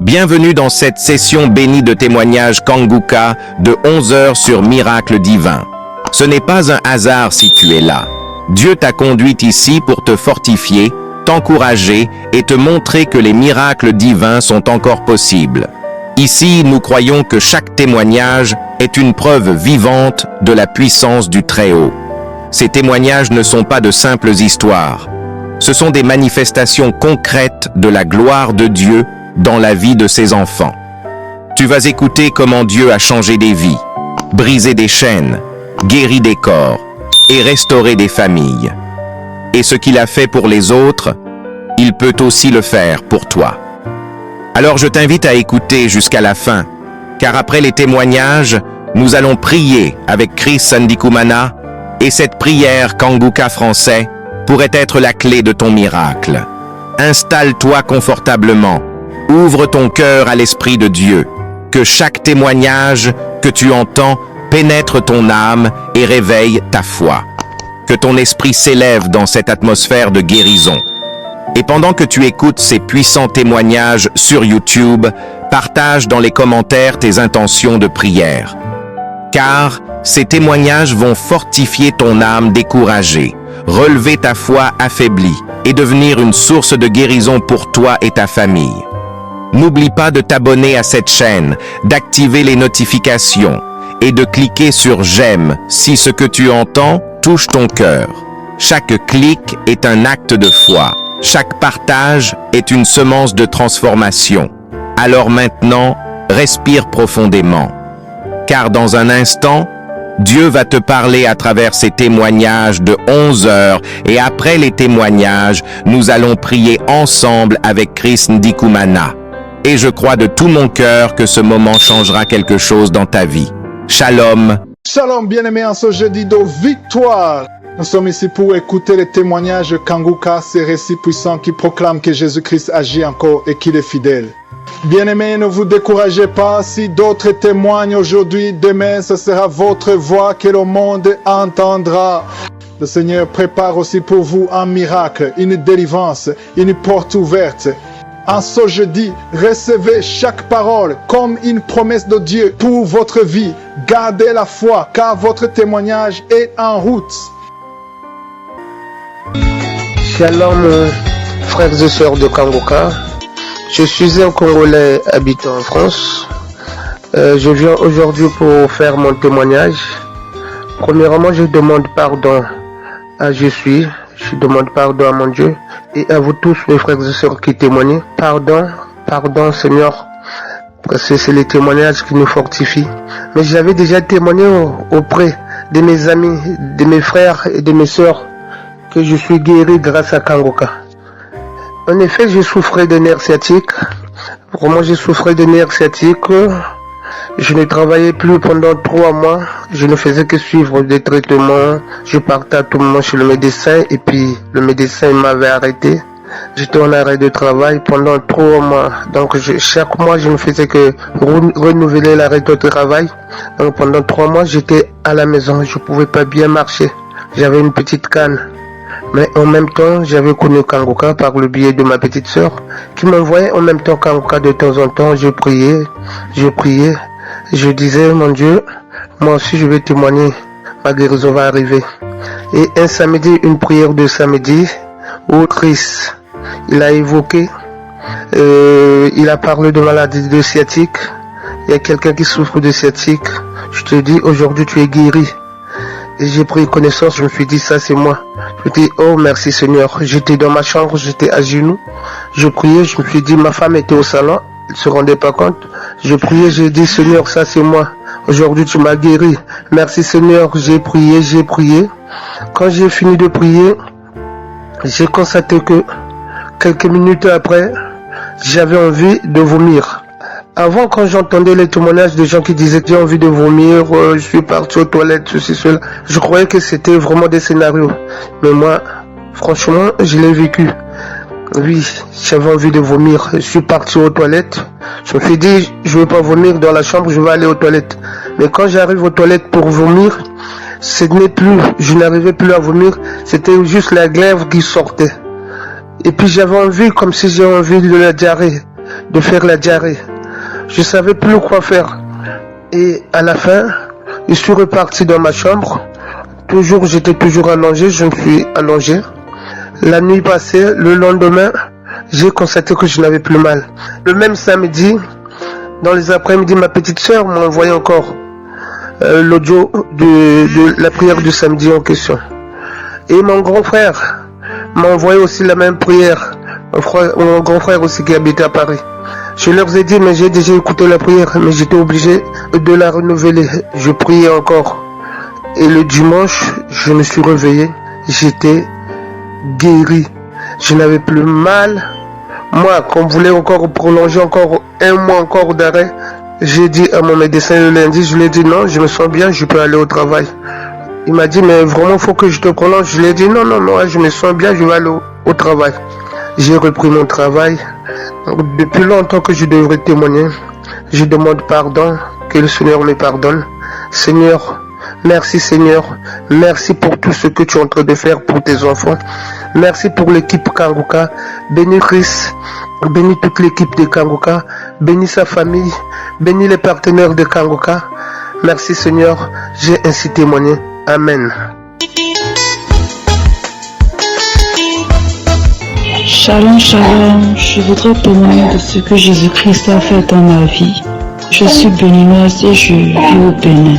Bienvenue dans cette session bénie de témoignages Kanguka de 11 heures sur Miracle Divin. Ce n'est pas un hasard si tu es là. Dieu t'a conduit ici pour te fortifier, t'encourager et te montrer que les miracles divins sont encore possibles. Ici, nous croyons que chaque témoignage est une preuve vivante de la puissance du Très-Haut. Ces témoignages ne sont pas de simples histoires. Ce sont des manifestations concrètes de la gloire de Dieu dans la vie de ses enfants. Tu vas écouter comment Dieu a changé des vies, brisé des chaînes, guéri des corps et restauré des familles. Et ce qu'il a fait pour les autres, il peut aussi le faire pour toi. Alors je t'invite à écouter jusqu'à la fin, car après les témoignages, nous allons prier avec Chris Sandikumana, et cette prière Kanguka français pourrait être la clé de ton miracle. Installe-toi confortablement, ouvre ton cœur à l'Esprit de Dieu, que chaque témoignage que tu entends pénètre ton âme et réveille ta foi. Que ton esprit s'élève dans cette atmosphère de guérison. Et pendant que tu écoutes ces puissants témoignages sur YouTube, partage dans les commentaires tes intentions de prière. Car ces témoignages vont fortifier ton âme découragée, relever ta foi affaiblie et devenir une source de guérison pour toi et ta famille. N'oublie pas de t'abonner à cette chaîne, d'activer les notifications et de cliquer sur j'aime si ce que tu entends touche ton cœur. Chaque clic est un acte de foi. Chaque partage est une semence de transformation. Alors maintenant, respire profondément. Car dans un instant, Dieu va te parler à travers ces témoignages de 11 heures et après les témoignages, nous allons prier ensemble avec Chris Ndikumana. Et je crois de tout mon cœur que ce moment changera quelque chose dans ta vie. Shalom. Shalom bien-aimés en ce jeudi de victoire. Nous sommes ici pour écouter les témoignages de Kanguka, ces récits puissants qui proclament que Jésus-Christ agit encore et qu'il est fidèle. Bien-aimés, ne vous découragez pas, si d'autres témoignent aujourd'hui, demain ce sera votre voix que le monde entendra. Le Seigneur prépare aussi pour vous un miracle, une délivrance, une porte ouverte. En ce jeudi, recevez chaque parole comme une promesse de Dieu pour votre vie. Gardez la foi, car votre témoignage est en route. Shalom, frères et sœurs de Kanguka. Je suis un Congolais habitant en France. Je viens aujourd'hui pour faire mon témoignage. Premièrement, je demande pardon à Jésus. Je demande pardon à mon Dieu et à vous tous, mes frères et sœurs qui témoignent. Pardon, Seigneur, parce que c'est les témoignages qui nous fortifient. Mais j'avais déjà témoigné auprès de mes amis, de mes frères et de mes sœurs que je suis guéri grâce à Kanguka. En effet, je souffrais de nerfs sciatiques. Vraiment, je souffrais de nerfs sciatiques. Je ne travaillais plus pendant 3 mois. Je ne faisais que suivre des traitements. Je partais à tout moment chez le médecin et puis le médecin m'avait arrêté. J'étais en arrêt de travail pendant 3 mois. Donc chaque mois, je ne faisais que renouveler l'arrêt de travail. Donc pendant 3 mois, j'étais à la maison. Je ne pouvais pas bien marcher. J'avais une petite canne. Mais en même temps, j'avais connu Kanguka par le biais de ma petite sœur qui m'envoyait en même temps Kanguka de temps en temps. Je priais. Je disais, mon Dieu, moi aussi je vais témoigner, ma guérison va arriver. Et un samedi, une prière de samedi, où Christ, il a évoqué, il a parlé de maladie de sciatique. Il y a quelqu'un qui souffre de sciatique. Je te dis, aujourd'hui tu es guéri. Et j'ai pris connaissance, je me suis dit, ça c'est moi. Je me suis dit, oh merci Seigneur. J'étais dans ma chambre, j'étais à genoux. Je priais, je me suis dit, ma femme était au salon. Elle se rendait pas compte. Je priais, j'ai dit, Seigneur, ça c'est moi. Aujourd'hui, tu m'as guéri. Merci Seigneur, j'ai prié. Quand j'ai fini de prier, j'ai constaté que quelques minutes après, j'avais envie de vomir. Avant, quand j'entendais les témoignages de gens qui disaient j'ai envie de vomir, je suis parti aux toilettes, ceci, cela, je croyais que c'était vraiment des scénarios. Mais moi, franchement, je l'ai vécu. Oui, j'avais envie de vomir. Je suis parti aux toilettes. Je me suis dit, je ne vais pas vomir dans la chambre, je vais aller aux toilettes. Mais quand j'arrive aux toilettes pour vomir, je n'arrivais plus à vomir. C'était juste la glaive qui sortait. Et puis j'avais envie, comme si j'avais envie de la diarrhée. de faire la diarrhée. Je savais plus quoi faire. Et à la fin, je suis reparti dans ma chambre. J'étais toujours allongé, je me suis allongé. La nuit passée, le lendemain, j'ai constaté que je n'avais plus mal. Le même samedi, dans les après-midi, ma petite sœur m'a envoyé encore l'audio de la prière du samedi en question. Et mon grand frère m'a envoyé aussi la même prière. Mon grand frère aussi qui habitait à Paris. Je leur ai dit, mais j'ai déjà écouté la prière, mais j'étais obligé de la renouveler. Je priais encore. Et le dimanche, je me suis réveillé. J'étais guéri. Je n'avais plus mal. Moi, qu'on voulait encore prolonger encore un mois encore d'arrêt, j'ai dit à mon médecin le lundi, je lui ai dit non, je me sens bien, je peux aller au travail. Il m'a dit, mais vraiment, il faut que je te prolonge. Je lui ai dit, non, je me sens bien, je vais aller au travail. J'ai repris mon travail. Depuis longtemps que je devrais témoigner, je demande pardon, que le Seigneur me pardonne. Seigneur, merci pour tout ce que tu es en train de faire pour tes enfants. Merci pour l'équipe Kanguka. Bénis Chris, bénis toute l'équipe de Kanguka, bénis sa famille, bénis les partenaires de Kanguka. Merci Seigneur, j'ai ainsi témoigné. Amen. Shalom, shalom, je voudrais témoigner de ce que Jésus-Christ a fait dans ma vie. Je suis béninoise et je vis au Bénin.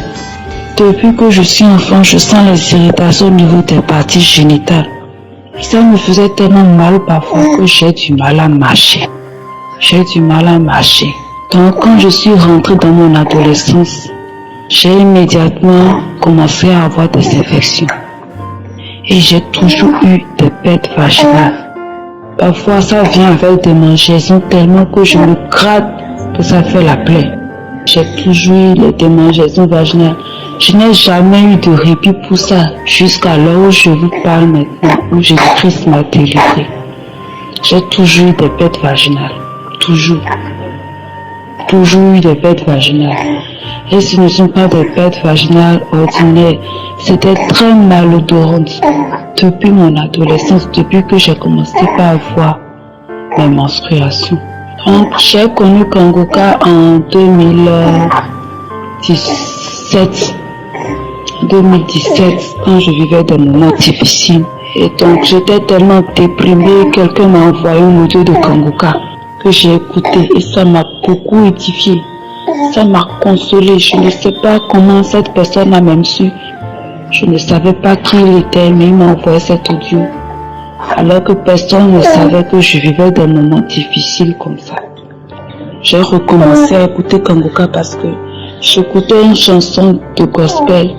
Depuis que je suis enfant, je sens les irritations au niveau des parties génitales. Ça me faisait tellement mal parfois que j'ai du mal à marcher. Donc quand je suis rentrée dans mon adolescence, j'ai immédiatement commencé à avoir des infections. Et j'ai toujours eu des pertes vaginales. Parfois ça vient avec des mangeaisons tellement que je me gratte que ça fait la plaie. J'ai toujours eu des démangeaisons vaginales. Je n'ai jamais eu de répit pour ça jusqu'à l'heure où je vous parle maintenant, où Jésus-Christ m'a délivré. J'ai toujours eu des pertes vaginales. Toujours eu des pertes vaginales. Et ce ne sont pas des pertes vaginales ordinaires, c'était très malodorantes. Depuis mon adolescence, depuis que j'ai commencé par avoir mes menstruations. Donc, j'ai connu Kanguka en 2017, quand je vivais des moments difficiles. Et donc, j'étais tellement déprimée, quelqu'un m'a envoyé une audio de Kanguka que j'ai écouté et ça m'a beaucoup édifié. Ça m'a consolé. Je ne sais pas comment cette personne a même su. Je ne savais pas qui il était, mais il m'a envoyé cet audio. Alors que personne ne savait que je vivais des moments difficiles comme ça. J'ai recommencé à écouter Kanguka parce que j'écoutais une chanson de gospel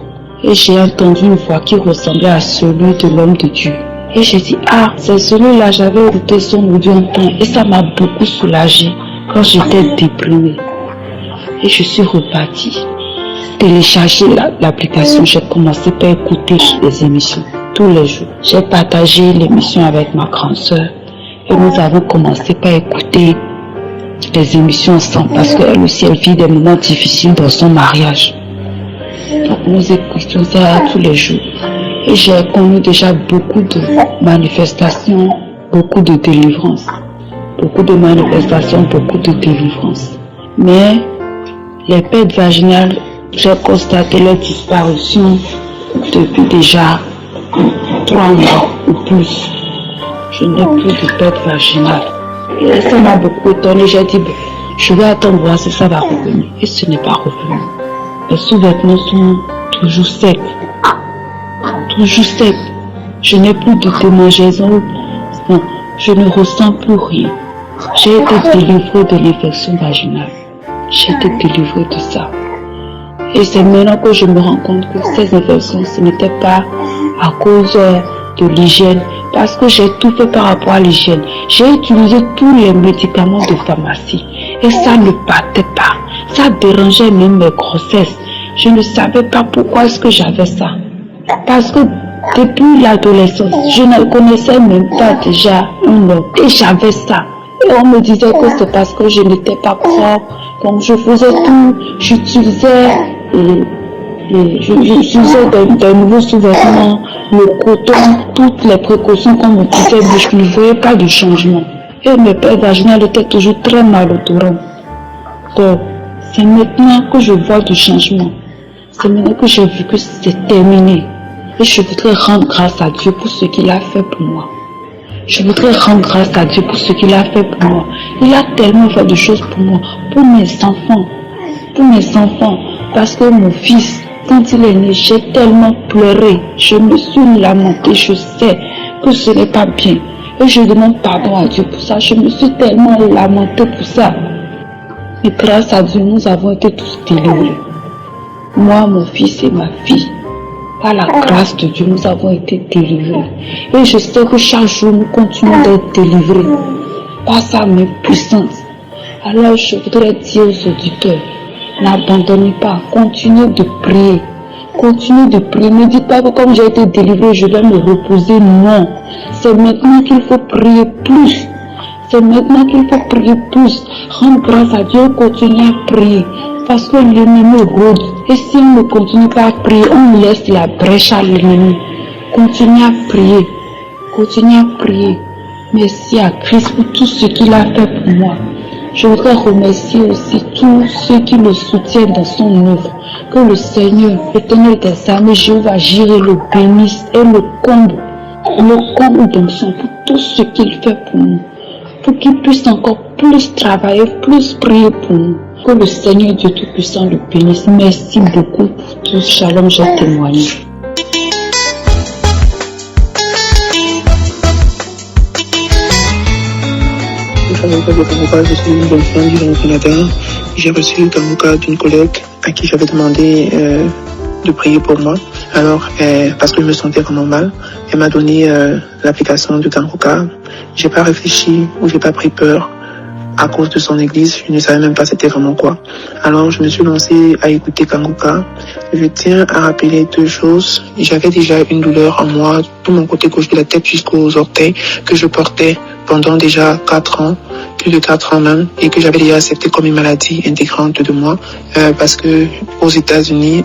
et j'ai entendu une voix qui ressemblait à celui de l'homme de Dieu. Et j'ai dit, ah, c'est celui-là, j'avais écouté son audio un temps et ça m'a beaucoup soulagée quand j'étais déprimée. Et je suis repartie. Télécharger l'application, j'ai commencé par écouter les émissions tous les jours. J'ai partagé l'émission avec ma grande soeur et nous avons commencé par écouter les émissions ensemble parce qu'elle aussi elle vit des moments difficiles dans son mariage. Donc nous écoutions ça tous les jours et j'ai connu déjà beaucoup de manifestations, beaucoup de délivrances. Mais les pertes vaginales, j'ai constaté leur disparition depuis déjà 3 mois ou plus. Je n'ai plus de pertes vaginales. Et ça m'a beaucoup étonné. J'ai dit, je vais attendre voir si ça va revenir. Et ce n'est pas revenu. Les sous-vêtements sont toujours secs. Je n'ai plus de démangeaison. Non, je ne ressens plus rien. J'ai été délivrée de l'infection vaginale. J'ai été délivrée de ça. Et c'est maintenant que je me rends compte que ces infections, ce n'était pas à cause de l'hygiène, parce que j'ai tout fait par rapport à l'hygiène. J'ai utilisé tous les médicaments de pharmacie et ça ne partait pas. Ça dérangeait même mes grossesses. Je ne savais pas pourquoi est-ce que j'avais ça. Parce que depuis l'adolescence, je ne connaissais même pas déjà un homme et j'avais ça. Et on me disait que c'est parce que je n'étais pas propre. Donc je faisais tout, j'utilisais des nouveaux sous-vêtements, le coton, toutes les précautions qu'on me disait, mais je ne voyais pas de changement. Et mes pères vaginales étaient toujours très malodorants. Donc, c'est maintenant que je vois du changement. C'est maintenant que j'ai vu que c'est terminé. Et je voudrais rendre grâce à Dieu pour ce qu'il a fait pour moi. Je voudrais rendre grâce à Dieu pour ce qu'il a fait pour moi. Il a tellement fait de choses pour moi, pour mes enfants. Pour mes enfants. Parce que mon fils, quand il est né, j'ai tellement pleuré. Je me suis lamentée. Je sais que ce n'est pas bien. Et je demande pardon à Dieu pour ça. Je me suis tellement lamentée pour ça. Et grâce à Dieu, nous avons été tous délivrés. Moi, mon fils et ma fille. Par la grâce de Dieu, nous avons été délivrés. Et je sais que chaque jour, nous continuons d'être délivrés. Par sa main puissante. Alors, je voudrais dire aux auditeurs, n'abandonnez pas, continuez de prier. Continuez de prier. Ne dites pas que comme j'ai été délivré, je vais me reposer. Non. C'est maintenant qu'il faut prier plus. C'est maintenant qu'il faut prier plus. Rendre grâce à Dieu, continuer à prier. Parce que l'ennemi rôde. Et si on ne continue pas à prier, on laisse la brèche à l'ennemi. Continuez à prier. Continuez à prier. Merci à Christ pour tout ce qu'il a fait pour moi. Je voudrais remercier aussi tous ceux qui le soutiennent dans son œuvre. Que le Seigneur, l'Éternel des armées, Jéhovah Jireh, le bénisse et le comble d'onction pour tout ce qu'il fait pour nous. Pour qu'il puisse encore plus travailler, plus prier pour nous. Que le Seigneur Dieu Tout-Puissant le bénisse. Merci beaucoup pour tout. Shalom, j'ai témoigné. Je suis une bonne femme vivant au Canada. J'ai reçu le Kanguka d'une collègue à qui j'avais demandé de prier pour moi. Alors, parce que je me sentais vraiment mal, elle m'a donné l'application du Kanguka. J'ai pas réfléchi ou j'ai pas pris peur à cause de son église. Je ne savais même pas c'était vraiment quoi. Alors, je me suis lancée à écouter Kanguka. Je tiens à rappeler deux choses. J'avais déjà une douleur en moi, tout mon côté gauche de la tête jusqu'aux orteils, que je portais pendant déjà 4 ans, plus de 4 ans même, et que j'avais déjà accepté comme une maladie intégrante de moi, parce que aux États-Unis,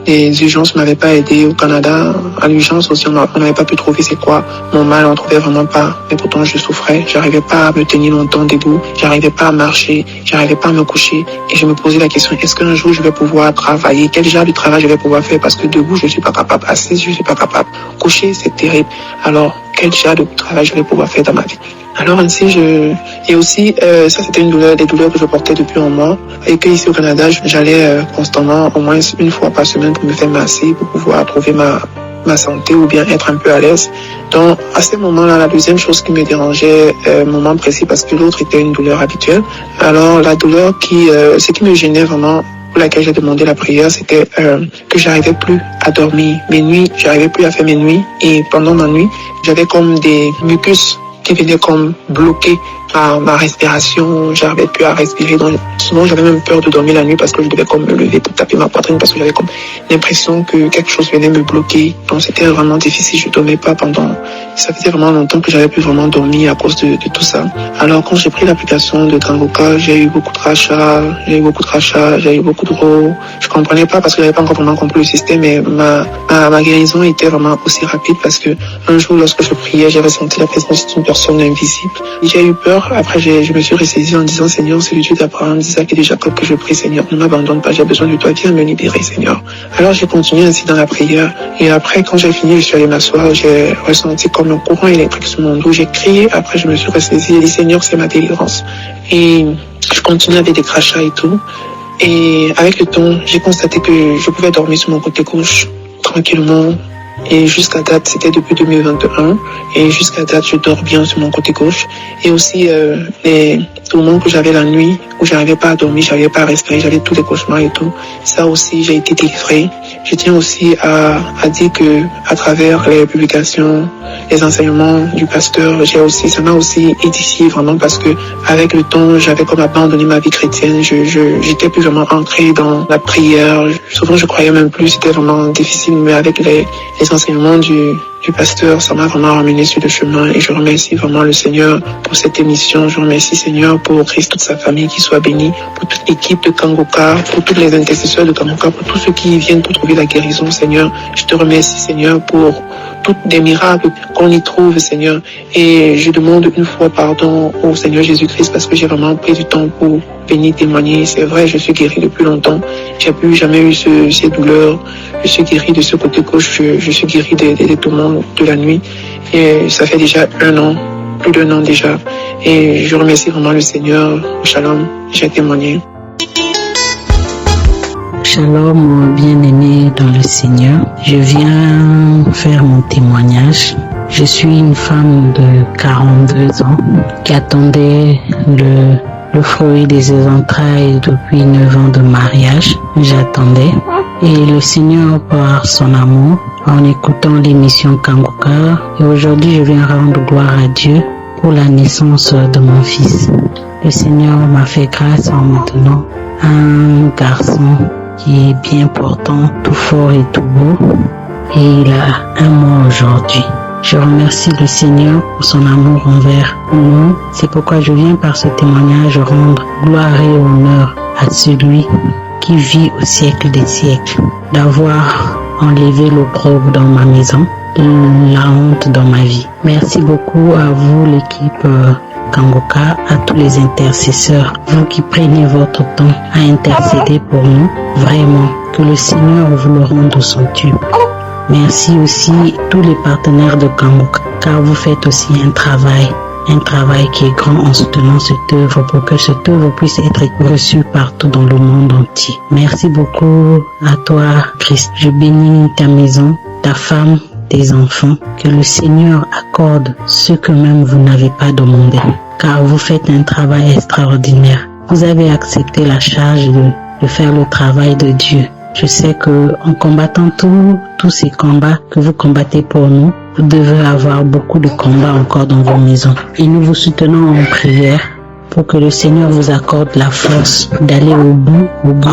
les urgences m'avaient pas aidé. Au Canada, à l'urgence aussi, on n'avait pas pu trouver c'est quoi mon mal, on trouvait vraiment pas. Mais pourtant, je souffrais. J'arrivais pas à me tenir longtemps debout. J'arrivais pas à marcher. J'arrivais pas à me coucher. Et je me posais la question, est-ce qu'un jour je vais pouvoir travailler? Quel genre de travail je vais pouvoir faire? Parce que debout, je suis pas capable. Assise, je suis pas capable. Coucher, c'est terrible. Alors, quel genre de travail je vais pouvoir faire dans ma vie? Alors ainsi, et aussi, ça c'était des douleurs que je portais depuis un mois, et que ici au Canada, j'allais constamment, au moins une fois par semaine, pour me faire masser, pour pouvoir trouver ma santé ou bien être un peu à l'aise. Donc à ce moment-là, la deuxième chose qui me dérangeait, moment précis, parce que l'autre était une douleur habituelle. Alors la douleur ce qui me gênait vraiment, pour laquelle j'ai demandé la prière, c'était que j'arrivais plus à dormir. Mes nuits, j'arrivais plus à faire mes nuits, et pendant ma nuit, j'avais comme des mucus qui venaient comme bloquer ma respiration, j'arrivais plus à respirer. Donc, souvent, j'avais même peur de dormir la nuit parce que je devais comme me lever pour taper ma poitrine parce que j'avais comme l'impression que quelque chose venait me bloquer. Donc, c'était vraiment difficile. Je dormais pas ça faisait vraiment longtemps que j'avais plus vraiment dormi à cause de tout ça. Alors, quand j'ai pris l'application de Kanguka, j'ai eu beaucoup de crachats, j'ai eu beaucoup de gros. Je comprenais pas parce que j'avais pas encore vraiment compris le système, mais ma guérison était vraiment aussi rapide parce que un jour, lorsque je priais, j'avais senti la présence d'une personne invisible. J'ai eu peur. Après, je me suis ressaisie en disant, Seigneur, c'est le Dieu d'Abraham, Isaac et de Jacob que je prie, Seigneur. Ne m'abandonne pas, j'ai besoin de toi, viens me libérer, Seigneur. Alors, j'ai continué ainsi dans la prière. Et après, quand j'ai fini, je suis allée m'asseoir, j'ai ressenti comme un courant électrique sur mon dos. J'ai crié, après, je me suis ressaisie et dit, Seigneur, c'est ma délivrance. Et je continuais avec des crachats et tout. Et avec le temps, j'ai constaté que je pouvais dormir sur mon côté gauche, tranquillement. Et jusqu'à date, c'était depuis 2021. Et jusqu'à date, je dors bien sur mon côté gauche. Et aussi, les moments que j'avais la nuit, où j'arrivais pas à dormir, j'arrivais pas à respirer, j'avais tous les cauchemars et tout. Ça aussi, j'ai été délivrée. Je tiens aussi à dire que, à travers les publications, les enseignements du pasteur, ça m'a aussi édifié vraiment parce que, avec le temps, j'avais comme abandonné ma vie chrétienne. J'étais plus vraiment ancrée dans la prière. Souvent, je croyais même plus, c'était vraiment difficile, mais avec les enseignements du du pasteur, ça m'a vraiment ramené sur le chemin et je remercie vraiment le Seigneur pour cette émission. Je remercie Seigneur pour Christ, toute sa famille qui soit bénie, pour toute l'équipe de Kangoka, pour tous les intercesseurs de Kangoka, pour tous ceux qui viennent pour trouver la guérison, Seigneur. Je te remercie Seigneur pour tous les miracles qu'on y trouve, Seigneur. Et je demande une fois pardon au Seigneur Jésus-Christ parce que j'ai vraiment pris du temps pour venir témoigner. C'est vrai, je suis guéri depuis longtemps. J'ai plus jamais eu ces douleurs. Je suis guéri de ce côté gauche. Je suis guéri des tourments de la nuit. Et ça fait déjà 1 an, plus d'1 an déjà. Et je remercie vraiment le Seigneur. Shalom, j'ai témoigné. Shalom, bien-aimé dans le Seigneur. Je viens faire mon témoignage. Je suis une femme de 42 ans qui attendait le fruit des entrailles depuis 9 ans de mariage. J'attendais. Et le Seigneur, par son amour, en écoutant l'émission Kangoka, et aujourd'hui je viens rendre gloire à Dieu pour la naissance de mon fils. Le Seigneur m'a fait grâce en me donnant un garçon qui est bien portant, tout fort et tout beau, et il a 1 mois aujourd'hui. Je remercie le Seigneur pour son amour envers nous. C'est pourquoi je viens par ce témoignage rendre gloire et honneur à celui qui vit au siècle des siècles, d'avoir enlevé l'opprobre dans ma maison, la honte dans ma vie. Merci beaucoup à vous, l'équipe Kangoka, à tous les intercesseurs, vous qui prenez votre temps à intercéder pour nous. Vraiment, que le Seigneur vous le rende au centuple. Merci aussi tous les partenaires de Kangoka, car vous faites aussi un travail qui est grand en soutenant cette œuvre pour que cette œuvre puisse être reçue partout dans le monde entier. Merci beaucoup à toi, Christ. Je bénis ta maison, ta femme, tes enfants. Que le Seigneur accorde ce que même vous n'avez pas demandé, car vous faites un travail extraordinaire. Vous avez accepté la charge de faire le travail de Dieu. Je sais que en combattant tous ces combats que vous combattez pour nous, vous devez avoir beaucoup de combats encore dans vos maisons. Et nous vous soutenons en prière pour que le Seigneur vous accorde la force d'aller au bout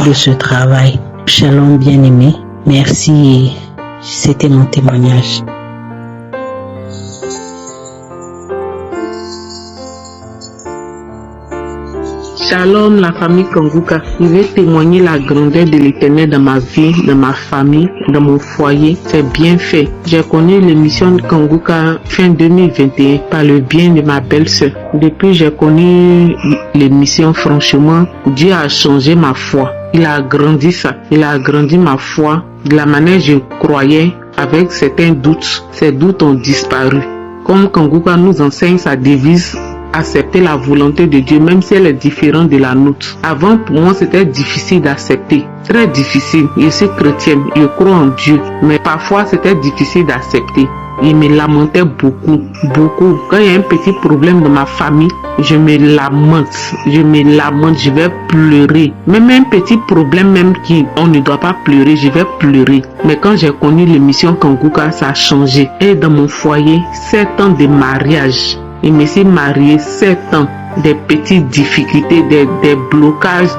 de ce travail. Shalom, bien-aimé. Merci. C'était mon témoignage. Shalom, la famille Kangoka. Je vais témoigner la grandeur de l'Éternel dans ma vie, dans ma famille, dans mon foyer. C'est bien fait. J'ai connu l'émission de Kangoka fin 2021 par le bien de ma belle-sœur. Depuis j'ai connu l'émission, franchement, Dieu a changé ma foi. Il a agrandi ça. Il a agrandi ma foi. De la manière dont je croyais, avec certains doutes, ces doutes ont disparu. Comme Kangoka nous enseigne sa devise, accepter la volonté de Dieu même si elle est différente de la nôtre. Avant, pour moi, c'était difficile d'accepter. Très difficile. Je suis chrétienne, je crois en Dieu. Mais parfois, c'était difficile d'accepter. Je me lamentais beaucoup. Quand il y a un petit problème dans ma famille, je me lamente, je vais pleurer. Même un petit problème même on ne doit pas pleurer, je vais pleurer. Mais quand j'ai connu l'émission Kangoka, ça a changé. Et dans mon foyer, 7 ans de mariage. Je me suis mariée 7 ans, des petites difficultés, des blocages,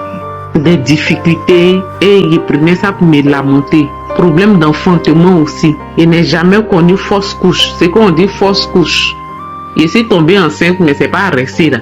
des difficultés, et je prenais ça pour me lamenter. Problème d'enfantement aussi. Je n'ai jamais connu fausse couche. C'est qu'on dit fausse couche. Je suis tombée enceinte, mais c'est pas resté là.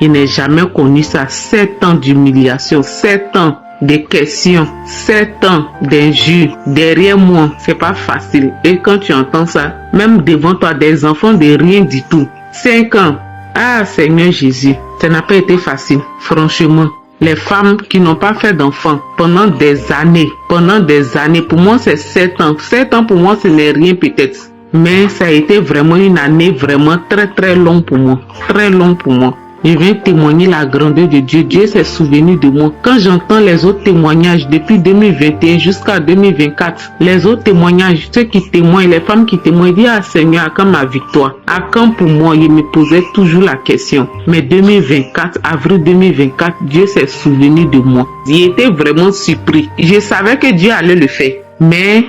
Je n'ai jamais connu ça. 7 ans d'humiliation, 7 ans de questions, 7 ans d'injures. Derrière moi, c'est pas facile. Et quand tu entends ça, même devant toi, des enfants de rien du tout. 5 ans. Ah, Seigneur Jésus, ça n'a pas été facile, franchement. Les femmes qui n'ont pas fait d'enfants pendant des années, pour moi c'est 7 ans. 7 ans pour moi ce n'est rien peut-être. Mais ça a été vraiment une année vraiment très longue pour moi. Très longue pour moi. Je viens témoigner la grandeur de Dieu. Dieu s'est souvenu de moi. Quand j'entends les autres témoignages depuis 2021 jusqu'à 2024, les autres témoignages, ceux qui témoignent, les femmes qui témoignent, disent ah Seigneur, à quand ma victoire? À quand pour moi? Je me posais toujours la question. Mais 2024, avril 2024, Dieu s'est souvenu de moi. J'étais vraiment surpris. Je savais que Dieu allait le faire. Mais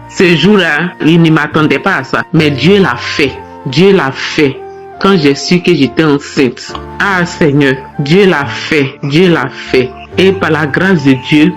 ce jour-là, il ne m'attendait pas à ça. Mais Dieu l'a fait. Dieu l'a fait. Quand j'ai su que j'étais enceinte, ah Seigneur, Dieu l'a fait, Dieu l'a fait. Et par la grâce de Dieu,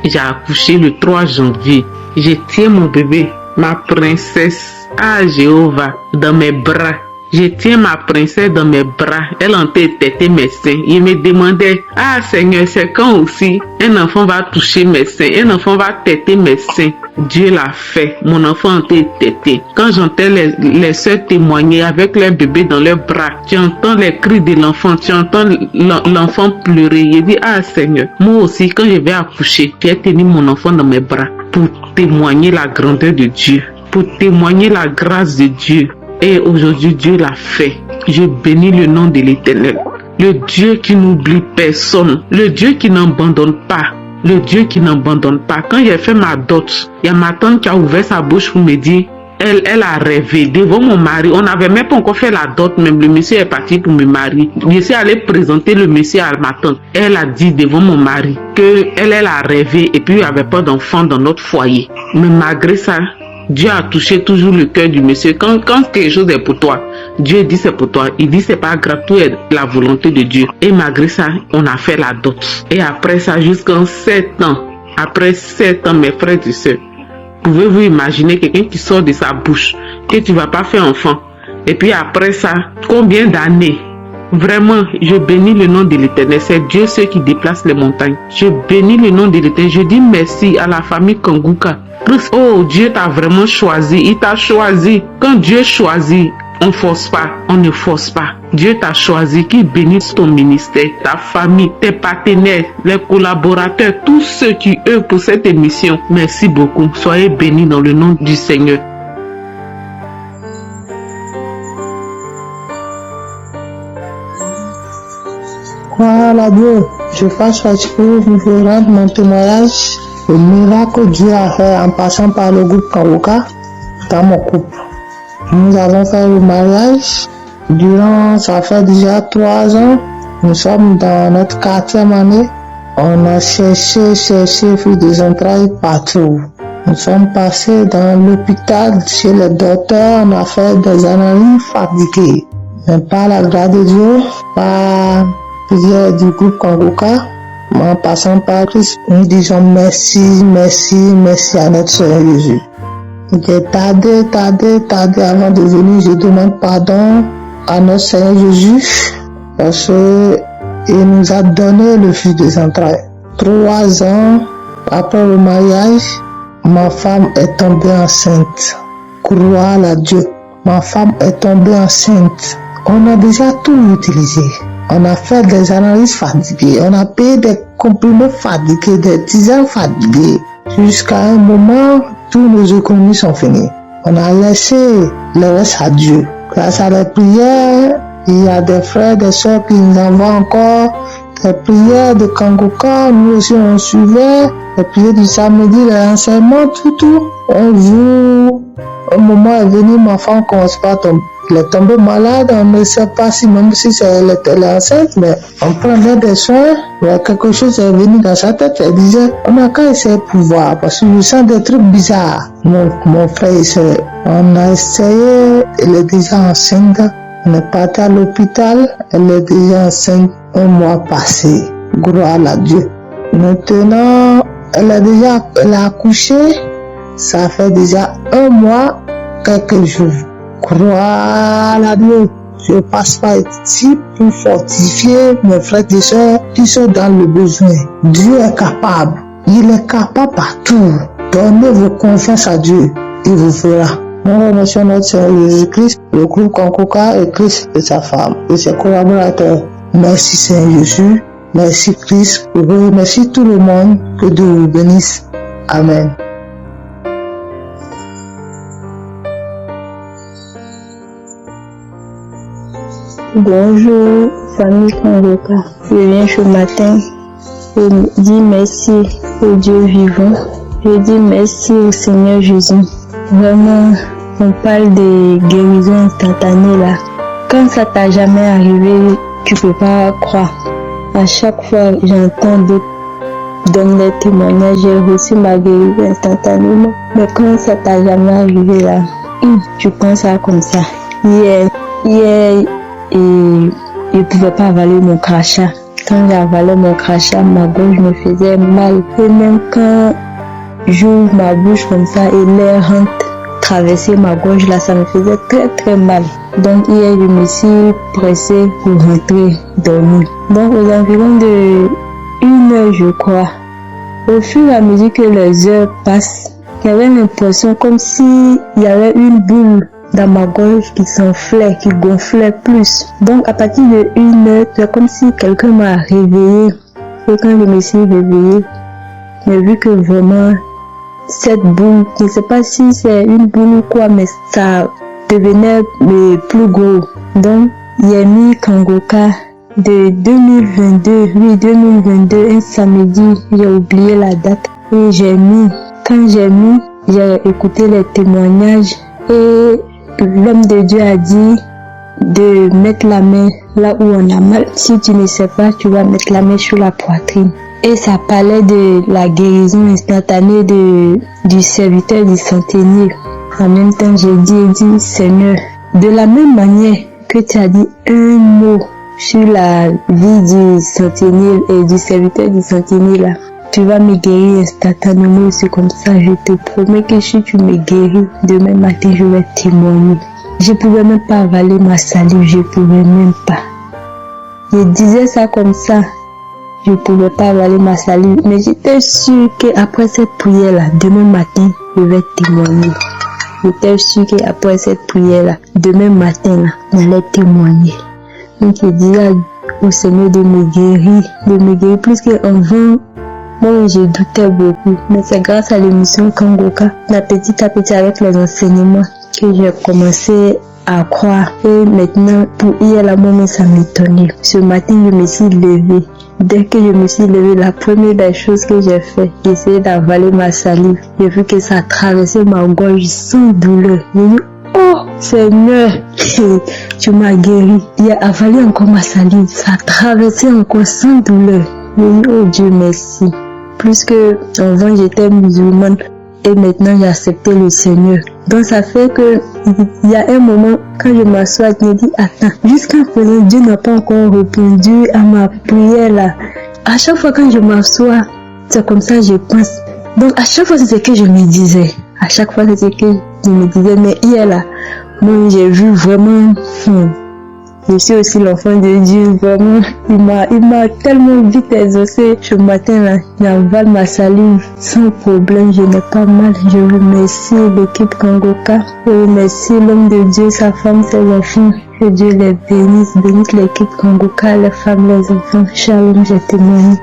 j'ai accouché le 3 janvier. Je tiens mon bébé, ma princesse, Ah Jéhovah, dans mes bras. Je tiens ma princesse dans mes bras. Elle en têté mes seins. Je me demandais, ah Seigneur, c'est quand aussi un enfant va toucher mes seins, un enfant va têter mes seins. Dieu l'a fait. Mon enfant en têté. Quand j'entends les sœurs témoigner avec leur bébé dans leurs bras, tu entends les cris de l'enfant, tu entends l'enfant pleurer. Je dis, ah Seigneur, moi aussi, quand je vais accoucher, tu as tenu mon enfant dans mes bras pour témoigner la grandeur de Dieu, pour témoigner la grâce de Dieu. Et aujourd'hui, Dieu l'a fait. Je bénis le nom de l'Éternel. Le Dieu qui n'oublie personne. Le Dieu qui n'abandonne pas. Le Dieu qui n'abandonne pas. Quand j'ai fait ma dot, il y a ma tante qui a ouvert sa bouche pour me dire, elle a rêvé devant mon mari. On n'avait même pas encore fait la dot, même le monsieur est parti pour me marier. Je suis allé présenter le monsieur à ma tante. Elle a dit devant mon mari que elle a rêvé et puis il n'y avait pas d'enfant dans notre foyer. Mais malgré ça, Dieu a touché toujours le cœur du monsieur. Quand quelque chose est pour toi, Dieu dit c'est pour toi. Il dit c'est pas grave, tout est la volonté de Dieu. Et malgré ça, on a fait la dot. Et après ça, jusqu'en 7 ans, après 7 ans, mes frères et sœurs, pouvez-vous imaginer quelqu'un qui sort de sa bouche que tu vas pas faire enfant? Et puis après ça, combien d'années? Vraiment, je bénis le nom de l'Éternel. C'est Dieu ceux qui déplace les montagnes. Je bénis le nom de l'Éternel. Je dis merci à la famille Kanguka. Oh, Dieu t'a vraiment choisi. Il t'a choisi. Quand Dieu choisit, on ne force pas. On ne force pas. Dieu t'a choisi. Qui bénisse ton ministère, ta famille, tes partenaires, les collaborateurs, tous ceux qui œuvrent pour cette émission. Merci beaucoup. Soyez bénis dans le nom du Seigneur. Voilà Dieu, je fasse parce que je veux rendre mon témoignage. Le miracle que Dieu a fait en passant par le groupe Kanguka dans mon couple. Nous avons fait le mariage. Durant, ça fait déjà 3 ans. Nous sommes dans notre 4e année. On a cherché fait des entrailles partout. Nous sommes passés dans l'hôpital chez le docteur. On a fait des analyses fabriquées. Mais par la grâce de Dieu, par prière du groupe Kanguka, en passant par Christ, nous disons merci à notre Seigneur Jésus. J'ai tardé avant de venir. Je demande pardon à notre Seigneur Jésus parce qu'il nous a donné le fils des entrailles. 3 ans après le mariage, ma femme est tombée enceinte. Gloire à Dieu. Ma femme est tombée enceinte. On a déjà tout utilisé. On a fait des analyses fatiguées, on a payé des comprimés fatigués, des tisanes fatiguées. Jusqu'à un moment, tous nos économies sont finies. On a laissé le reste à Dieu. Grâce à les prières, il y a des frères, des soeurs qui nous envoient encore des prières de Kanguka. Nous aussi on suivait les prières du samedi, les enseignements, tout. Un jour, un moment est venu, ma femme commence pas à tomber. Elle est tombée malade, on ne sait pas si même si elle était enceinte, mais on prenait des soins, mais quelque chose est venu dans sa tête, elle disait, on a qu'à essayer pour voir, parce que je sens des trucs bizarres. Mon frère et soeur, on a essayé, elle est déjà enceinte, on est parti à l'hôpital, elle est déjà enceinte 1 mois passé, gloire à Dieu. Maintenant, elle a accouché, ça fait déjà 1 mois, quelques jours. Croire à Dieu. Je passe par ici pour fortifier mes frères et sœurs qui sont dans le besoin. Dieu est capable. Il est capable partout. Donnez vos confiance à Dieu. Il vous fera. Nous remercions notre Seigneur Jésus-Christ, le groupe Kanguka et Christ et sa femme et ses collaborateurs. Merci Seigneur Jésus. Merci Christ. Je vous remercie tout le monde. Que Dieu vous bénisse. Amen. Bonjour, famille Kanguka. Je viens ce matin pour dire merci au Dieu vivant. Je dis merci au Seigneur Jésus. Vraiment, on parle de guérison instantanée là. Quand ça t'a jamais arrivé, tu peux pas croire. À chaque fois, j'entends d'autres donner des témoignages, j'ai reçu ma guérison instantanément. Mais quand ça t'a jamais arrivé là, tu penses ça comme ça. Hier, et je ne pouvais pas avaler mon crachat. Quand j'avalais mon crachat, ma gorge me faisait mal. Et même quand j'ouvre ma bouche comme ça et l'air rentre traversé ma gorge là, ça me faisait très très mal. Donc hier, je me suis pressée pour rentrer dormir. Donc aux environs de 1 heure, je crois, au fur et à mesure que les heures passent, j'avais l'impression comme s'il y avait une boule dans ma gorge qui s'enflait, qui gonflait plus. Donc à partir de 1 heure, c'est comme si quelqu'un m'a réveillée. Et quand je me suis réveillée, j'ai vu que vraiment cette boule, je ne sais pas si c'est une boule ou quoi, mais ça devenait plus gros. Donc j'ai mis Kangoka de 2022, oui 2022, un samedi, j'ai oublié la date. Et quand j'ai écouté les témoignages et l'homme de Dieu a dit de mettre la main là où on a mal. Si tu ne sais pas, tu vas mettre la main sur la poitrine. Et ça parlait de la guérison instantanée du serviteur du centenier. En même temps, j'ai dit, Seigneur, de la même manière que tu as dit un mot sur la vie du centenier et du serviteur du centenier là, tu vas me guérir instantanément. C'est comme ça, je te promets que si tu me guéris, demain matin, je vais témoigner. Je ne pouvais même pas avaler ma salive, je ne pouvais même pas. Je disais ça comme ça, je ne pouvais pas avaler ma salive, mais j'étais sûre qu'après cette prière-là, demain matin, je vais témoigner. J'étais sûre qu'après cette prière-là, demain matin, j'allais témoigner. Donc je disais au Seigneur de me guérir plus qu'avant. Moi, je doutais beaucoup, mais c'est grâce à l'émission Kangoka, petit à petit avec les enseignements, que j'ai commencé à croire. Et maintenant, pour hier, la moment, ça m'étonnait. Ce matin, je me suis levée. Dès que je me suis levée, la première des choses que j'ai fait, j'ai essayé d'avaler ma salive. J'ai vu que ça traversait ma gorge sans douleur. J'ai dit, oh Seigneur, tu m'as guéri. J'ai avalé encore ma salive. Ça a traversé encore sans douleur. J'ai dit, oh Dieu, merci. Plus que avant, j'étais musulmane. Et maintenant, j'ai accepté le Seigneur. Donc, ça fait que il y a un moment, quand je m'assois, je me dis, attends, jusqu'à présent, Dieu n'a pas encore répondu à ma prière là. À chaque fois quand je m'assois, c'est comme ça je pense. Donc, à chaque fois, c'est ce que je me disais. À chaque fois, c'est ce que je me disais. Mais hier là, moi, j'ai vu vraiment... Je suis aussi l'enfant de Dieu, vraiment. Il m'a tellement vite exaucé. Ce matin-là, j'avale ma salive sans problème. Je n'ai pas mal. Je remercie l'équipe Kangoka. Je remercie l'homme de Dieu, sa femme, ses enfants. Que Dieu les bénisse. Bénisse l'équipe Kangoka, les femmes, les enfants. Shalom, je témoigne.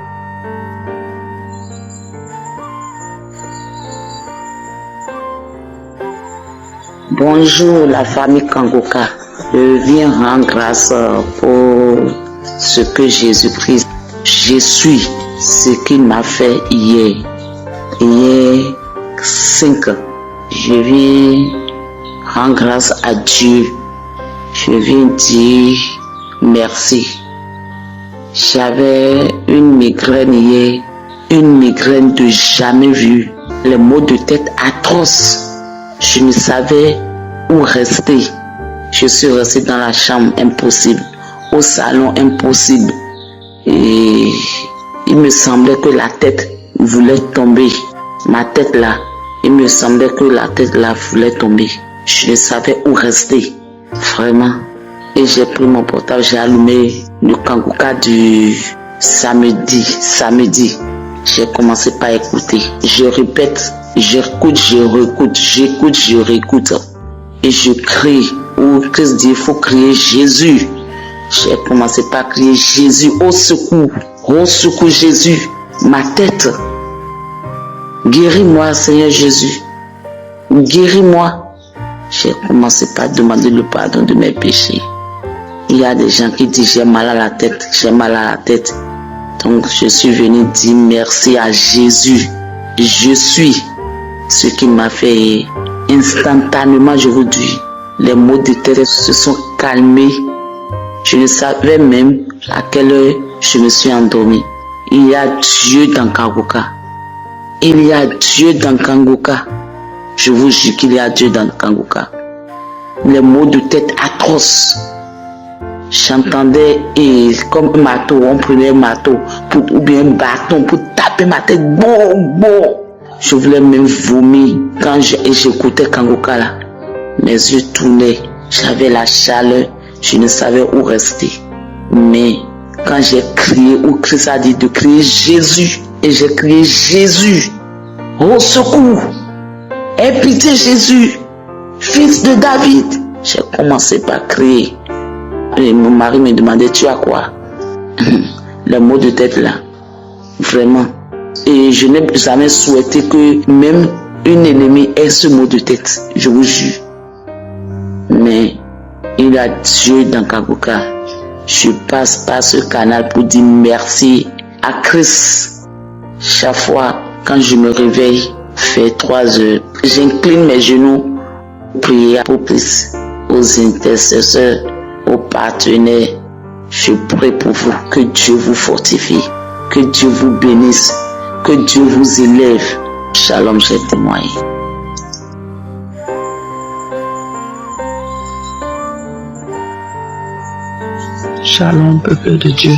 Bonjour la famille Kangoka. Je viens rendre grâce pour ce que Jésus-Christ. Je suis ce qu'il m'a fait hier. Hier 5 ans. Je viens rendre grâce à Dieu. Je viens dire merci. J'avais une migraine hier. Une migraine de jamais vue. Les maux de tête atroces. Je ne savais où rester. Je suis restée dans la chambre, impossible. Au salon, impossible. Et il me semblait que la tête voulait tomber. Ma tête là, il me semblait que la tête là voulait tomber. Je ne savais où rester. Vraiment. Et j'ai pris mon portable, j'ai allumé le Kangoka du samedi. J'ai commencé par écouter. Je répète, j'écoute, je réécoute, j'écoute, je réécoute. Et je crie. Où Christ dit, il faut crier Jésus. J'ai commencé par crier Jésus, au secours Jésus, ma tête. Guéris-moi, Seigneur Jésus. Guéris-moi. J'ai commencé par demander le pardon de mes péchés. Il y a des gens qui disent, j'ai mal à la tête, j'ai mal à la tête. Donc je suis venu dire merci à Jésus. Je suis ce qu'il m'a fait. Instantanément, je vous dis, les maux de tête se sont calmés. Je ne savais même à quelle heure je me suis endormi. Il y a Dieu dans Kangoka. Il y a Dieu dans Kangoka. Je vous jure qu'il y a Dieu dans Kangoka. Les maux de tête atroces. J'entendais comme un marteau, on prenait un marteau ou bien un bâton pour taper ma tête. Bon. Je voulais même vomir. Quand j'écoutais Kangoka là, mes yeux tournaient. J'avais la chaleur. Je ne savais où rester. Mais quand j'ai crié, où Christ a dit de crier Jésus, et j'ai crié Jésus, au secours, aie pitié Jésus, fils de David. J'ai commencé par crier. Et mon mari me demandait, tu as quoi? Les mots de tête là, vraiment. Et je n'ai jamais souhaité que même une ennemie ait ce mot de tête, je vous jure. Mais il y a Dieu dans Kangoka. Je passe par ce canal pour dire merci à Christ. Chaque fois, quand je me réveille, fait 3 heures, j'incline mes genoux, prier pour Christ, aux intercesseurs, aux partenaires. Je prie pour vous, que Dieu vous fortifie, que Dieu vous bénisse, que Dieu vous élève. Shalom, j'ai témoigné. Shalom, peuple de Dieu.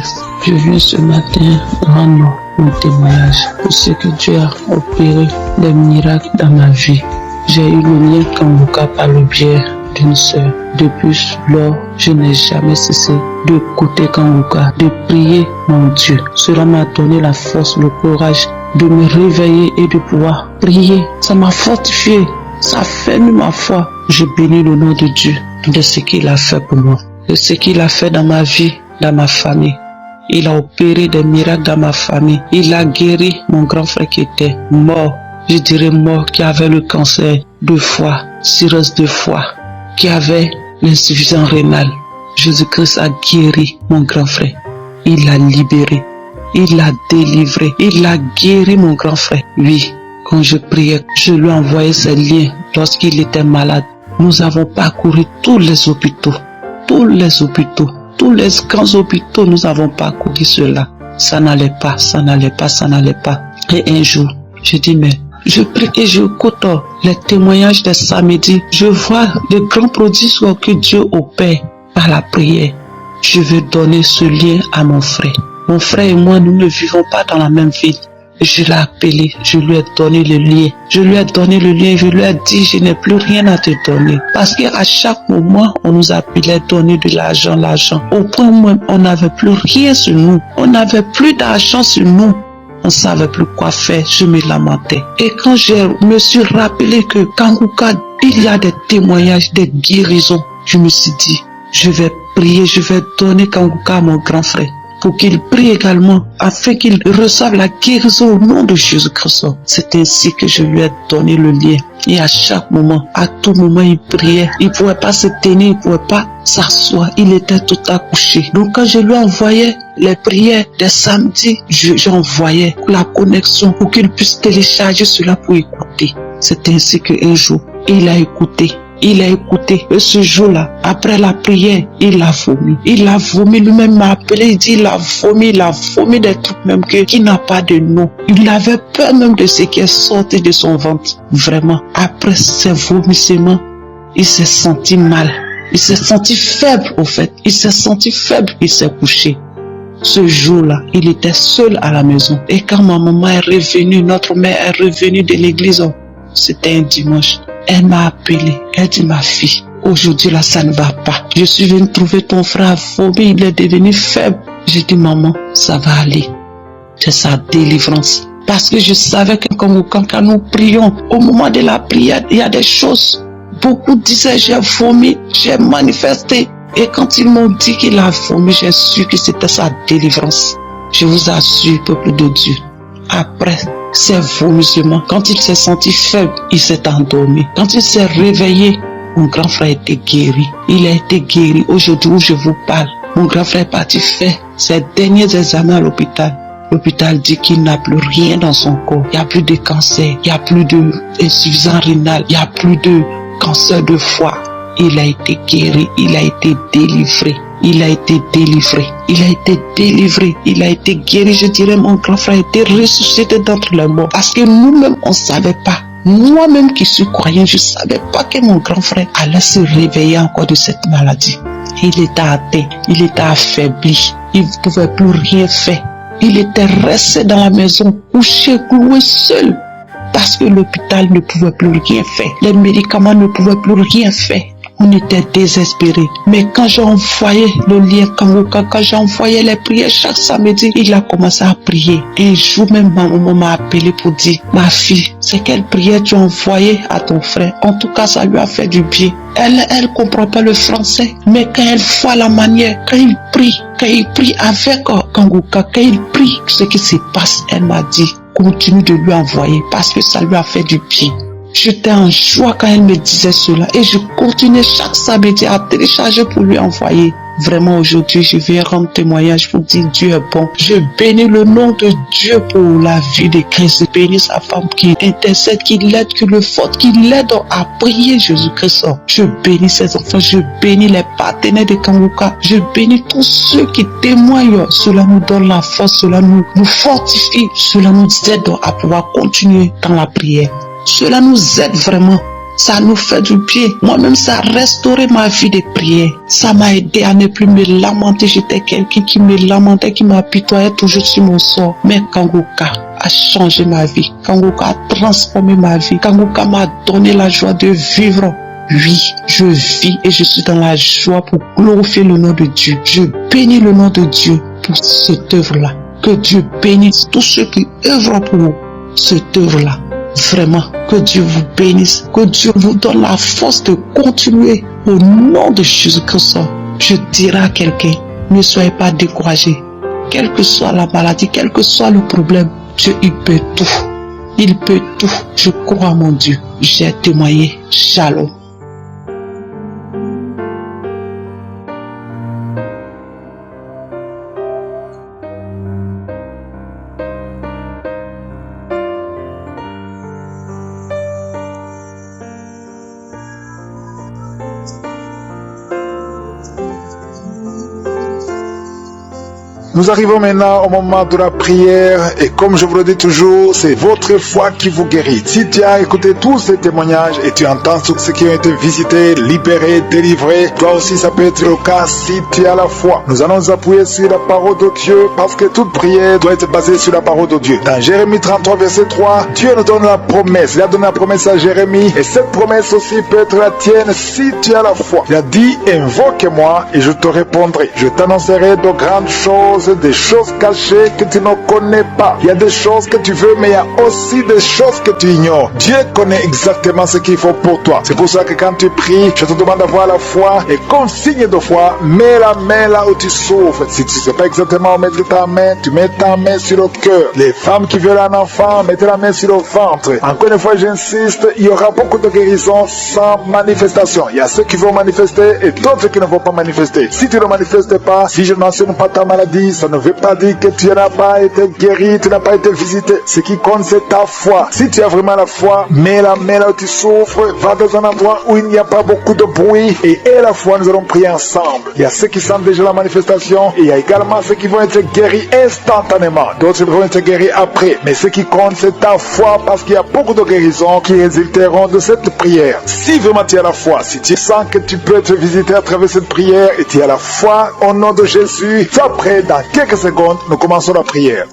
Je viens ce matin rendre mon témoignage pour ce que Dieu a opéré des miracles dans ma vie. J'ai eu le lien Kangoka par le biais d'une sœur. Depuis lors, je n'ai jamais cessé d'écouter Kangoka, de prier mon Dieu. Cela m'a donné la force, le courage de me réveiller et de pouvoir prier. Ça m'a fortifié, ça a fait ma foi. Je bénis le nom de Dieu de ce qu'il a fait pour moi, de ce qu'il a fait dans ma vie, dans ma famille. Il a opéré des miracles dans ma famille. Il a guéri mon grand frère qui était mort. Je dirais mort, qui avait le cancer 2 fois, cirrhose 2 fois, qui avait l'insuffisance rénale. Jésus-Christ a guéri mon grand frère. Il l'a libéré. Il l'a délivré. Il a guéri mon grand frère. Oui, quand je priais, je lui envoyais ses liens lorsqu'il était malade. Nous avons parcouru tous les hôpitaux. Tous les hôpitaux. Tous les grands hôpitaux, nous avons parcouru cela. Ça n'allait pas, ça n'allait pas, ça n'allait pas. Et un jour, je dis, mais je prie et j'écoute les témoignages des samedis. Je vois de grands prodiges que Dieu opère par la prière. Je veux donner ce lien à mon frère. Mon frère et moi, nous ne vivons pas dans la même ville. Je l'ai appelé, je lui ai donné le lien. Je lui ai donné le lien, je lui ai dit, je n'ai plus rien à te donner. Parce qu'à chaque moment, on nous appelait donner de l'argent. Au point où on n'avait plus rien sur nous. On n'avait plus d'argent sur nous. On ne savait plus quoi faire, je me lamentais. Et quand je me suis rappelé que Kangoka, il y a des témoignages, des guérisons, je me suis dit, je vais prier, je vais donner Kangoka à mon grand frère, pour qu'il prie également, afin qu'il reçoive la guérison au nom de Jésus-Christ. C'est ainsi que je lui ai donné le lien. Et à chaque moment, à tout moment, il priait. Il ne pouvait pas se tenir, il ne pouvait pas s'asseoir. Il était tout accouché. Donc quand je lui envoyais les prières des samedis, j'envoyais la connexion pour qu'il puisse télécharger cela pour écouter. C'est ainsi qu'un jour, il a écouté. Il a écouté. Et ce jour-là, après la prière, il a vomi. Il a vomi. Lui-même m'a appelé. Il dit, il a vomi des trucs même qui n'a pas de nom. Il avait peur même de ce qui est sorti de son ventre. Vraiment. Après ces vomissements, il s'est senti mal. Il s'est senti faible, au fait. Il s'est senti faible. Il s'est couché. Ce jour-là, il était seul à la maison. Et quand ma maman est revenue, notre mère est revenue de l'église, c'était un dimanche. Elle m'a appelé, elle dit, ma fille, aujourd'hui là ça ne va pas. Je suis venue trouver ton frère vomi, il est devenu faible. J'ai dit, maman, ça va aller. C'est sa délivrance. Parce que je savais que quand nous prions, au moment de la prière, il y a des choses. Beaucoup disaient, j'ai vomi, j'ai manifesté. Et quand ils m'ont dit qu'il a vomi, j'ai su que c'était sa délivrance. Je vous assure, peuple de Dieu, après ces vomissements, quand il s'est senti faible, il s'est endormi. Quand il s'est réveillé, mon grand frère était guéri. Il a été guéri. Aujourd'hui où je vous parle, mon grand frère est parti faire ses derniers examens à l'hôpital. L'hôpital dit qu'il n'a plus rien dans son corps. Il n'y a plus de cancer, il n'y a plus d'insuffisance rénale, il n'y a plus de cancer de foie. Il a été guéri, il a été délivré. Il a été délivré, il a été délivré, il a été guéri. Je dirais, mon grand frère a été ressuscité d'entre les morts. Parce que nous-mêmes, on ne savait pas. Moi-même qui suis croyant, je ne savais pas que mon grand frère allait se réveiller encore de cette maladie. Il était atteint, il était affaibli, il ne pouvait plus rien faire. Il était resté dans la maison, couché, cloué seul. parce que l'hôpital ne pouvait plus rien faire. Les médicaments ne pouvaient plus rien faire. On était désespérés. Mais quand j'ai envoyé le lien Kanguka, quand j'ai envoyé les prières chaque samedi, il a commencé à prier. Un jour même, ma maman m'a appelé pour dire, ma fille, c'est quelle prière tu as envoyée à ton frère? En tout cas, ça lui a fait du bien. Elle comprend pas le français, mais quand elle voit la manière, quand il prie avec Kanguka, quand il prie, ce qui se passe, elle m'a dit, continue de lui envoyer parce que ça lui a fait du bien. J'étais en joie quand elle me disait cela et je continuais chaque samedi à télécharger pour lui envoyer. Vraiment aujourd'hui, je viens rendre témoignage pour dire Dieu est bon. Je bénis le nom de Dieu pour la vie de Christ. Je bénis sa femme qui intercède, qui l'aide, qui le force, qui l'aide à prier Jésus-Christ. Je bénis ses enfants, je bénis les partenaires de Kanguka. Je bénis tous ceux qui témoignent. Cela nous donne la force, cela nous fortifie, cela nous aide à pouvoir continuer dans la prière. Cela nous aide vraiment. Ça nous fait du bien. Moi-même, ça a restauré ma vie de prière. Ça m'a aidé à ne plus me lamenter. J'étais quelqu'un qui me lamentait, qui m'apitoyait toujours sur mon sort. Mais Kanguka a changé ma vie. Kanguka a transformé ma vie. Kanguka m'a donné la joie de vivre. Oui, je vis et je suis dans la joie pour glorifier le nom de Dieu. Je bénis le nom de Dieu pour cette œuvre-là. Que Dieu bénisse tous ceux qui œuvrent pour cette œuvre-là. Vraiment, que Dieu vous bénisse, que Dieu vous donne la force de continuer au nom de Jésus-Christ. Je dirai à quelqu'un, ne soyez pas découragé. Quelle que soit la maladie, quel que soit le problème, Dieu, il peut tout. Il peut tout. Je crois en mon Dieu. J'ai témoigné. Shalom. Nous arrivons maintenant au moment de la prière et comme je vous le dis toujours, c'est votre foi qui vous guérit. Si tu as écouté tous ces témoignages et tu entends tous ceux qui ont été visités, libérés, délivrés, toi aussi ça peut être le cas si tu as la foi. Nous allons nous appuyer sur la parole de Dieu parce que toute prière doit être basée sur la parole de Dieu. Dans Jérémie 33 verset 3, Dieu nous donne la promesse. Il a donné la promesse à Jérémie et cette promesse aussi peut être la tienne si tu as la foi. Il a dit, invoque-moi et je te répondrai. Je t'annoncerai de grandes choses, des choses cachées que tu ne connais pas. Il y a des choses que tu veux, mais il y a aussi des choses que tu ignores. Dieu connaît exactement ce qu'il faut pour toi. C'est pour ça que quand tu pries, je te demande d'avoir la foi et comme signe de foi, mets la main là où tu souffres. Si tu ne sais pas exactement où mettre ta main, tu mets ta main sur le cœur. Les femmes qui veulent un enfant, mettez la main sur le ventre. Encore une fois, j'insiste, il y aura beaucoup de guérisons sans manifestation. Il y a ceux qui vont manifester et d'autres qui ne vont pas manifester. Si tu ne manifestes pas, si je ne mentionne pas ta maladie, ça ne veut pas dire que tu n'as pas été guéri, tu n'as pas été visité. Ce qui compte, c'est ta foi. Si tu as vraiment la foi, mets la main là où tu souffres, va dans un endroit où il n'y a pas beaucoup de bruit et la foi, nous allons prier ensemble. Il y a ceux qui sentent déjà la manifestation et il y a également ceux qui vont être guéris instantanément. D'autres vont être guéris après. Mais ce qui compte, c'est ta foi parce qu'il y a beaucoup de guérisons qui résulteront de cette prière. Si vraiment tu as la foi, si tu sens que tu peux être visité à travers cette prière et tu as la foi au nom de Jésus, sois prêt. Dans quelques secondes, nous commençons la prière.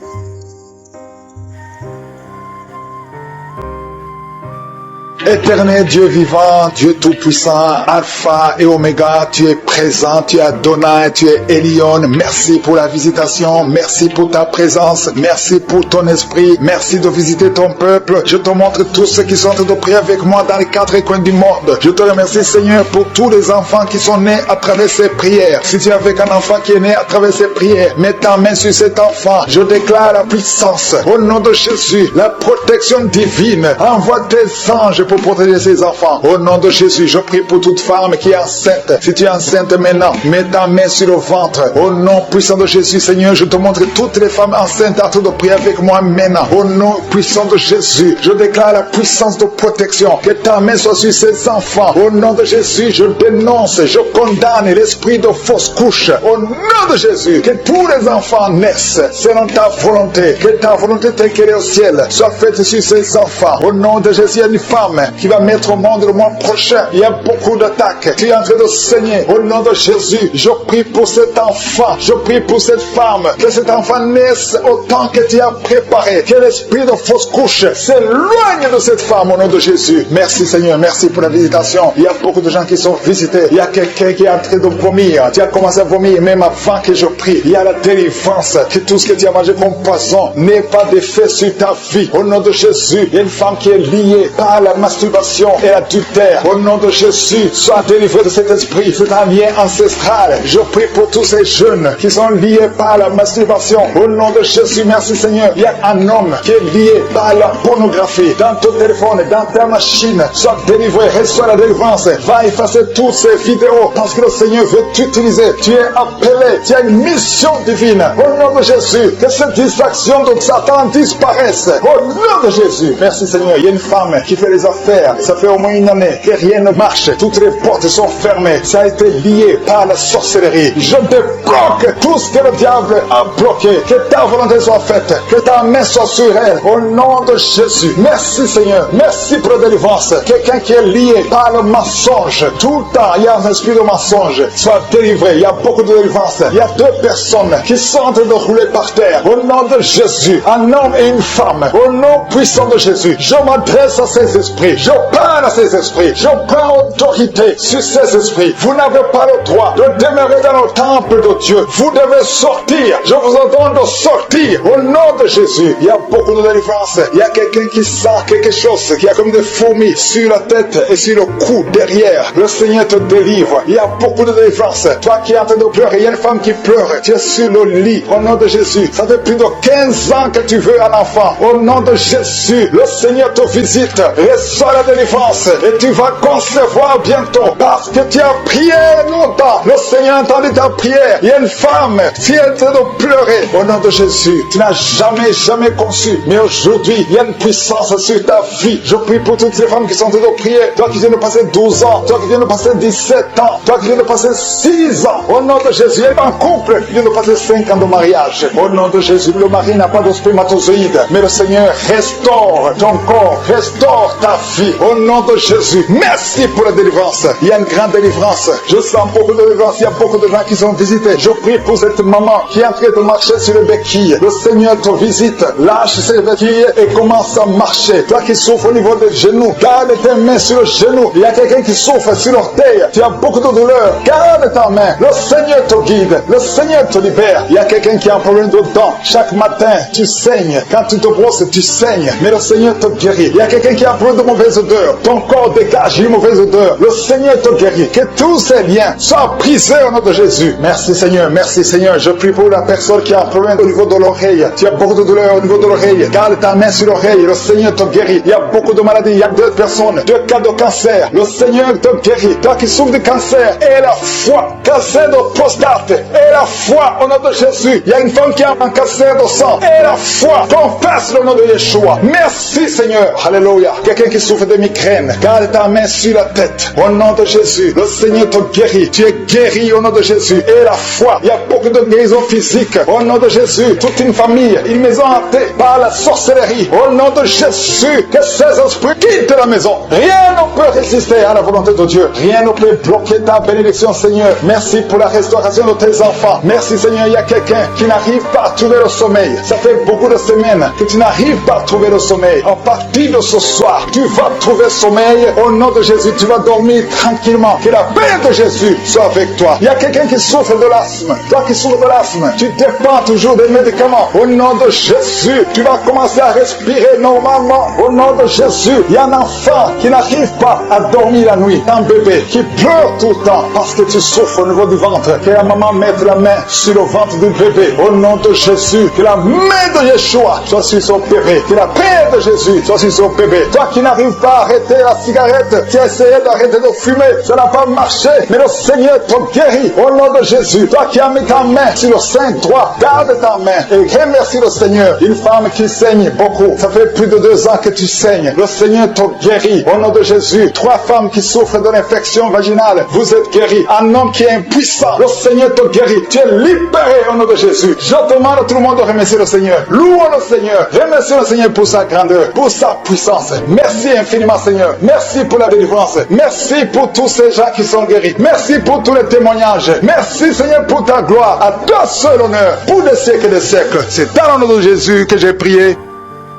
Éternel Dieu vivant, Dieu tout-puissant, Alpha et Oméga, tu es présent, tu es Adonai, tu es Elion. Merci pour la visitation, merci pour ta présence, merci pour ton esprit, merci de visiter ton peuple. Je te montre tous ceux qui sont en train de prier avec moi dans les 4 coins du monde. Je te remercie Seigneur pour tous les enfants qui sont nés à travers ces prières. Si tu es avec un enfant qui est né à travers ces prières, mets ta main sur cet enfant. Je déclare la puissance au nom de Jésus, la protection divine. Envoie tes anges pour protéger ses enfants. Au nom de Jésus, je prie pour toute femme qui est enceinte. Si tu es enceinte maintenant, mets ta main sur le ventre. Au nom puissant de Jésus, Seigneur, je te montre toutes les femmes enceintes en train de prier avec moi maintenant. Au nom puissant de Jésus, je déclare la puissance de protection. Que ta main soit sur ces enfants. Au nom de Jésus, je dénonce, je condamne l'esprit de fausse couche. Au nom de Jésus, que tous les enfants naissent selon ta volonté. Que ta volonté telle qu'elle est au ciel soit faite sur ces enfants. Au nom de Jésus, il y a une femme femme qui va mettre au monde le mois prochain. Il y a beaucoup d'attaques. Tu es en train de saigner. Au nom de Jésus, je prie pour cet enfant. Je prie pour cette femme. Que cet enfant naisse au temps que tu as préparé. Que l'esprit de fausse couche s'éloigne de cette femme au nom de Jésus. Merci Seigneur. Merci pour la visitation. Il y a beaucoup de gens qui sont visités. Il y a quelqu'un qui est en train de vomir. Tu as commencé à vomir même avant que je prie. Il y a la délivrance. Que tout ce que tu as mangé comme poison n'ait pas d'effet sur ta vie. Au nom de Jésus, il y a une femme qui est liée par la masturbation et l'adultère. Au nom de Jésus, sois délivré de cet esprit. C'est un lien ancestral. Je prie pour tous ces jeunes qui sont liés par la masturbation. Au nom de Jésus, merci Seigneur. Il y a un homme qui est lié par la pornographie. Dans ton téléphone, dans ta machine, sois délivré, reçois la délivrance. Va effacer toutes ces vidéos parce que le Seigneur veut t'utiliser. Tu es appelé, tu as une mission divine. Au nom de Jésus, que cette distraction de Satan disparaisse. Au nom de Jésus, merci Seigneur. Il y a une femme qui fait les affaires. Ça fait au moins une année que rien ne marche. Toutes les portes sont fermées. Ça a été lié par la sorcellerie. Je débloque tout ce que le diable a bloqué. Que ta volonté soit faite. Que ta main soit sur elle. Au nom de Jésus. Merci Seigneur. Merci pour la délivrance. Quelqu'un qui est lié par le mensonge. Tout le temps, il y a un esprit de mensonge. Sois délivré. Il y a beaucoup de délivrance. Il y a deux personnes qui sont en train de rouler par terre. Au nom de Jésus. Un homme et une femme. Au nom puissant de Jésus. Je m'adresse à ces esprits. Je parle à ces esprits. Je prends autorité sur ces esprits. Vous n'avez pas le droit de demeurer dans le temple de Dieu. Vous devez sortir. Je vous ordonne de sortir. Au nom de Jésus. Il y a beaucoup de délivrance. Il y a quelqu'un qui sent quelque chose qui a comme des fourmis sur la tête et sur le cou derrière. Le Seigneur te délivre. Il y a beaucoup de délivrance. Toi qui es en train de pleurer, il y a une femme qui pleure. Tu es sur le lit. Au nom de Jésus. Ça fait plus de 15 ans que tu veux un enfant. Au nom de Jésus. Le Seigneur te visite. Reçois la délivrance. Et tu vas concevoir bientôt. Parce que tu as prié longtemps. Le Seigneur a entendu ta prière. Il y a une femme qui est en train de pleurer. Au nom de Jésus. Tu n'as jamais conçu. Mais aujourd'hui, il y a une puissance sur ta vie. Je prie pour toutes les femmes qui sont en train de prier. Toi qui viens de passer 12 ans. Toi qui viens de passer 17 ans. Toi qui viens de passer 6 ans. Au nom de Jésus. Il y a un couple qui vient de passer 5 ans de mariage. Au nom de Jésus. Le mari n'a pas de spermatozoïde. Mais le Seigneur restaure ton corps. Restaure ta vie. Au nom de Jésus. Merci pour la délivrance. Il y a une grande délivrance. Je sens beaucoup de délivrance. Il y a beaucoup de gens qui sont visités. Je prie pour cette maman qui est en train de marcher sur les béquilles. Le Seigneur te visite. Lâche ses béquilles et commence à marcher. Toi qui souffres au niveau des genoux, garde tes mains sur le genou. Il y a quelqu'un qui souffre sur l'orteil. Tu as beaucoup de douleur. Garde ta main. Le Seigneur te guide. Le Seigneur te libère. Il y a quelqu'un qui a un problème de dents. Chaque matin, tu saignes. Quand tu te brosses, tu saignes. Mais le Seigneur te guérit. Il y a quelqu'un qui a un problème de mauvaise odeur. Ton corps dégage une mauvaise odeur. Le Seigneur te guérit. Que tous ces liens soient brisés au nom de Jésus. Merci Seigneur. Merci Seigneur. Je prie pour la personne qui a un problème au niveau de l'oreille. Tu as beaucoup de douleur au niveau de l'oreille. Garde ta main sur l'oreille. Le Seigneur te guérit. Il y a beaucoup de maladies. Il y a 2 personnes. 2 cas de cancer. Le Seigneur te guérit. Toi qui souffres de cancer, et la foi. Cancer de prostate. Et la foi au nom de Jésus. Il y a une femme qui a un cancer de sang. Et la foi. Confesse le nom de Yeshua. Merci Seigneur. Alléluia. Quelqu'un qui souffre de migraine. Garde ta main sur la tête. Au nom de Jésus. Le Seigneur te guérit. Tu es guéri au nom de Jésus. Et la foi. Il y a beaucoup de guérisons physiques. Au nom de Jésus. Toute une famille. Une maison hantée par la sorcellerie. Au nom de Jésus. Que ces esprits quittent la maison. Rien ne peut résister à la volonté de Dieu. Rien ne peut bloquer ta bénédiction, Seigneur. Merci pour la restauration de tes enfants. Merci, Seigneur. Il y a quelqu'un qui n'arrive pas à trouver le sommeil. Ça fait beaucoup de semaines que tu n'arrives pas à trouver le sommeil. À partir de ce soir, tu vas trouver le sommeil. Au nom de Jésus, tu vas dormir tranquillement. Que la paix de Jésus soit avec toi. Il y a quelqu'un qui souffre de l'asthme. Toi qui souffres de l'asthme, tu dépends toujours des médicaments. Au nom de Jésus, tu vas commencer à respirer normalement. Au nom de Jésus, il y a un enfant qui n'arrive pas à dormir la nuit. Un bébé qui pleure tout le temps parce que tu souffres au niveau du ventre. Que la maman mette la main sur le ventre du bébé. Au nom de Jésus, que la main de Yeshua soit sur son bébé. Que la paix de Jésus soit sur son bébé. Toi qui n'arrives pas à arrêter la cigarette, tu as essayé d'arrêter de fumer, ça n'a pas marché, mais le Seigneur te guérit. Au nom de Jésus, toi qui as mis ta main sur le sein droit, garde ta main et remercie le Seigneur. Une femme qui saigne beaucoup, ça fait plus de 2 ans que tu saignes. Le Seigneur te guérit. Au nom de Jésus, 3 femmes qui souffrent de l'infection vaginale, vous êtes guéris. Un homme qui est impuissant, le Seigneur te guérit. Tu es libéré au nom de Jésus. Je demande à tout le monde de remercier le Seigneur. Louons le Seigneur. Remercie le Seigneur pour sa grandeur, pour sa puissance. Merci Merci infiniment, Seigneur. Merci pour la délivrance. Merci pour tous ces gens qui sont guéris. Merci pour tous les témoignages. Merci, Seigneur, pour ta gloire. À toi seul honneur, pour des siècles et des siècles. C'est dans le nom de Jésus que j'ai prié.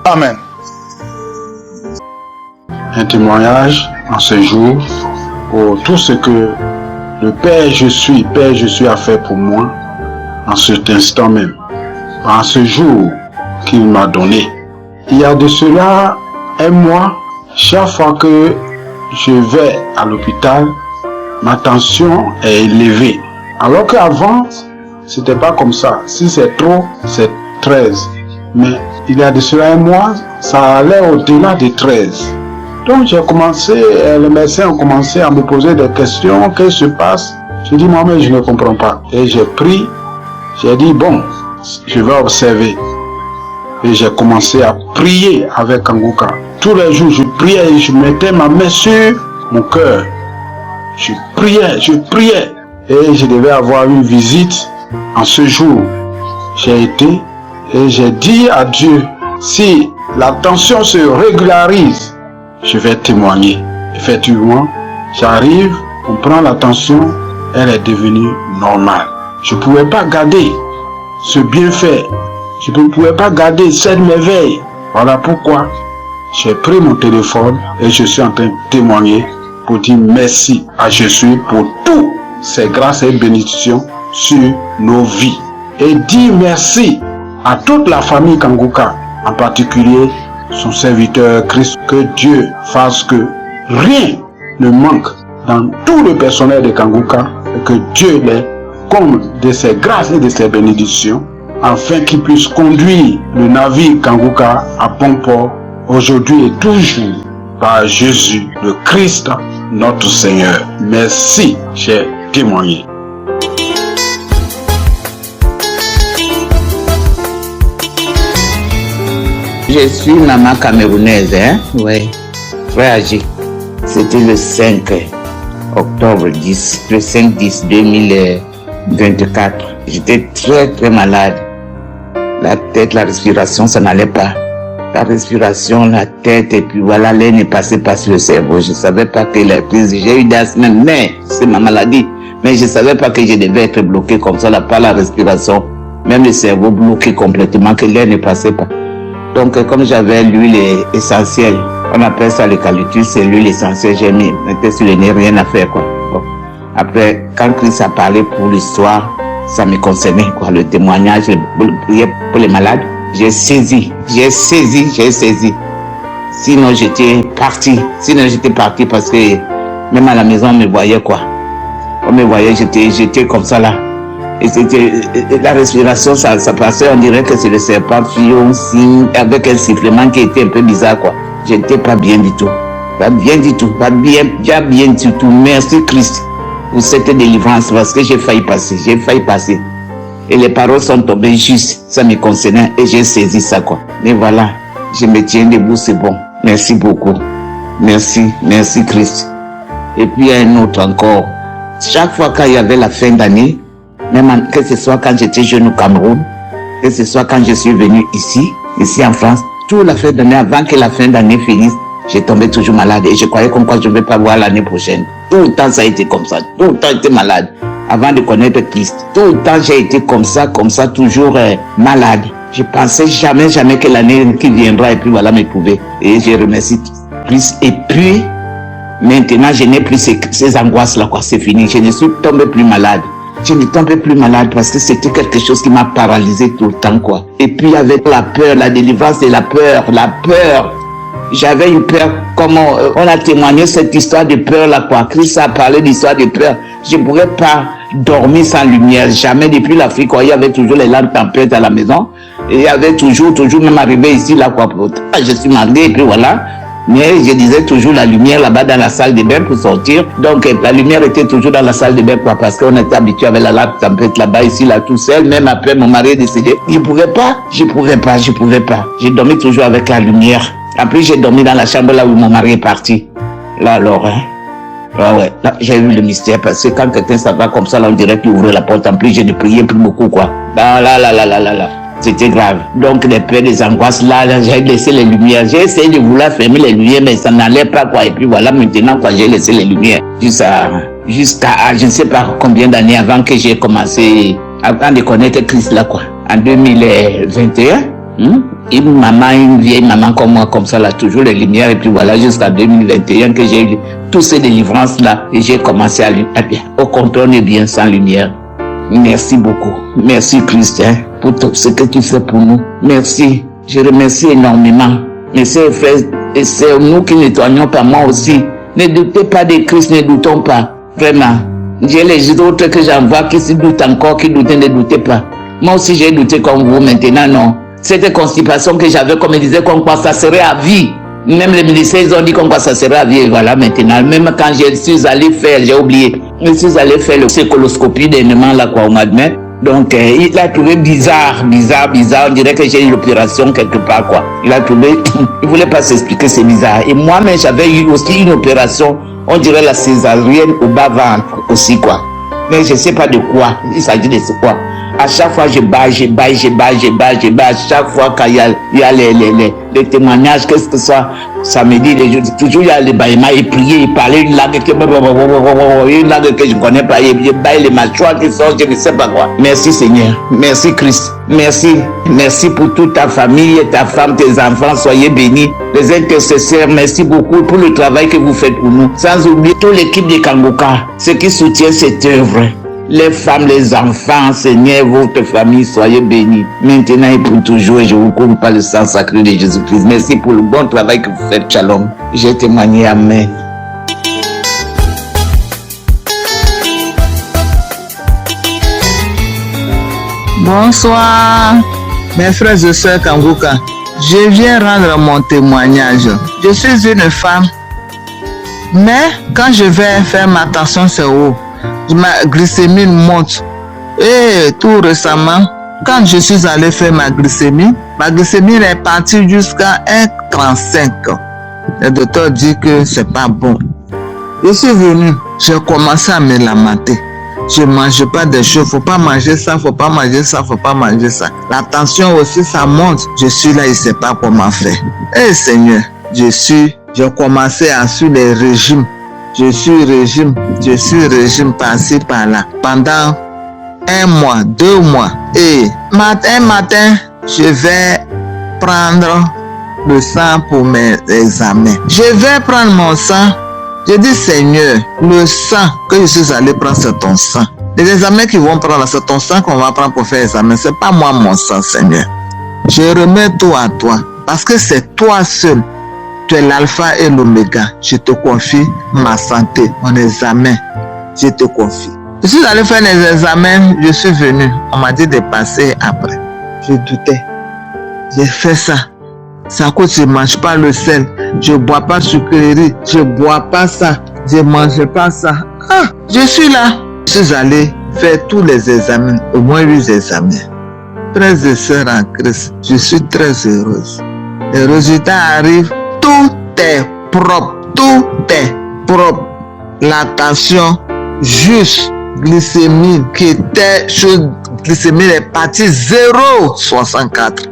Amen. Un témoignage en ce jour pour tout ce que le Père je suis a fait pour moi en cet instant même, en ce jour qu'il m'a donné. Il y a de cela un mois, chaque fois que je vais à l'hôpital, ma tension est élevée. Alors qu'avant, c'était pas comme ça. Si c'est trop, c'est 13. Mais il y a de cela un mois, ça allait au-delà de 13. Donc j'ai commencé, les médecins ont commencé à me poser des questions, qu'est-ce qui se passe? J'ai dit moi-même je ne comprends pas. Et j'ai pris, j'ai dit bon, je vais observer. Et j'ai commencé à prier avec Kanguka. Tous les jours je priais et je mettais ma main sur mon cœur. Je priais. Et je devais avoir une visite en ce jour. J'ai été et j'ai dit à Dieu, si la tension se régularise, je vais témoigner. Effectivement, j'arrive, on prend la tension, elle est devenue normale. Je ne pouvais pas garder ce bienfait. Je ne pouvais pas garder cette merveille. Voilà pourquoi j'ai pris mon téléphone et je suis en train de témoigner pour dire merci à Jésus pour toutes ces grâces et bénédictions sur nos vies. Et dire merci à toute la famille Kanguka, en particulier son serviteur Christ, que Dieu fasse que rien ne manque dans tout le personnel de Kanguka et que Dieu les comble de ses grâces et de ses bénédictions afin qu'il puisse conduire le navire Kanguka à bon port aujourd'hui et toujours par Jésus le Christ notre Seigneur. Merci, j'ai témoigné. Je suis maman camerounaise, hein? Oui. Frère Agi. C'était le 5 octobre 2024. J'étais très malade. La tête, la respiration, ça n'allait pas. La respiration, la tête, et puis voilà, l'air n'est passé pas sur le cerveau. Je savais pas que la prise, j'ai eu d'asthme, mais c'est ma maladie. Mais je savais pas que je devais être bloqué comme ça, là, par la respiration. Même le cerveau bloqué complètement, que l'air ne passait pas. Donc, comme j'avais l'huile essentielle, on appelle ça l'eucalyptus, c'est l'huile essentielle, j'ai mis, mettais sur le nez, rien à faire, quoi. Bon. Après, quand Christ a parlé pour l'histoire, ça me concernait, quoi, le témoignage, le prière pour les malades, j'ai saisi. Sinon, j'étais parti parce que même à la maison, on me voyait, quoi. On me voyait, j'étais comme ça, là. Et c'était la respiration, ça passait, on dirait que c'est le serpent fillon, avec un sifflement qui était un peu bizarre, quoi. J'étais pas bien du tout. Pas bien du tout. Merci Christ pour cette délivrance parce que j'ai failli passer. Et les paroles sont tombées juste, ça me concernait et j'ai saisi ça, quoi. Mais voilà, je me tiens debout, c'est bon. Merci beaucoup. Merci Christ. Et puis il y a un autre encore. Chaque fois qu'il y avait la fin d'année, même que ce soit quand j'étais jeune au Cameroun, que ce soit quand je suis venu ici en France, toute la fin d'année, avant que la fin d'année finisse, j'ai tombé toujours malade et je croyais comme quoi je ne vais pas voir l'année prochaine. Tout le temps ça a été comme ça, tout le temps j'étais malade. Avant de connaître Christ, tout le temps j'ai été comme ça, toujours malade. Je pensais jamais que l'année qui viendra et puis voilà m'éprouver. Et je remercie Christ. Et puis, maintenant je n'ai plus ces angoisses-là, quoi, c'est fini. Je ne suis tombé plus malade. Je ne tombais plus malade parce que c'était quelque chose qui m'a paralysé tout le temps, quoi. Et puis avec la peur, la délivrance de la peur. J'avais une peur, comme on a témoigné cette histoire de peur là, quoi. Christ a parlé d'histoire de peur. Je ne pourrais pas dormir sans lumière, jamais depuis l'Afrique, quoi. Il y avait toujours les lampes tempêtes à la maison. Et il y avait toujours même arrivé ici là, quoi. Je suis marié et puis voilà. Mais je disais toujours la lumière là-bas dans la salle de bain pour sortir. Donc la lumière était toujours dans la salle de bain, quoi, parce qu'on était habitué avec la lampe tempête là-bas, ici, là, tout seul. Même après mon mari est décédé. Je pouvais pas. J'ai dormi toujours avec la lumière. Après j'ai dormi dans la chambre là où mon mari est parti. Là alors, hein. Ouais. Là, j'ai eu le mystère parce que quand quelqu'un ça va comme ça, là, on dirait qu'il ouvrait la porte. En plus, je ne priais plus beaucoup, quoi. Là. c'était grave. Donc les peurs, des angoisses là, j'ai laissé les lumières. J'ai essayé de vouloir fermer les lumières, mais ça n'allait pas quoi. Et puis voilà, maintenant quoi, j'ai laissé les lumières jusqu'à je ne sais pas combien d'années avant que j'ai commencé, avant de connaître Christ là quoi. En 2021. Une vieille maman comme moi, comme ça, là, toujours les lumières, et puis voilà, jusqu'à 2021 que j'ai eu toutes ces délivrances là, et j'ai commencé à bien. Au contraire, on est bien sans lumière. Merci beaucoup. Merci Christ, pour tout ce que tu fais pour nous. Merci. Je remercie énormément. Mes sœurs, frères et sœurs, nous qui nettoyons pas, moi aussi. Ne doutez pas de Christ, ne doutons pas. Vraiment. J'ai les autres que j'envoie qui se doutent encore, qui doutent, ne doutez pas. Moi aussi, j'ai douté comme vous, maintenant, non. Cette constipation que j'avais, comme ils disaient, comme quoi ça serait à vie. Même les médecins, ils ont dit comme quoi ça serait à vie. Et voilà, maintenant, même quand je suis allé faire, j'ai oublié, je suis allé faire le coloscopie dernièrement, là, quoi, au mois de mai. Donc, il a trouvé bizarre. On dirait que j'ai eu l'opération quelque part, quoi. Il a trouvé, il voulait pas s'expliquer, c'est bizarre. Et moi-même, j'avais eu aussi une opération, on dirait la césarienne au bas-ventre aussi, quoi. Mais je sais pas de quoi, il s'agit de ce quoi. À chaque fois, je bats. À chaque fois qu'il y a les témoignages, qu'est-ce que ça, samedi, toujours il y a les bâillements et prier, et parler une langue que je ne connais pas, et baille les mâchoires qui sortent, je ne sais pas quoi. Merci Seigneur, merci Christ, merci pour toute ta famille, ta femme, tes enfants, soyez bénis. Les intercesseurs, merci beaucoup pour le travail que vous faites pour nous. Sans oublier toute l'équipe de Kanguka, ceux qui soutiennent cette œuvre. Les femmes, les enfants, Seigneur, votre famille, soyez bénis. Maintenant et pour toujours, et je vous couvre par le sang sacré de Jésus-Christ. Merci pour le bon travail que vous faites. Shalom. J'ai témoigné. Amen. Bonsoir, mes frères et sœurs Kanguka. Je viens rendre mon témoignage. Je suis une femme, mais quand je vais faire ma tension, c'est haut. Ma glycémie monte. Et tout récemment, quand je suis allé faire ma glycémie est partie jusqu'à 1,35. Le docteur dit que c'est pas bon. Je suis venu, j'ai commencé à me lamenter. Je mange pas des choses, faut pas manger ça, faut pas manger ça. La tension aussi, ça monte. Je suis là, il sait pas comment faire. Eh Seigneur, j'ai commencé à suivre les régimes. Je suis régime par-ci, par-là. Pendant 1 mois, 2 mois. Et matin, je vais prendre le sang pour mes examens. Je vais prendre mon sang. Je dis, Seigneur, le sang que je suis allé prendre, c'est ton sang. Les examens qu'ils vont prendre, c'est ton sang qu'on va prendre pour faire l'examen. C'est pas moi, mon sang, Seigneur. Je remets tout à toi. Parce que c'est toi seul. Tu es l'alpha et l'oméga. Je te confie ma santé, mon examen. Je te confie. Je suis allé faire les examens, je suis venu. On m'a dit de passer après. Je doutais. J'ai fait ça. C'est à cause que je ne mange pas le sel. Je ne bois pas sucrerie. Je ne bois pas ça. Je ne mange pas ça. Ah, je suis là. Je suis allé faire tous les examens. Au moins 8 examens. Frères et sœurs en Christ, je suis très heureuse. Les résultats arrivent. Tout est propre. La tension juste, glycémie qui était glycémie est partie 0,64.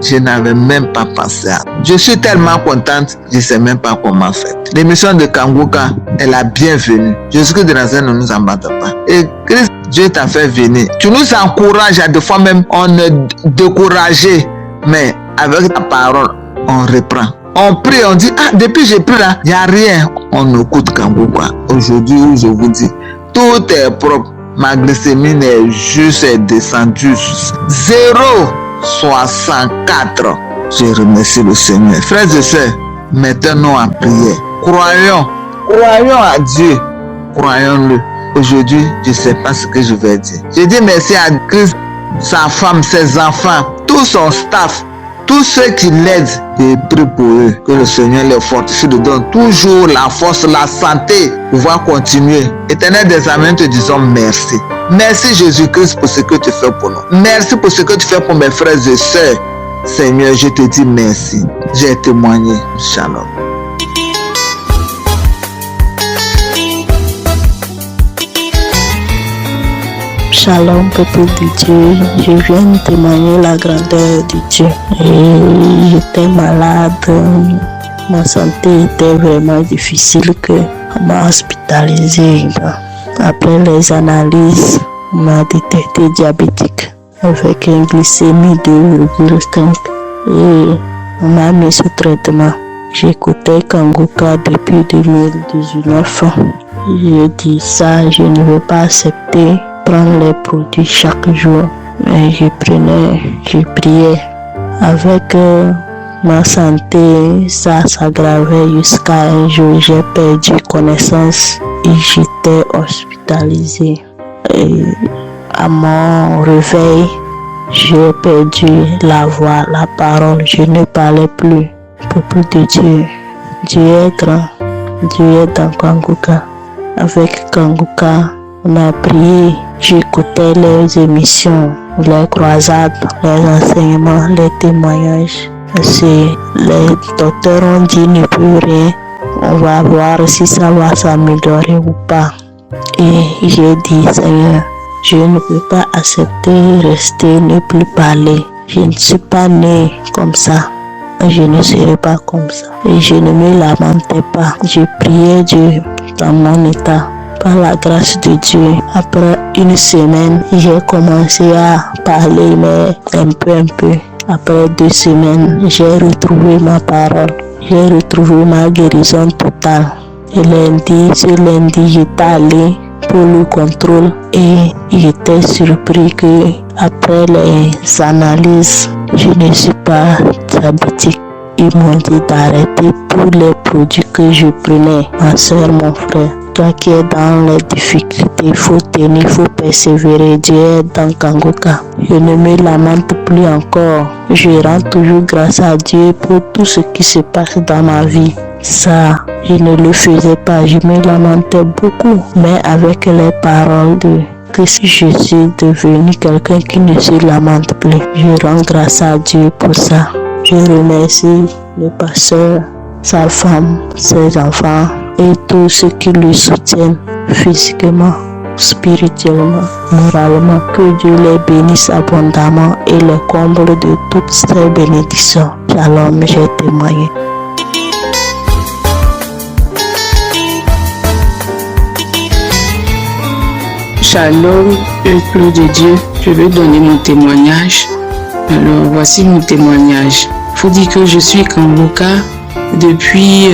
Je n'avais même pas pensé à. Je suis tellement contente, je ne sais même pas comment faire. L'émission de Kanguka est la bienvenue. Jésus-Christ de Nazareth ne nous embatte pas. Et Christ, Dieu t'a fait venir. Tu nous encourages, à des fois même on est découragé, mais avec ta parole, on reprend. On prie, on dit, depuis j'ai pris là, il n'y a rien. On écoute Kanguka. Aujourd'hui, je vous dis, tout est propre. Ma glycémie est juste descendue 0,64. Je remercie le Seigneur. Frères et sœurs, mettons-nous en prière. Croyons à Dieu. Croyons-le. Aujourd'hui, je ne sais pas ce que je vais dire. Je dis merci à Christ, sa femme, ses enfants, tout son staff. Tous ceux qui l'aident, je prie pour eux, que le Seigneur les fortifie, de donne toujours la force, la santé, pour pouvoir continuer. Éternel des Amens, te disons merci. Merci Jésus-Christ pour ce que tu fais pour nous. Merci pour ce que tu fais pour mes frères et sœurs. Seigneur, je te dis merci. J'ai témoigné. Shalom. Shalom, peuple de Dieu. Je viens témoigner la grandeur de Dieu. Et j'étais malade. Ma santé était vraiment difficile que on m'a hospitalisé. Après les analyses, on m'a détecté diabétique avec une glycémie de 2,5 et on m'a mis sous traitement. J'écoutais Kanguka depuis 2019. J'ai dit ça, je ne veux pas accepter prendre les produits chaque jour. Mais je priais. Avec ma santé, ça s'aggravait jusqu'à un jour. J'ai perdu connaissance et j'étais hospitalisé. Et à mon réveil, j'ai perdu la voix, la parole. Je ne parlais plus. Peuple de Dieu, Dieu est grand, Dieu est dans Kanguka. Avec Kanguka, on a prié, j'écoutais les émissions, les croisades, les enseignements, les témoignages. Parce que les docteurs ont dit ne plus rien, on va voir si ça va s'améliorer ou pas. Et j'ai dit, Seigneur, je ne peux pas accepter rester, ne plus parler. Je ne suis pas né comme ça. Je ne serai pas comme ça. Et je ne me lamentais pas. Je priais Dieu dans mon état. Par la grâce de Dieu, après une semaine, j'ai commencé à parler, mais un peu. Après 2 semaines, j'ai retrouvé ma parole. J'ai retrouvé ma guérison totale. Et ce lundi, j'étais allé pour le contrôle et j'étais surpris que après les analyses, je ne suis pas diabétique. Ils m'ont dit d'arrêter tous les produits que je prenais. Ma soeur, mon frère, toi qui es dans les difficultés, il faut tenir, il faut persévérer. Dieu est dans Kanguka. Je ne me lamente plus encore. Je rends toujours grâce à Dieu pour tout ce qui se passe dans ma vie. Ça, je ne le faisais pas. Je me lamentais beaucoup. Mais avec les paroles de Christ, je suis devenu quelqu'un qui ne se lamente plus. Je rends grâce à Dieu pour ça. Je remercie le pasteur, sa femme, ses enfants et tous ceux qui le soutiennent physiquement, spirituellement, moralement. Que Dieu les bénisse abondamment et les comble de toutes ces bénédictions. Shalom, j'ai témoigné. Shalom, peuple de Dieu, je vais donner mon témoignage. Alors, voici mon témoignage. Faut dire que je suis Kanguka depuis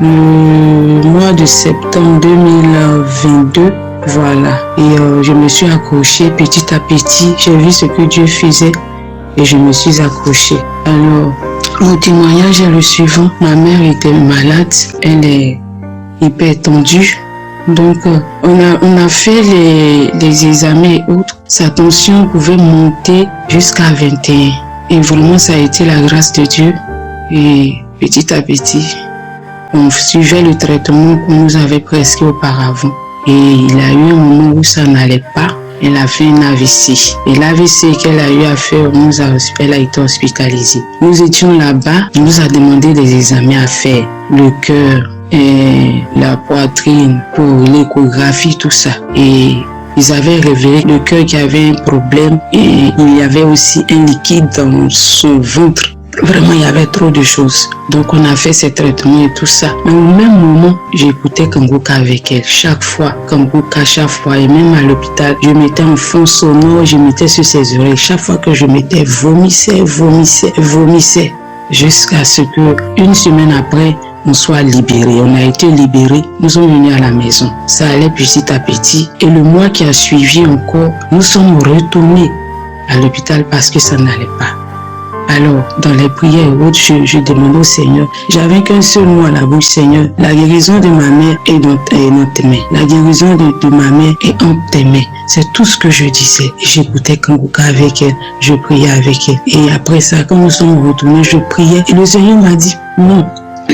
le mois de septembre 2022. Voilà. Et je me suis accrochée petit à petit. J'ai vu ce que Dieu faisait et je me suis accrochée. Alors, mon témoignage est le suivant. Ma mère était malade. Elle est hyper tendue. Donc, on a fait les examens et autres. Sa tension pouvait monter jusqu'à 21. Et vraiment, ça a été la grâce de Dieu. Et petit à petit, on suivait le traitement qu'on nous avait prescrit auparavant. Et il y a eu un moment où ça n'allait pas. Elle a fait un AVC. Et l'AVC qu'elle a eu à faire, elle a été hospitalisée. Nous étions là-bas. On nous a demandé des examens à faire. Le cœur, et la poitrine pour l'échographie, tout ça. Et ils avaient révélé le cœur qui avait un problème et il y avait aussi un liquide dans son ventre. Vraiment, il y avait trop de choses. Donc, on a fait ces traitements et tout ça. Mais au même moment, j'écoutais Kanguka avec elle. Chaque fois, Kanguka, chaque fois. Et même à l'hôpital, je mettais en fond sonore, je mettais sur ses oreilles. Chaque fois que je mettais, vomissait. Jusqu'à ce que, une semaine après, on soit libérés. On a été libérés. Nous sommes venus à la maison. Ça allait petit à petit. Et le mois qui a suivi encore, nous sommes retournés à l'hôpital parce que ça n'allait pas. Alors, dans les prières et autres, je demandais au Seigneur. J'avais qu'un seul mot à la bouche, Seigneur. La guérison de ma mère est dans tes mains. La guérison de ma mère est entre tes mains. C'est tout ce que je disais. J'écoutais Kanguka avec elle. Je priais avec elle. Et après ça, quand nous sommes retournés, je priais. Et le Seigneur m'a dit, non,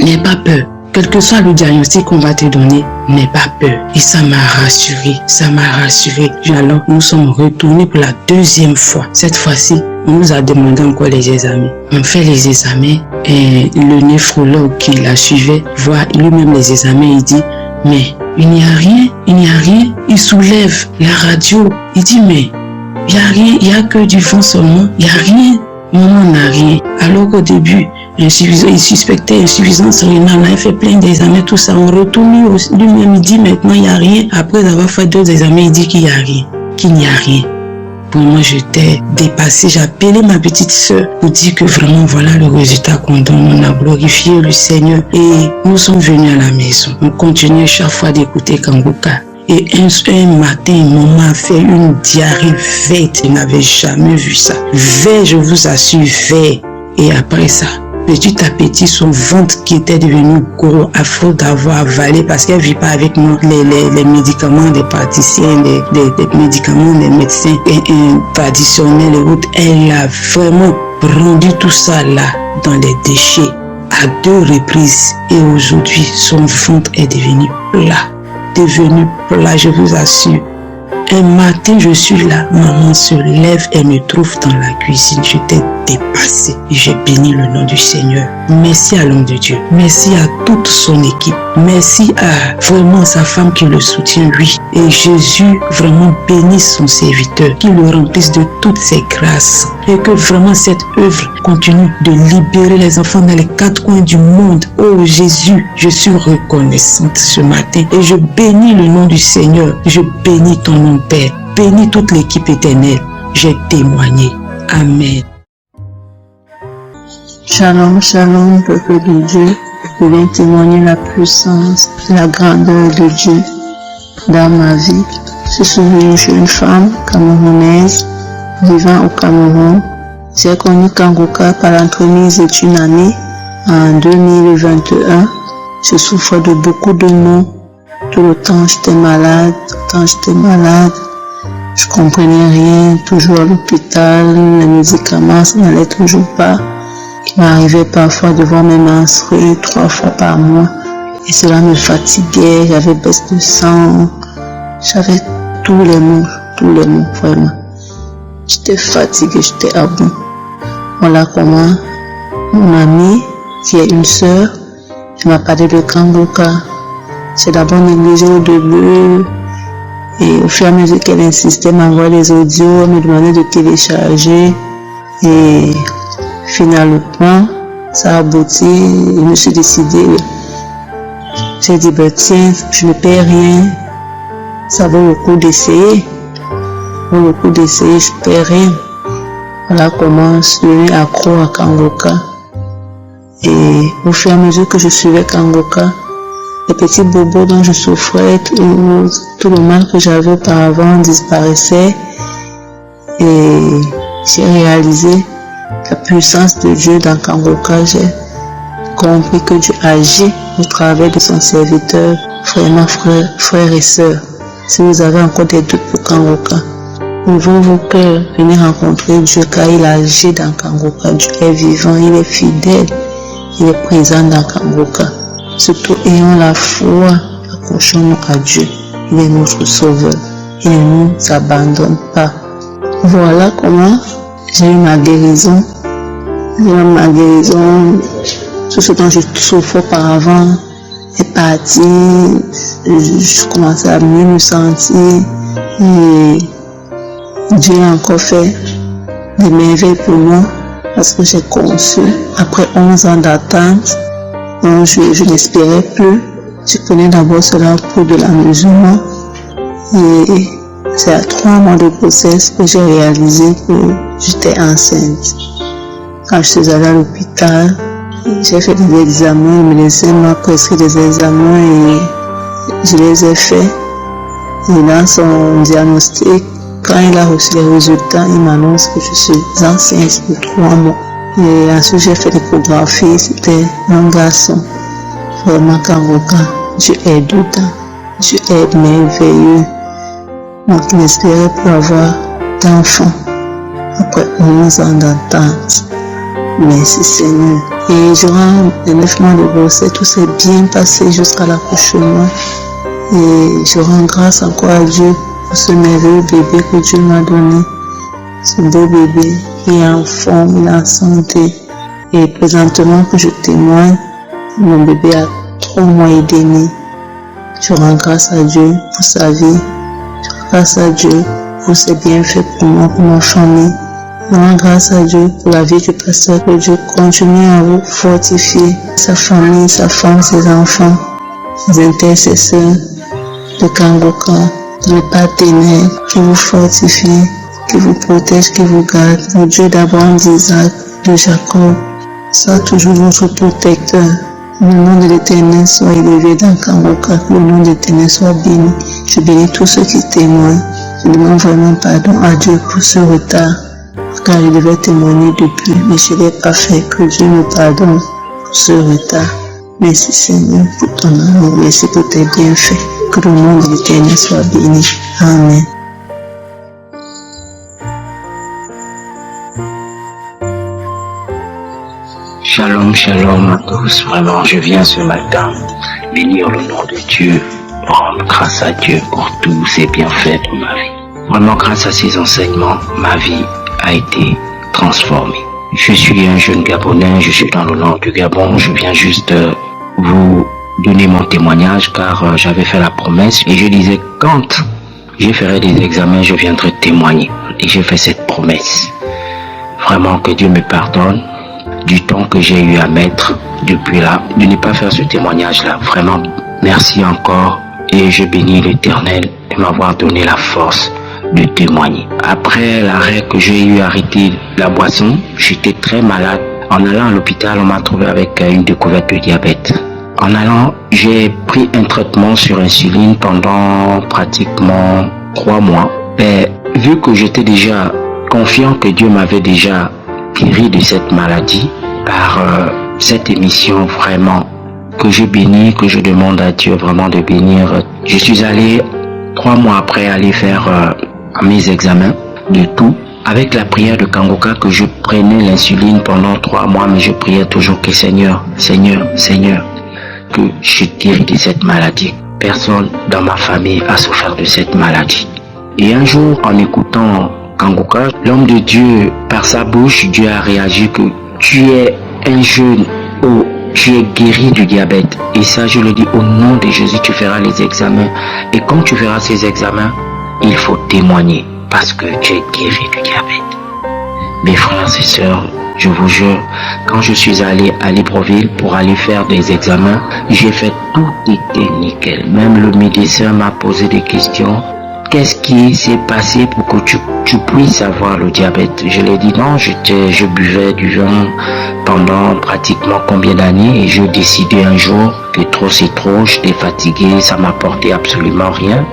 n'aie pas peur. Quel que soit le diagnostic qu'on va te donner, n'aie pas peur. Et ça m'a rassuré. Alors, nous sommes retournés pour la deuxième fois. Cette fois-ci, on nous a demandé encore les examens. On fait les examens et le néphrologue qui la suivait voit lui-même les examens. Il dit, mais il n'y a rien. Il soulève la radio. Il dit, mais il n'y a rien, il n'y a que du vent seulement, il n'y a rien. Maman n'a rien. Alors qu'au début, il suspectait insuffisance rénale, il a fait plein d'examens, tout ça. On retourne lui-même, il dit maintenant il n'y a rien. Après avoir fait 2 examens, il dit qu'il n'y a rien, qu'il n'y a rien. Pour moi, j'étais dépassée. J'ai appelé ma petite soeur pour dire que vraiment, voilà le résultat qu'on donne. On a glorifié le Seigneur et nous sommes venus à la maison. On continuait chaque fois d'écouter Kanguka. Et un matin, maman a fait une diarrhée verte. Je n'avais jamais vu ça. Vert, je vous assure, vert. Et après ça, petit à petit, son ventre qui était devenu gros à faute d'avoir avalé, parce qu'elle ne vit pas avec nous les médicaments des praticiens, des médicaments des médecins et traditionnels et autres. Elle a vraiment rendu tout ça là dans les déchets à 2 reprises. Et aujourd'hui, son ventre est devenu plat. Je vous assure. Un matin, je suis là, maman se lève et me trouve dans la cuisine. J'étais dépassée et j'ai béni le nom du Seigneur. Merci à l'homme de Dieu. Merci à toute son équipe. Merci à vraiment sa femme qui le soutient, lui. Et Jésus vraiment bénisse son serviteur, qu'il le remplisse de toutes ses grâces. Et que vraiment cette œuvre continue de libérer les enfants dans les 4 coins du monde. Oh Jésus, je suis reconnaissante ce matin. Et je bénis le nom du Seigneur. Je bénis ton nom, Père. Bénis toute l'équipe éternelle. J'ai témoigné. Amen. Shalom, shalom, peuple de Dieu. Je viens témoigner la puissance, la grandeur de Dieu dans ma vie. Je suis une jeune femme camerounaise vivant au Cameroun. J'ai connu Kanguka par l'entremise d'une amie en 2021. Je souffrais de beaucoup de maux. Tout le temps j'étais malade, Je comprenais rien, toujours à l'hôpital, les médicaments, ça n'allait toujours pas. Il m'arrivait parfois de voir mes menstrues 3 fois par mois. Et cela me fatiguait, j'avais baisse de sang, j'avais tous les maux, vraiment. J'étais fatiguée, j'étais à bout. Voilà comment mon amie, qui est une sœur, elle m'a parlé de Kanguka. J'ai d'abord négligé au début, et au fur et à mesure qu'elle insistait, m'envoyer les audios, elle me demandait de télécharger, et finalement, ça a abouti, je me suis décidé, j'ai dit, tiens, je ne paie rien, ça vaut le coup d'essayer, je ne paie rien. Voilà comment je suis devenu accro à Kanguka. Et au fur et à mesure que je suivais Kanguka, les petits bobos dont je souffrais, tout le mal que j'avais auparavant disparaissait. Et j'ai réalisé la puissance de Dieu dans Kanguka. J'ai compris que Dieu agit au travers de son serviteur. Vraiment, frères et sœurs, si vous avez encore des doutes pour Kanguka, ouvrez vos cœurs, venez rencontrer Dieu car il agit dans Kanguka. Dieu est vivant, il est fidèle, il est présent dans Kanguka. Surtout ayons la foi, accrochons-nous à Dieu. Il est notre sauveur, il ne nous abandonne pas. Voilà comment j'ai eu ma guérison. Tout ce dont je souffrais auparavant est parti. Je commençais à mieux me sentir. Et Dieu a encore fait des merveilles pour moi parce que j'ai conçu après 11 ans d'attente. Donc je n'espérais plus. Je prenais d'abord cela pour de l'amusement. Et c'est à 3 mois de grossesse que j'ai réalisé que j'étais enceinte. Quand je suis allée à l'hôpital, j'ai fait des examens, le médecin m'a prescrit des examens et je les ai faits. Et dans son diagnostic, quand il a reçu les résultats, il m'annonce que je suis enceinte de 3 mois. Et ensuite j'ai fait l'échographie, c'était un garçon. Vraiment Kanguka, Dieu est doudant, Dieu est merveilleux. Donc il espérait pour avoir d'enfants après 11 ans d'attente. Merci Seigneur. Et durant les 9 mois de grossesse, tout s'est bien passé jusqu'à l'accouchement. Et je rends grâce encore à Dieu pour ce merveilleux bébé que Dieu m'a donné. Ce beau bébé, il est en forme, il est en santé. Et présentement que je témoigne, mon bébé a 3 mois et demi. Je rends grâce à Dieu pour sa vie. Je rends grâce à Dieu pour ses bienfaits pour moi, pour ma famille. Je rends grâce à Dieu pour la vie du pasteur, que Dieu continue à vous fortifier, sa famille, sa femme, ses enfants, ses intercesseurs de Kangoka, les partenaires qui vous fortifient, qui vous protègent, qui vous gardent. Le Dieu d'Abraham, d'Isaac, de Jacob, soit toujours votre protecteur. Le nom de l'Éternel soit élevé dans Kangoka, le nom de l'Éternel soit béni. Je bénis tous ceux qui témoignent. Je demande vraiment pardon à Dieu pour ce retard, car je devais témoigner depuis, mais je ne l'ai pas fait. Que Dieu me pardonne pour ce retard. Merci Seigneur pour ton amour, merci pour tes bienfaits. Que le nom de l'Éternel soit béni. Amen. Shalom, shalom à tous. Vraiment, je viens ce matin bénir le nom de Dieu, rendre grâce à Dieu pour tous ses bienfaits pour ma vie. Vraiment, grâce à ses enseignements, ma vie a été transformée. Je suis un jeune Gabonais, je suis dans le nord du Gabon. Je viens juste vous donner mon témoignage car j'avais fait la promesse et je disais quand je ferai des examens, je viendrai témoigner. Et j'ai fait cette promesse. Vraiment que Dieu me pardonne du temps que j'ai eu à mettre depuis là, de ne pas faire ce témoignage-là. Vraiment, merci encore et je bénis l'Éternel de m'avoir donné la force de témoigner. Après l'arrêt que j'ai eu à arrêter la boisson, j'étais très malade. En allant à l'hôpital, on m'a trouvé avec une découverte de diabète. En allant, j'ai pris un traitement sur insuline pendant pratiquement 3 mois. Et vu que j'étais déjà confiant que Dieu m'avait déjà guéri de cette maladie par cette émission vraiment que je bénis, que je demande à Dieu vraiment de bénir. Je suis allé 3 mois après aller faire mes examens de tout avec la prière de Kangoka que je prenais l'insuline pendant 3 mois, mais je priais toujours que Seigneur, que je guéris de cette maladie. Personne dans ma famille a souffert de cette maladie. Et un jour, en écoutant Kangoka, l'homme de Dieu, par sa bouche, Dieu a réagi que tu es un jeune, tu es guéri du diabète. Et ça, je le dis au nom de Jésus, tu feras les examens. Et quand tu feras ces examens, il faut témoigner parce que tu es guéri du diabète. Mes frères et sœurs, je vous jure, quand je suis allé à Libreville pour aller faire des examens, j'ai fait tout était nickel. Même le médecin m'a posé des questions. Qu'est-ce qui s'est passé pour que tu puisses avoir le diabète? Je lui ai dit non, je buvais du vin pendant pratiquement combien d'années et je décidais un jour que trop c'est trop, j'étais fatigué, ça m'apportait absolument rien.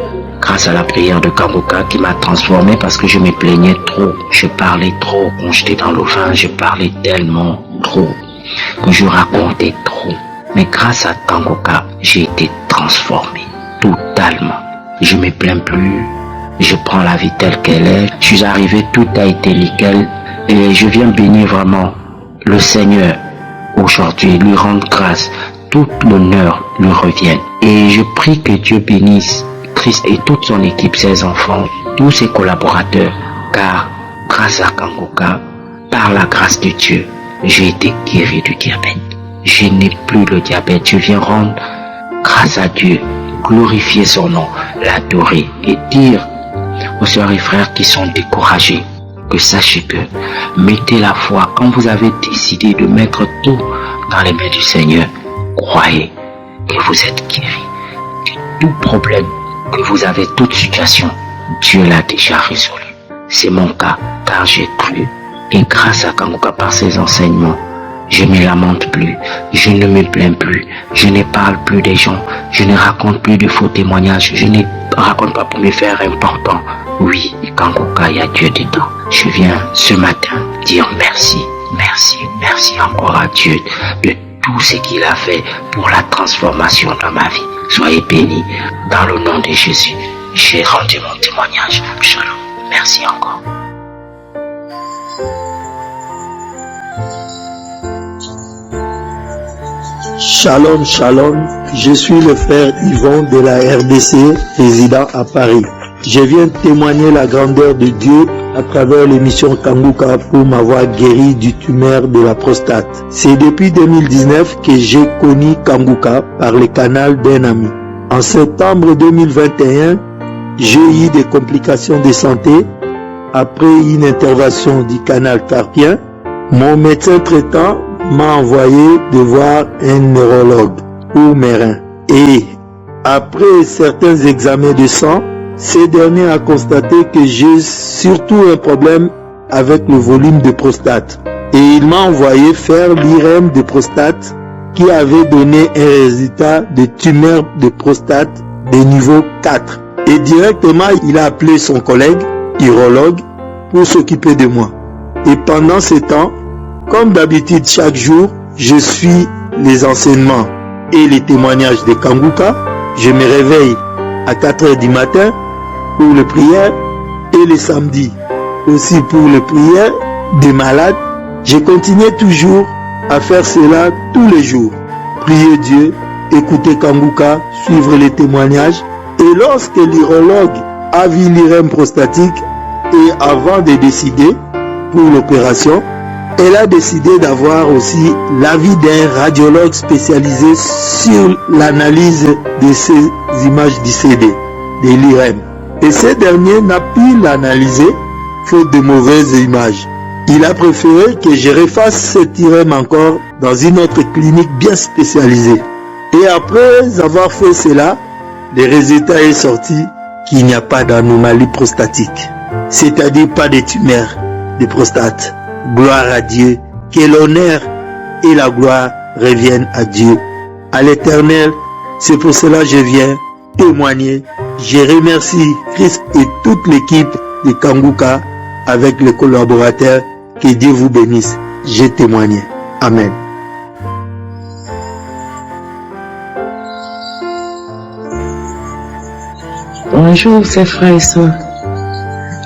Grâce à la prière de Kangoka qui m'a transformé parce que je me plaignais trop, je parlais trop. Quand j'étais dans le vin, je parlais tellement trop, que je racontais trop. Mais grâce à Kangoka, j'ai été transformé totalement. Je me plains plus, je prends la vie telle qu'elle est. Je suis arrivé, tout a été nickel. Et je viens bénir vraiment le Seigneur aujourd'hui, lui rendre grâce. Tout l'honneur lui revienne. Et je prie que Dieu bénisse Christ et toute son équipe, ses enfants, tous ses collaborateurs. Car grâce à Kangoka, par la grâce de Dieu, j'ai été guéri du diabète. Je n'ai plus le diabète. Je viens rendre grâce à Dieu, glorifier son nom, l'adorer et dire aux sœurs et frères qui sont découragés que sachez que mettez la foi. Quand vous avez décidé de mettre tout dans les mains du Seigneur, croyez que vous êtes guéris. Que tout problème que vous avez, toute situation, Dieu l'a déjà résolu. C'est mon cas car j'ai cru et grâce à Kangoka par ses enseignements, je ne me lamente plus, je ne me plains plus, je ne parle plus des gens, je ne raconte plus de faux témoignages, je ne raconte pas pour me faire important. Oui, Kangoka, il y a Dieu dedans. Je viens ce matin dire merci, merci, merci encore à Dieu de tout ce qu'il a fait pour la transformation dans ma vie. Soyez bénis dans le nom de Jésus. J'ai rendu mon témoignage. Shalom. Merci encore. Shalom, shalom, je suis le frère Yvon de la RDC, résident à Paris. Je viens témoigner la grandeur de Dieu à travers l'émission Kangoka pour m'avoir guéri du tumeur de la prostate. C'est depuis 2019 que j'ai connu Kangoka par le canal d'un ami. En septembre 2021, j'ai eu des complications de santé. Après une intervention du canal carpien, mon médecin traitant m'a envoyé de voir un neurologue pour mes reins. Et après certains examens de sang, ce dernier a constaté que j'ai surtout un problème avec le volume de prostate. Et il m'a envoyé faire l'IRM de prostate qui avait donné un résultat de tumeur de prostate de niveau 4. Et directement, il a appelé son collègue, urologue, pour s'occuper de moi. Et pendant ce temps, comme d'habitude chaque jour, je suis les enseignements et les témoignages de Kanguka. Je me réveille à 4h du matin pour les prières et les samedis aussi pour les prières des malades. Je continuais toujours à faire cela tous les jours. Prier Dieu, écouter Kanguka, suivre les témoignages. Et lorsque l'urologue a vu l'IRM prostatique et avant de décider pour l'opération, elle a décidé d'avoir aussi l'avis d'un radiologue spécialisé sur l'analyse de ces images du CD, de l'IRM. Et ce dernier n'a pu l'analyser faute de mauvaises images. Il a préféré que je refasse cette IRM encore dans une autre clinique bien spécialisée. Et après avoir fait cela, le résultat est sorti qu'il n'y a pas d'anomalie prostatique. C'est-à-dire pas de tumeur de prostate. Gloire à Dieu, que l'honneur et la gloire reviennent à Dieu, à l'Éternel. C'est pour cela que je viens témoigner. Je remercie Christ et toute l'équipe de Kanguka avec les collaborateurs. Que Dieu vous bénisse. J'ai témoigné. Amen. Bonjour, ses frères et sœurs.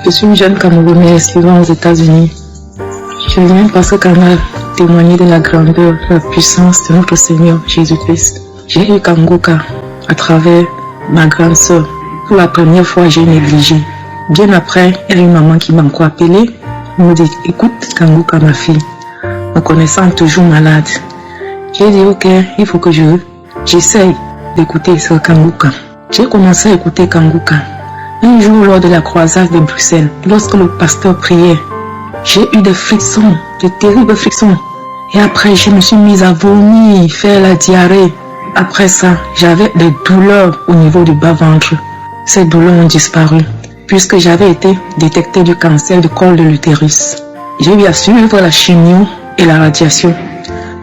Je suis une jeune Camerounaise vivant aux États-Unis. Je viens parce qu'elle m'a témoigné de la grandeur, de la puissance de notre Seigneur Jésus-Christ. J'ai eu Kanguka à travers ma grande sœur. Pour la première fois, j'ai négligé. Bien après, il y a une maman qui m'a encore appelé. Elle me dit, écoute Kanguka, ma fille, me connaissant toujours malade. J'ai dit, ok, il faut que j'essaye d'écouter ce Kanguka. J'ai commencé à écouter Kanguka. Un jour, lors de la croisade de Bruxelles, lorsque le pasteur priait, j'ai eu des frictions, de terribles frictions. Et après, je me suis mise à vomir, faire la diarrhée. Après ça, j'avais des douleurs au niveau du bas-ventre. Ces douleurs ont disparu, puisque j'avais été détectée du cancer du col de l'utérus. J'ai eu à suivre la chimio et la radiation.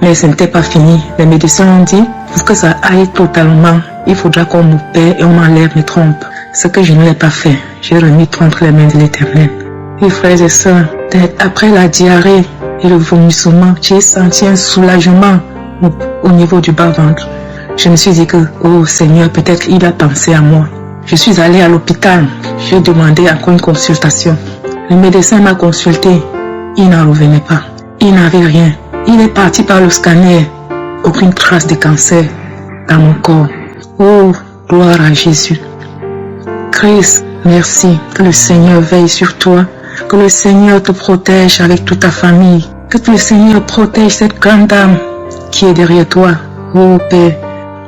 Mais ce n'était pas fini. Les médecins ont dit, pour que ça aille totalement, il faudra qu'on m'opère et on m'enlève mes trompes. Ce que je ne l'ai pas fait. J'ai remis tout entre les mains de l'Éternel. Et frères et sœurs, après la diarrhée et le vomissement, j'ai senti un soulagement au niveau du bas-ventre. Je me suis dit que, oh Seigneur, peut-être il a pensé à moi. Je suis allée à l'hôpital. J'ai demandé encore une consultation. Le médecin m'a consulté. Il n'en revenait pas. Il n'avait rien. Il est parti par le scanner. Aucune trace de cancer dans mon corps. Oh, gloire à Jésus. Christ, merci. Que le Seigneur veille sur toi. Que le Seigneur te protège avec toute ta famille. Que le Seigneur protège cette grande dame qui est derrière toi. Oh Père,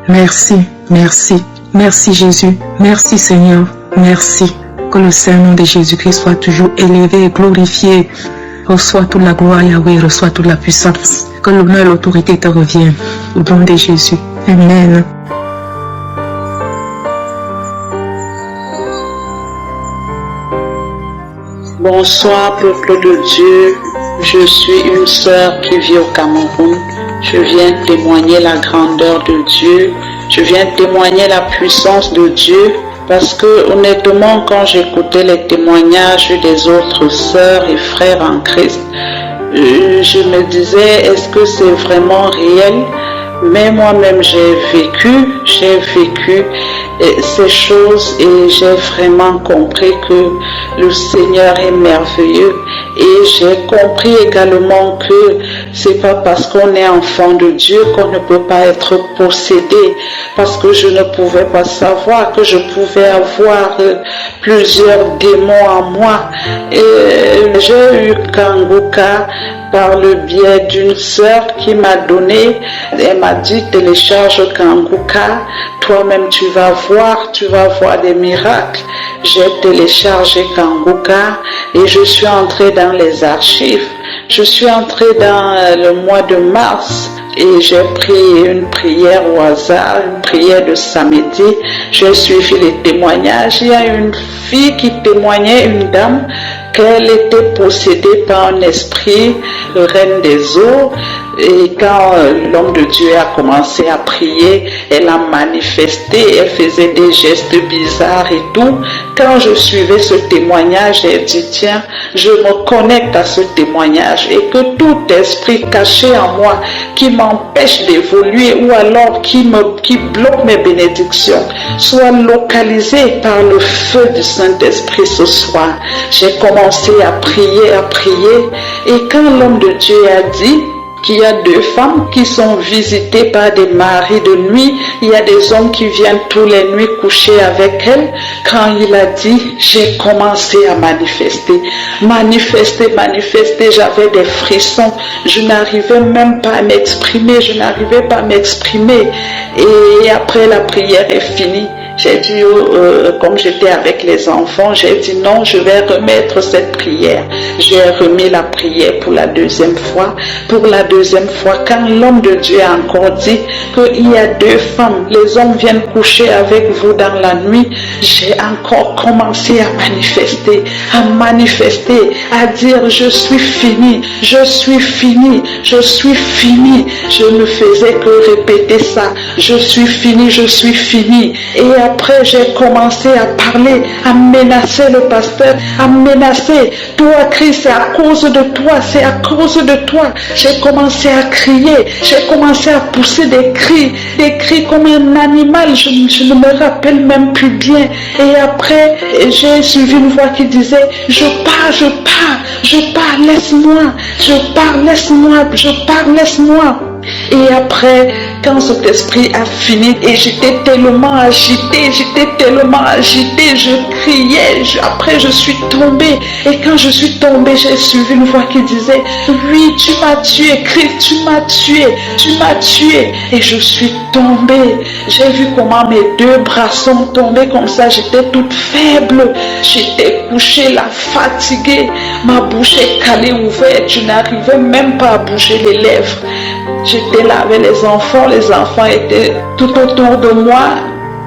merci, merci. Merci Jésus. Merci Seigneur. Merci. Que le Saint-Nom de Jésus-Christ soit toujours élevé et glorifié. Reçois toute la gloire, Yahweh, reçois toute la puissance. Que l'honneur et l'autorité te reviennent. Au nom de Jésus. Amen. Bonsoir, peuple de Dieu. Je suis une sœur qui vit au Cameroun. Je viens témoigner la grandeur de Dieu. Je viens témoigner la puissance de Dieu. Parce que honnêtement, quand j'écoutais les témoignages des autres sœurs et frères en Christ, je me disais, est-ce que c'est vraiment réel? Mais moi-même, j'ai vécu ces choses et j'ai vraiment compris que le Seigneur est merveilleux. Et j'ai compris également que c'est pas parce qu'on est enfant de Dieu qu'on ne peut pas être possédé. Parce que je ne pouvais pas savoir que je pouvais avoir plusieurs démons en moi. Et j'ai eu Kanguka par le biais d'une sœur qui m'a donné, elle m'a dit télécharge Kanguka, toi-même tu vas voir des miracles. J'ai téléchargé Kanguka et je suis entrée dans les archives. Je suis entrée dans le mois de mars et j'ai pris une prière au hasard, une prière de samedi. J'ai suivi les témoignages. Il y a une fille qui témoignait, une dame, qu'elle était possédée par un esprit, le reine des eaux. Et quand l'homme de Dieu a commencé à prier, elle a manifesté, elle faisait des gestes bizarres et tout. Quand je suivais ce témoignage, j'ai dit tiens, je me connecte à ce témoignage et que tout esprit caché en moi qui m'empêche d'évoluer ou alors qui bloque mes bénédictions soit localisé par le feu du Saint-Esprit ce soir. J'ai commencé à prier et quand l'homme de Dieu a dit qu'il y a 2 femmes qui sont visitées par des maris de nuit. Il y a des hommes qui viennent tous les nuits coucher avec elles. Quand il a dit, j'ai commencé à manifester. Manifester, j'avais des frissons. Je n'arrivais même pas à m'exprimer. Et après la prière est finie, j'ai dit, comme j'étais avec les enfants, j'ai dit non, je vais remettre cette prière. J'ai remis la prière pour la deuxième fois. Pour la deuxième fois, quand l'homme de Dieu a encore dit qu'il y a 2 femmes, les hommes viennent coucher avec vous dans la nuit, j'ai encore commencé à manifester, à dire je suis fini. Je ne faisais que répéter ça. Je suis fini. Et après, j'ai commencé à parler, à menacer le pasteur, à menacer. Toi, Christ, c'est à cause de toi. J'ai commencé à crier, j'ai commencé à pousser des cris comme un animal. Je ne me rappelle même plus bien. Et après, j'ai suivi une voix qui disait, je pars, laisse-moi. Et après, quand cet esprit a fini, et j'étais tellement agitée, je criais, après je suis tombée. Et quand je suis tombée, j'ai suivi une voix qui disait, oui, tu m'as tué, Christ, tu m'as tué. Et je suis tombée. J'ai vu comment mes 2 bras sont tombés comme ça, j'étais toute faible. J'étais couchée là, fatiguée. Ma bouche est calée ouverte, je n'arrivais même pas à bouger les lèvres. J'étais là avec les enfants étaient tout autour de moi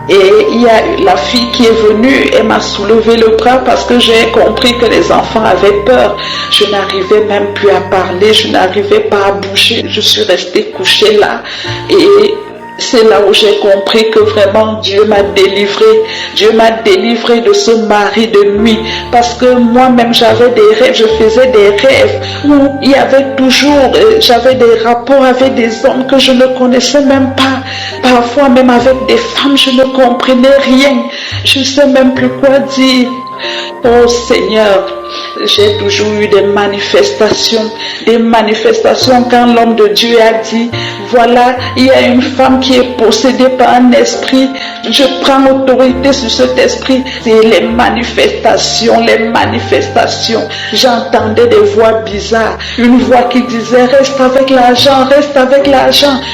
et il y a la fille qui est venue, elle m'a soulevé le bras parce que j'ai compris que les enfants avaient peur. Je n'arrivais même plus à parler, je n'arrivais pas à bouger, je suis restée couchée là et c'est là où j'ai compris que vraiment Dieu m'a délivré de ce mari de nuit. Parce que moi-même j'avais des rêves, je faisais des rêves où il y avait toujours, j'avais des rapports avec des hommes que je ne connaissais même pas. Parfois même avec des femmes, je ne comprenais rien. Je ne sais même plus quoi dire. Oh Seigneur, j'ai toujours eu des manifestations quand l'homme de Dieu a dit, voilà, il y a une femme qui est possédée par un esprit, je prends autorité sur cet esprit. C'est les manifestations. J'entendais des voix bizarres, une voix qui disait, reste avec l'argent,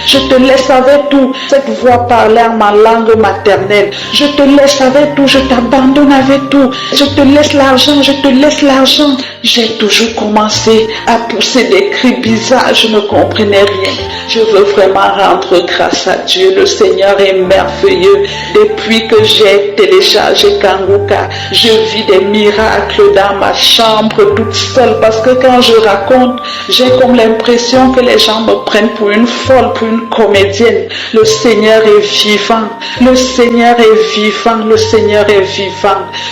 je te laisse avec tout. Cette voix parlait en ma langue maternelle, je te laisse avec tout, je t'abandonne avec tout. Je te laisse l'argent. J'ai toujours commencé à pousser des cris bizarres, je ne comprenais rien. Je veux vraiment rendre grâce à Dieu. Le Seigneur est merveilleux. Depuis que j'ai téléchargé Kanguka, je vis des miracles dans ma chambre toute seule parce que quand je raconte, j'ai comme l'impression que les gens me prennent pour une folle, pour une comédienne. Le Seigneur est vivant.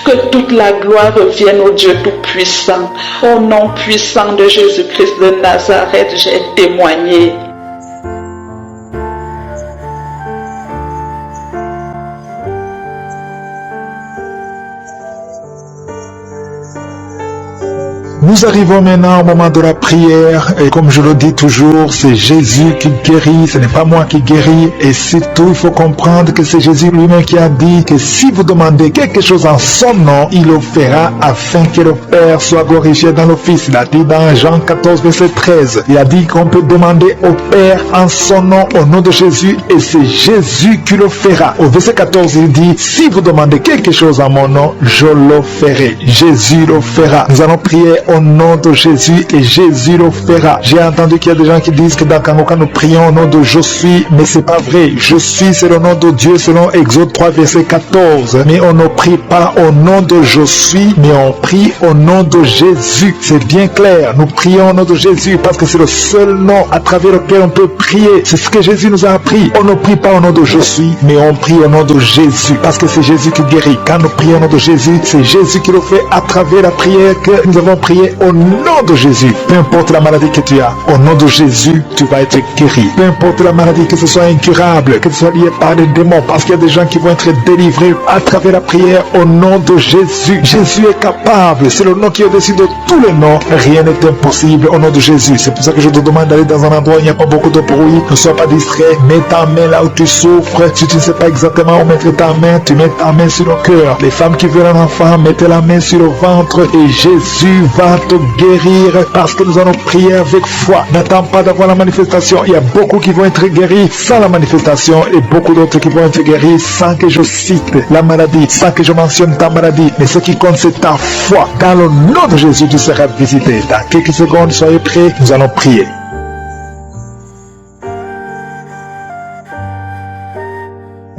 Que toute la gloire revienne au Dieu Tout-Puissant. Au nom puissant de Jésus-Christ de Nazareth, j'ai témoigné. Nous arrivons maintenant au moment de la prière et comme je le dis toujours, c'est Jésus qui guérit, ce n'est pas moi qui guéris. Et surtout, il faut comprendre que c'est Jésus lui-même qui a dit que si vous demandez quelque chose en son nom, il le fera afin que le Père soit glorifié dans le Fils. Il a dit dans Jean 14, verset 13, il a dit qu'on peut demander au Père en son nom, au nom de Jésus, et c'est Jésus qui le fera. Au verset 14, il dit, si vous demandez quelque chose en mon nom, je le ferai. Jésus le fera. Nous allons prier au nom de Jésus et Jésus le fera. J'ai entendu qu'il y a des gens qui disent que dans Kangoka nous prions au nom de je suis, mais c'est pas vrai. Je suis, c'est le nom de Dieu selon Exode 3, verset 14. Mais on ne prie pas au nom de je suis, mais on prie au nom de Jésus. C'est bien clair. Nous prions au nom de Jésus parce que c'est le seul nom à travers lequel on peut prier. C'est ce que Jésus nous a appris. On ne prie pas au nom de je suis, mais on prie au nom de Jésus parce que c'est Jésus qui guérit. Quand nous prions au nom de Jésus, c'est Jésus qui le fait à travers la prière que nous avons prié au nom de Jésus. Peu importe la maladie que tu as, au nom de Jésus, tu vas être guéri. Peu importe la maladie, que ce soit incurable, que ce soit lié par des démons, parce qu'il y a des gens qui vont être délivrés à travers la prière au nom de Jésus. Jésus est capable. C'est le nom qui est au-dessus de tous les noms. Rien n'est impossible au nom de Jésus. C'est pour ça que je te demande d'aller dans un endroit où il n'y a pas beaucoup de bruit. Ne sois pas distrait. Mets ta main là où tu souffres. Si tu ne sais pas exactement où mettre ta main, tu mets ta main sur le cœur. Les femmes qui veulent un enfant, mettez la main sur le ventre et Jésus va te guérir parce que nous allons prier avec foi. N'attends pas d'avoir la manifestation. Il y a beaucoup qui vont être guéris sans la manifestation et beaucoup d'autres qui vont être guéris sans que je cite la maladie, sans que je mentionne ta maladie. Mais ce qui compte, c'est ta foi. Dans le nom de Jésus, tu seras visité. Dans quelques secondes, soyez prêts, nous allons prier.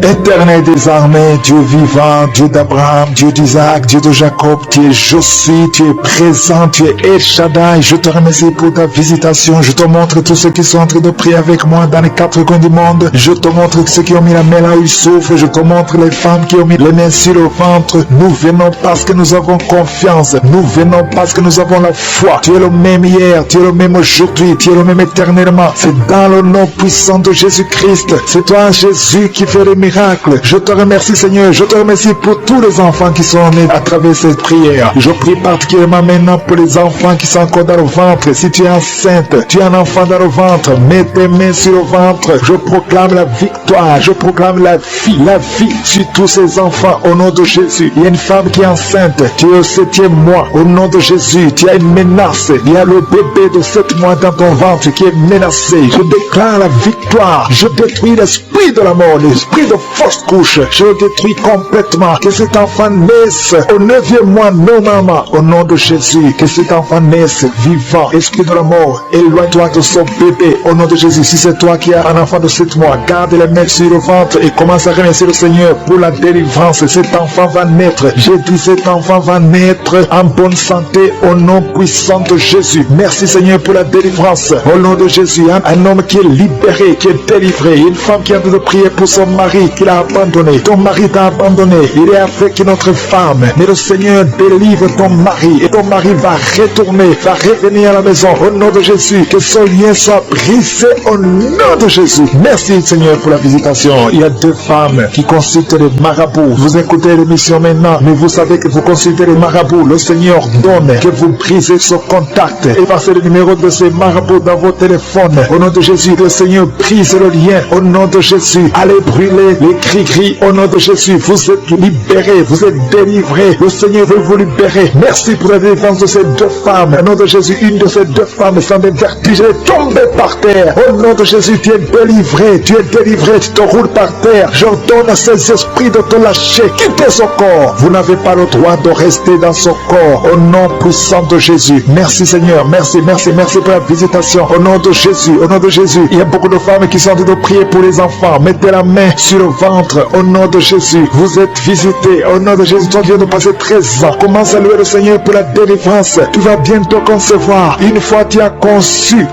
Éternel des armées, Dieu vivant, Dieu d'Abraham, Dieu d'Isaac, Dieu de Jacob, tu es je suis, tu es présent, tu es El Shaddai. Je te remercie pour ta visitation. Je te montre tous ceux qui sont en train de prier avec moi dans les quatre coins du monde. Je te montre ceux qui ont mis la main là où ils souffrent. Je te montre les femmes qui ont mis les mains sur le ventre. Nous venons parce que nous avons confiance. Nous venons parce que nous avons la foi. Tu es le même hier, tu es le même aujourd'hui, tu es le même éternellement. C'est dans le nom puissant de Jésus-Christ. C'est toi, Jésus, qui fait les miracles. Je te remercie, Seigneur. Je te remercie pour tous les enfants qui sont nés à travers cette prière. Je prie particulièrement maintenant pour les enfants qui sont encore dans le ventre. Si tu es enceinte, tu as un enfant dans le ventre, mets tes mains sur le ventre. Je proclame la victoire. Je proclame la vie sur tous ces enfants au nom de Jésus. Il y a une femme qui est enceinte. Tu es au 7e mois. Au nom de Jésus, tu as une menace. Il y a le bébé de 7 mois dans ton ventre qui est menacé. Je déclare la victoire. Je détruis l'esprit de la mort, l'esprit de fausse couche. Je le détruis complètement. Que cet enfant naisse au 9e mois normalement. Au nom de Jésus. Que cet enfant naisse vivant. Esprit de la mort, éloigne-toi de son bébé. Au nom de Jésus. Si c'est toi qui as un enfant de 7 mois, garde les mains sur le ventre et commence à remercier le Seigneur pour la délivrance. Cet enfant va naître. J'ai dit cet enfant va naître en bonne santé au nom puissant de Jésus. Merci Seigneur pour la délivrance. Au nom de Jésus. Un homme qui est libéré, qui est délivré. Une femme qui a de prier pour son mari qui l'a abandonné. Ton mari t'a abandonné. Il est avec une autre femme. Mais le Seigneur délivre ton mari. Et ton mari va retourner, va revenir à la maison. Au nom de Jésus. Que son lien soit brisé au nom de Jésus. Merci Seigneur pour la visitation. Il y a 2 femmes qui consultent les marabouts. Vous écoutez l'émission maintenant, mais vous savez que vous consultez les marabouts. Le Seigneur donne que vous brisez ce contact. Et passez le numéro de ces marabouts dans vos téléphones. Au nom de Jésus, le Seigneur brise le lien. Au nom de Jésus. Allez brûler les cris-cris au nom de Jésus. Vous êtes libérés, vous êtes délivrés. Le Seigneur veut vous libérer. Merci pour la délivrance de ces 2 femmes. Au nom de Jésus, une de ces 2 femmes sans des vertiges est tombée par terre. Au nom de Jésus, tu es délivré, tu te roules par terre. J'ordonne à ces esprits de te lâcher. Quittez son corps. Vous n'avez pas le droit de rester dans son corps. Au nom puissant de Jésus. Merci Seigneur, merci pour la visitation. Au nom de Jésus, au nom de Jésus. Il y a beaucoup de femmes qui sont en train de prier pour les enfants. Mettez la main sur le ventre. Au nom de Jésus, vous êtes visités. Au nom de Jésus, toi viens de passer 13 ans. Commence à louer le Seigneur pour la délivrance. Tu vas bientôt concevoir. Une fois tu as conçu,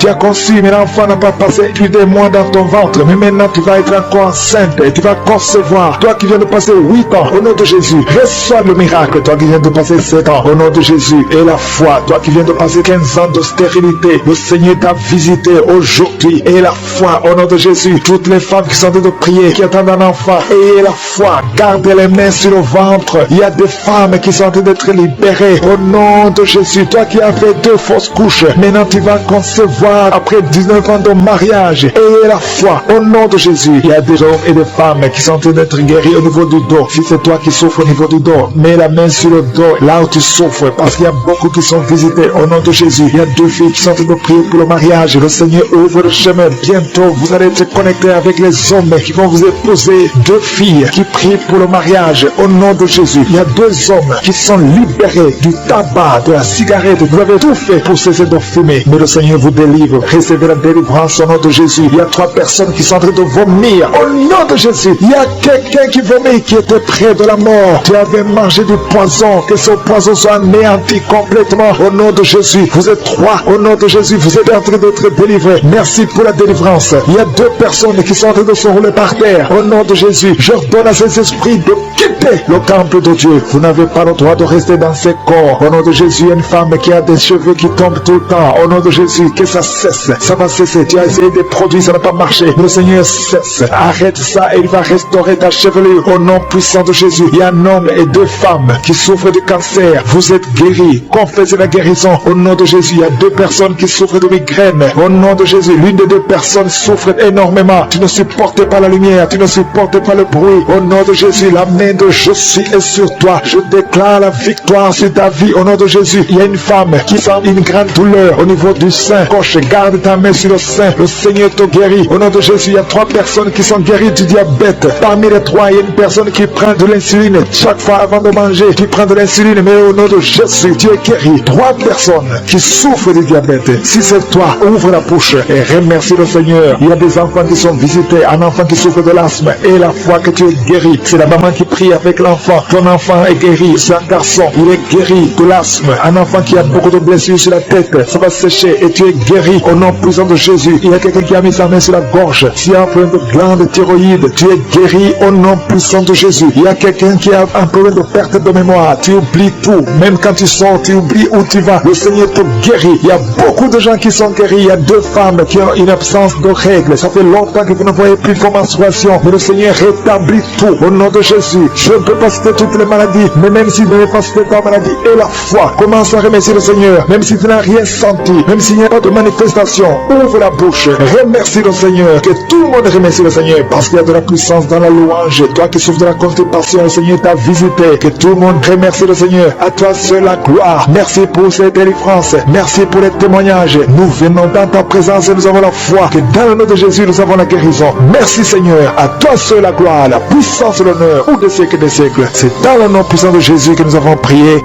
mais l'enfant n'a pas passé plus de mois dans ton ventre. Mais maintenant tu vas être encore enceinte et tu vas concevoir. Toi qui viens de passer 8 ans, au nom de Jésus, reçois le miracle. Toi qui viens de passer 7 ans, au nom de Jésus, et la foi. Toi qui viens de passer 15 ans de stérilité, le Seigneur t'a visité aujourd'hui. Et la foi, au nom de Jésus, toutes les femmes qui sont en train de prier, qui attendent un mon enfant, ayez la foi, gardez les mains sur le ventre. Il y a des femmes qui sont en train d'être libérées au nom de Jésus. Toi qui as fait 2 fausses couches, maintenant tu vas concevoir après 19 ans de mariage. Ayez la foi au nom de Jésus. Il y a des hommes et des femmes qui sont en train d'être guéris au niveau du dos. Si c'est toi qui souffres au niveau du dos, mets la main sur le dos, là où tu souffres, parce qu'il y a beaucoup qui sont visités au nom de Jésus. Il y a 2 filles qui sont en train de prier pour le mariage. Le Seigneur ouvre le chemin. Bientôt, vous allez être connectés avec les hommes qui vont vous épouser. 2 filles qui prient pour le mariage au nom de Jésus. Il y a 2 hommes qui sont libérés du tabac, de la cigarette. Vous avez tout fait pour cesser de fumer, mais le Seigneur vous délivre. Recevez la délivrance au nom de Jésus. Il y a 3 personnes qui sont en train de vomir au nom de Jésus. Il y a quelqu'un qui vomit, qui était près de la mort. Tu avais mangé du poison, que ce poison soit anéanti complètement au nom de Jésus. Vous êtes 3 au nom de Jésus. Vous êtes en train d'être délivrés. Merci pour la délivrance. Il y a 2 personnes qui sont en train de se rouler par terre au nom de Jésus. J'ordonne à ces esprits de quitter le temple de Dieu. Vous n'avez pas le droit de rester dans ces corps. Au nom de Jésus, il y a une femme qui a des cheveux qui tombent tout le temps. Au nom de Jésus, que ça cesse. Ça va cesser. Tu as essayé des produits, ça n'a pas marché. Le Seigneur cesse. Arrête ça et il va restaurer ta chevelure. Au nom puissant de Jésus, il y a un homme et 2 femmes qui souffrent du cancer. Vous êtes guéris. Confessez la guérison. Au nom de Jésus, il y a 2 personnes qui souffrent de migraine. Au nom de Jésus, l'une des 2 personnes souffre énormément. Tu ne supportes pas la lumière. Tu ne supportes pas le bruit. Au nom de Jésus, la main de je suis est sur toi. Je déclare la victoire sur ta vie. Au nom de Jésus, il y a une femme qui sent une grande douleur au niveau du sein gauche. Garde ta main sur le sein. Le Seigneur te guérit. Au nom de Jésus, il y a 3 personnes qui sont guéries du diabète. Parmi les 3, il y a une personne qui prend de l'insuline. Chaque fois avant de manger, tu prends de l'insuline. Mais au nom de Jésus, tu es guéri. 3 personnes qui souffrent du diabète. Si c'est toi, ouvre la bouche et remercie le Seigneur. Il y a des enfants qui sont visités. Un enfant qui souffre de l'asthme. Et la foi que tu es guéri. C'est la maman qui prie avec l'enfant. Ton enfant est guéri. C'est un garçon. Il est guéri de l'asthme. Un enfant qui a beaucoup de blessures sur la tête. Ça va sécher et tu es guéri au nom puissant de Jésus. Il y a quelqu'un qui a mis sa main sur la gorge. S'il y a un problème de glande thyroïde, tu es guéri au nom puissant de Jésus. Il y a quelqu'un qui a un problème de perte de mémoire. Tu oublies tout. Même quand tu sors, tu oublies où tu vas. Le Seigneur te guérit. Il y a beaucoup de gens qui sont guéris. Il y a 2 femmes qui ont une absence de règles. Ça fait longtemps que vous ne voyez plus vos menstruations. Mais le Seigneur rétablit tout au nom de Jésus. Je ne peux pas citer toutes les maladies, mais même si vous n'avez pas cité ta maladie et la foi, commence à remercier le Seigneur. Même si tu n'as rien senti, même s'il n'y a pas de manifestation, ouvre la bouche. Remercie le Seigneur. Que tout le monde remercie le Seigneur parce qu'il y a de la puissance dans la louange. Toi qui souffres de la constipation, le Seigneur t'a visité. Que tout le monde remercie le Seigneur. À toi seul la gloire. Merci pour cette délivrance. Merci pour les témoignages. Nous venons dans ta présence et nous avons la foi que dans le nom de Jésus, nous avons la guérison. Merci Seigneur. À toi seul la gloire, la puissance et l'honneur ou des siècles des siècles. C'est dans le nom puissant de Jésus que nous avons prié.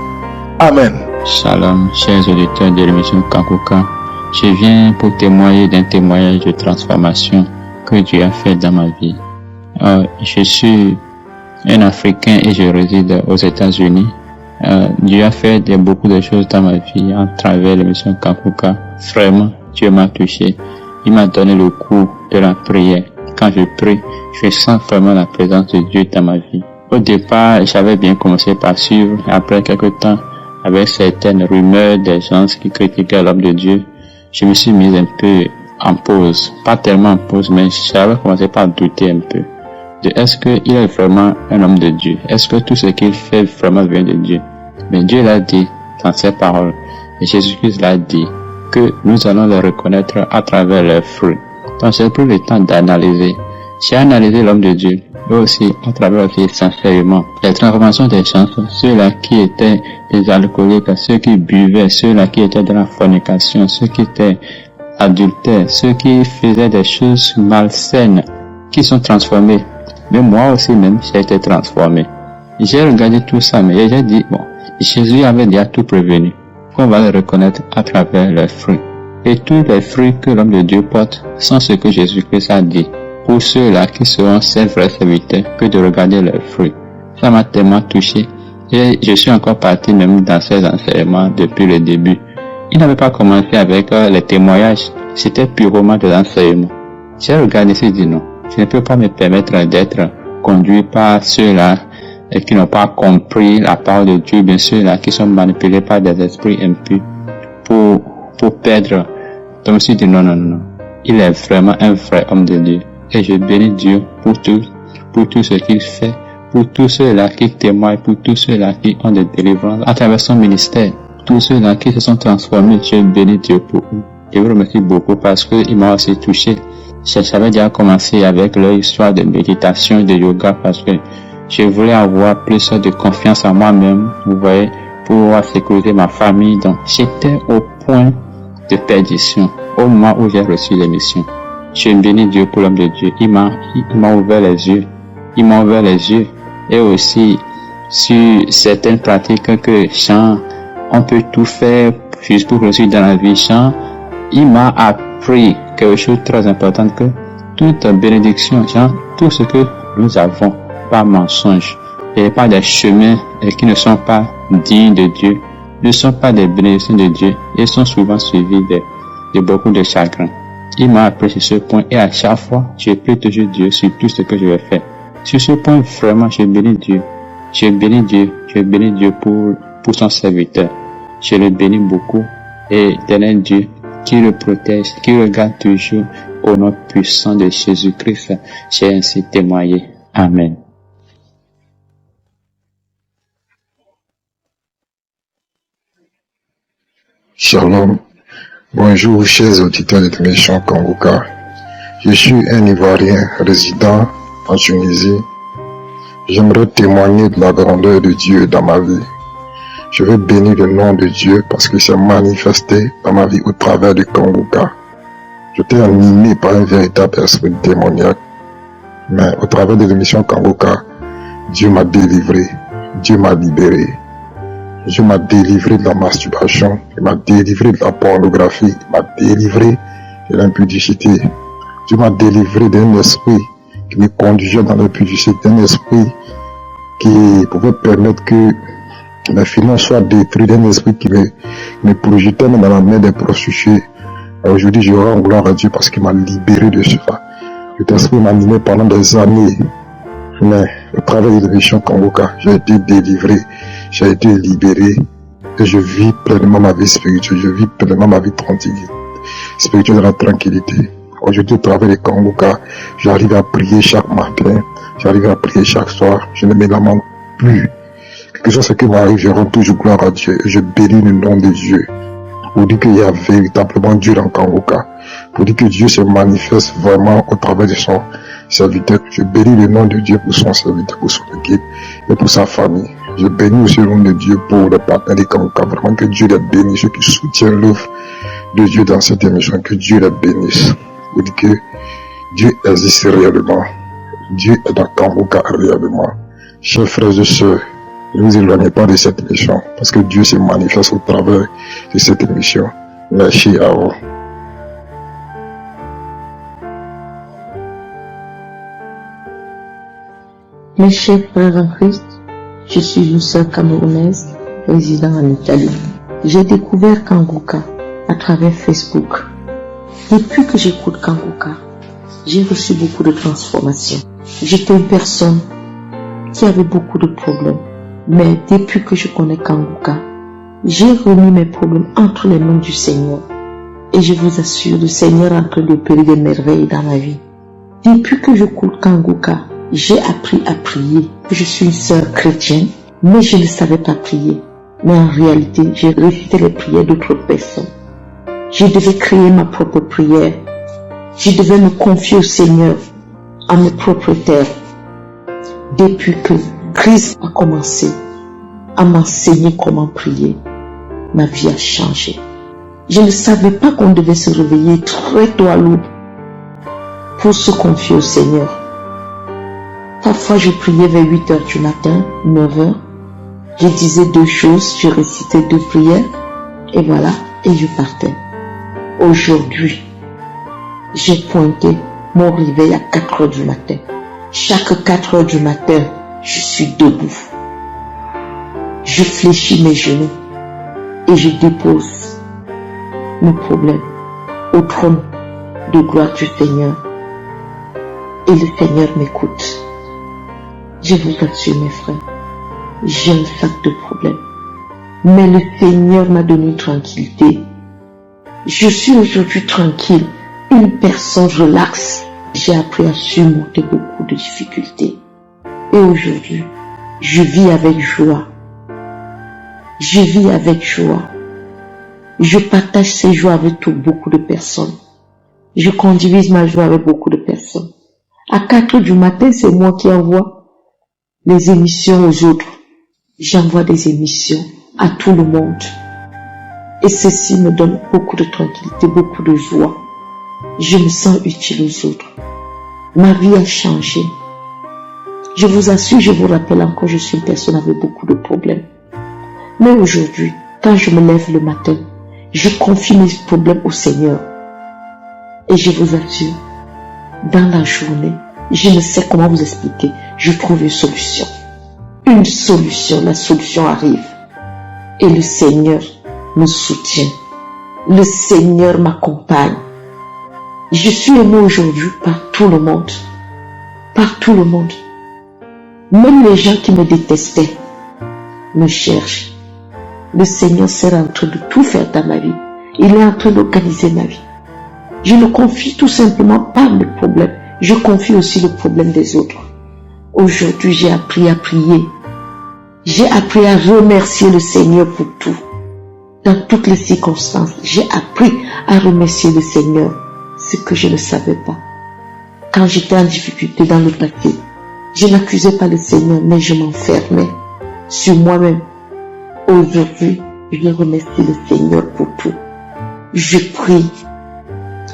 Amen. Shalom, chers auditeurs de l'émission Kanguka. Je viens pour témoigner d'un témoignage de transformation que Dieu a fait dans ma vie. Je suis un Africain et je réside aux États-Unis. Dieu a fait beaucoup de choses dans ma vie à travers l'émission Kanguka. Vraiment, Dieu m'a touché. Il m'a donné le coup de la prière. Quand je prie, je sens vraiment la présence de Dieu dans ma vie. Au départ, j'avais bien commencé par suivre. Après quelques temps, avec certaines rumeurs des gens qui critiquaient l'homme de Dieu, je me suis mis un peu en pause. Pas tellement en pause, mais j'avais commencé par douter un peu. Est-ce qu'il est vraiment un homme de Dieu? Est-ce que tout ce qu'il fait vraiment vient de Dieu? Mais Dieu l'a dit dans ses paroles. Et Jésus-Christ l'a dit que nous allons les reconnaître à travers leurs fruits. Donc j'ai pris le temps d'analyser. J'ai analysé l'homme de Dieu, et aussi à travers aussi sincèrement les transformations des gens, ceux-là qui étaient des alcooliques, ceux qui buvaient, ceux-là qui étaient dans la fornication, ceux qui étaient adultères, ceux qui faisaient des choses malsaines, qui sont transformés. Mais moi aussi même, j'ai été transformé. J'ai regardé tout ça, mais j'ai dit, bon, Jésus avait déjà tout prévenu, qu'on va le reconnaître à travers leurs fruits. Et tous les fruits que l'homme de Dieu porte sont ce que Jésus-Christ a dit. Pour ceux-là qui seront ses vrais serviteurs, que de regarder leurs fruits. Ça m'a tellement touché. Et je suis encore parti même dans ces enseignements depuis le début. Il n'avait pas commencé avec les témoignages. C'était purement de l'enseignement. J'ai regardé et dit non. Je ne peux pas me permettre d'être conduit par ceux-là qui n'ont pas compris la parole de Dieu, bien sûr, là, qui sont manipulés par des esprits impurs pour perdre. Donc je me suis dit non. Il est vraiment un vrai homme de Dieu. Et je bénis Dieu pour tous pour tout ce qu'il fait, pour tous ceux-là qui témoignent, pour tous ceux-là qui ont des délivrances à travers son ministère, tous ceux-là qui se sont transformés. Je bénis Dieu pour eux. Je vous remercie beaucoup parce qu'il m'a aussi touché. J'avais déjà commencé avec leur histoire de méditation et de yoga parce que je voulais avoir plus de confiance en moi-même, vous voyez, pour pouvoir sécuriser ma famille. Donc, j'étais au point de perdition au moment où j'ai reçu l'émission. Je bénis Dieu pour l'homme de Dieu. Il m'a ouvert les yeux. Il m'a ouvert les yeux. Et aussi, sur certaines pratiques que Jean, on peut tout faire juste pour réussir dans la vie. Jean, il m'a appris quelque chose de très important, que toute bénédiction, Jean, tout ce que nous avons, pas mensonge, et pas des chemins qui ne sont pas dignes de Dieu, ne sont pas des bénédictions de Dieu, et sont souvent suivis de beaucoup de chagrin. Il m'a appris sur ce point, et à chaque fois, je prie toujours Dieu sur tout ce que je vais faire. Sur ce point, vraiment, je bénis Dieu. Je bénis Dieu. Je bénis Dieu pour son serviteur. Je le bénis beaucoup. Et éternel Dieu, qui le protège, qui regarde toujours au nom puissant de Jésus-Christ, j'ai ainsi témoigné. Amen. Shalom. Bonjour, chers auditeurs de l'émission Kanguka. Je suis un Ivoirien résident en Tunisie. J'aimerais témoigner de la grandeur de Dieu dans ma vie. Je veux bénir le nom de Dieu parce qu'il s'est manifesté dans ma vie au travers de Kanguka. J'étais animé par un véritable esprit démoniaque. Mais au travers de l'émission Kanguka, Dieu m'a délivré, Dieu m'a libéré. Dieu m'a délivré de la masturbation, il m'a délivré de la pornographie, il m'a délivré de l'impudicité. Dieu m'a délivré d'un esprit qui me conduisait dans l'impudicité, d'un esprit qui pouvait permettre que mes finances soient détruites, d'un esprit qui me projetait dans la main des prostituées. Aujourd'hui, je rends gloire à Dieu parce qu'il m'a libéré de cela. Cet esprit m'a animé pendant des années. Mais au travers de l'émission Kanguka, j'ai été délivré, j'ai été libéré et je vis pleinement ma vie spirituelle, je vis pleinement ma vie spirituelle dans la tranquillité. Aujourd'hui, au travers de Kanguka, j'arrive à prier chaque matin, j'arrive à prier chaque soir, je ne me lamente plus. Quelque chose qui m'arrive, je rends toujours gloire à Dieu et je bénis le nom de Dieu. Pour dire qu'il y a véritablement Dieu dans Kanguka, pour dire que Dieu se manifeste vraiment au travers de son serviteur. Je bénis le nom de Dieu pour son serviteur, pour son équipe et pour sa famille. Je bénis aussi le nom de Dieu pour les partenaires de Kanguka. Vraiment que Dieu les bénisse, ceux qui soutiennent l'œuvre de Dieu dans cette émission, que Dieu les bénisse. Pour dire que Dieu existe réellement. Dieu est dans Kanguka réellement. Chers frères et sœurs, ne vous éloignez pas de cette émission parce que Dieu se manifeste au travers de cette émission. Merci à vous. Mes chers frères en Christ, je suis une sœur camerounaise résidant en Italie. J'ai découvert Kanguka à travers Facebook. Depuis que j'écoute Kanguka, j'ai reçu beaucoup de transformations. J'étais une personne qui avait beaucoup de problèmes. Mais depuis que je connais Kanguka, j'ai remis mes problèmes entre les mains du Seigneur. Et je vous assure, le Seigneur est en train d'opérer des merveilles dans ma vie. Depuis que j'écoute Kanguka, j'ai appris à prier. Je suis une sœur chrétienne, mais je ne savais pas prier. Mais en réalité, j'ai récité les prières d'autres personnes. Je devais créer ma propre prière. Je devais me confier au Seigneur, à mes propres terres. Depuis que Christ a commencé à m'enseigner comment prier, ma vie a changé. Je ne savais pas qu'on devait se réveiller très tôt à l'aube pour se confier au Seigneur. Parfois, je priais vers 8 heures du matin, 9 heures. Je disais 2 choses, je récitais 2 prières, et voilà, et je partais. Aujourd'hui, j'ai pointé mon réveil à 4 heures du matin. Chaque 4 heures du matin, je suis debout. Je fléchis mes genoux et je dépose mes problèmes au trône de gloire du Seigneur. Et le Seigneur m'écoute. Je vous assure, mes frères, j'ai un sac de problèmes. Mais le Seigneur m'a donné une tranquillité. Je suis aujourd'hui tranquille, une personne relaxe, j'ai appris à surmonter beaucoup de difficultés. Et aujourd'hui, je vis avec joie. Je vis avec joie. Je partage ces joies avec beaucoup de personnes. Je condivise ma joie avec beaucoup de personnes. À 4 heures du matin, c'est moi qui envoie les émissions aux autres. J'envoie des émissions à tout le monde. Et ceci me donne beaucoup de tranquillité, beaucoup de joie. Je me sens utile aux autres. Ma vie a changé. Je vous assure, je vous rappelle encore, je suis une personne avec beaucoup de problèmes. Mais aujourd'hui, quand je me lève le matin, je confie mes problèmes au Seigneur. Et je vous assure, dans la journée, je ne sais comment vous expliquer, je trouve une solution. Une solution, la solution arrive. Et le Seigneur me soutient. Le Seigneur m'accompagne. Je suis aimé aujourd'hui par tout le monde. Par tout le monde. Même les gens qui me détestaient me cherchent. Le Seigneur sera en train de tout faire dans ma vie. Il est en train d'organiser ma vie. Je ne confie tout simplement pas mes problèmes. Je confie aussi le problème des autres. Aujourd'hui, j'ai appris à prier. J'ai appris à remercier le Seigneur pour tout. Dans toutes les circonstances, j'ai appris à remercier le Seigneur, ce que je ne savais pas. Quand j'étais en difficulté dans le passé, je n'accusais pas le Seigneur, mais je m'enfermais sur moi-même. Aujourd'hui, je remercie le Seigneur pour tout. Je prie.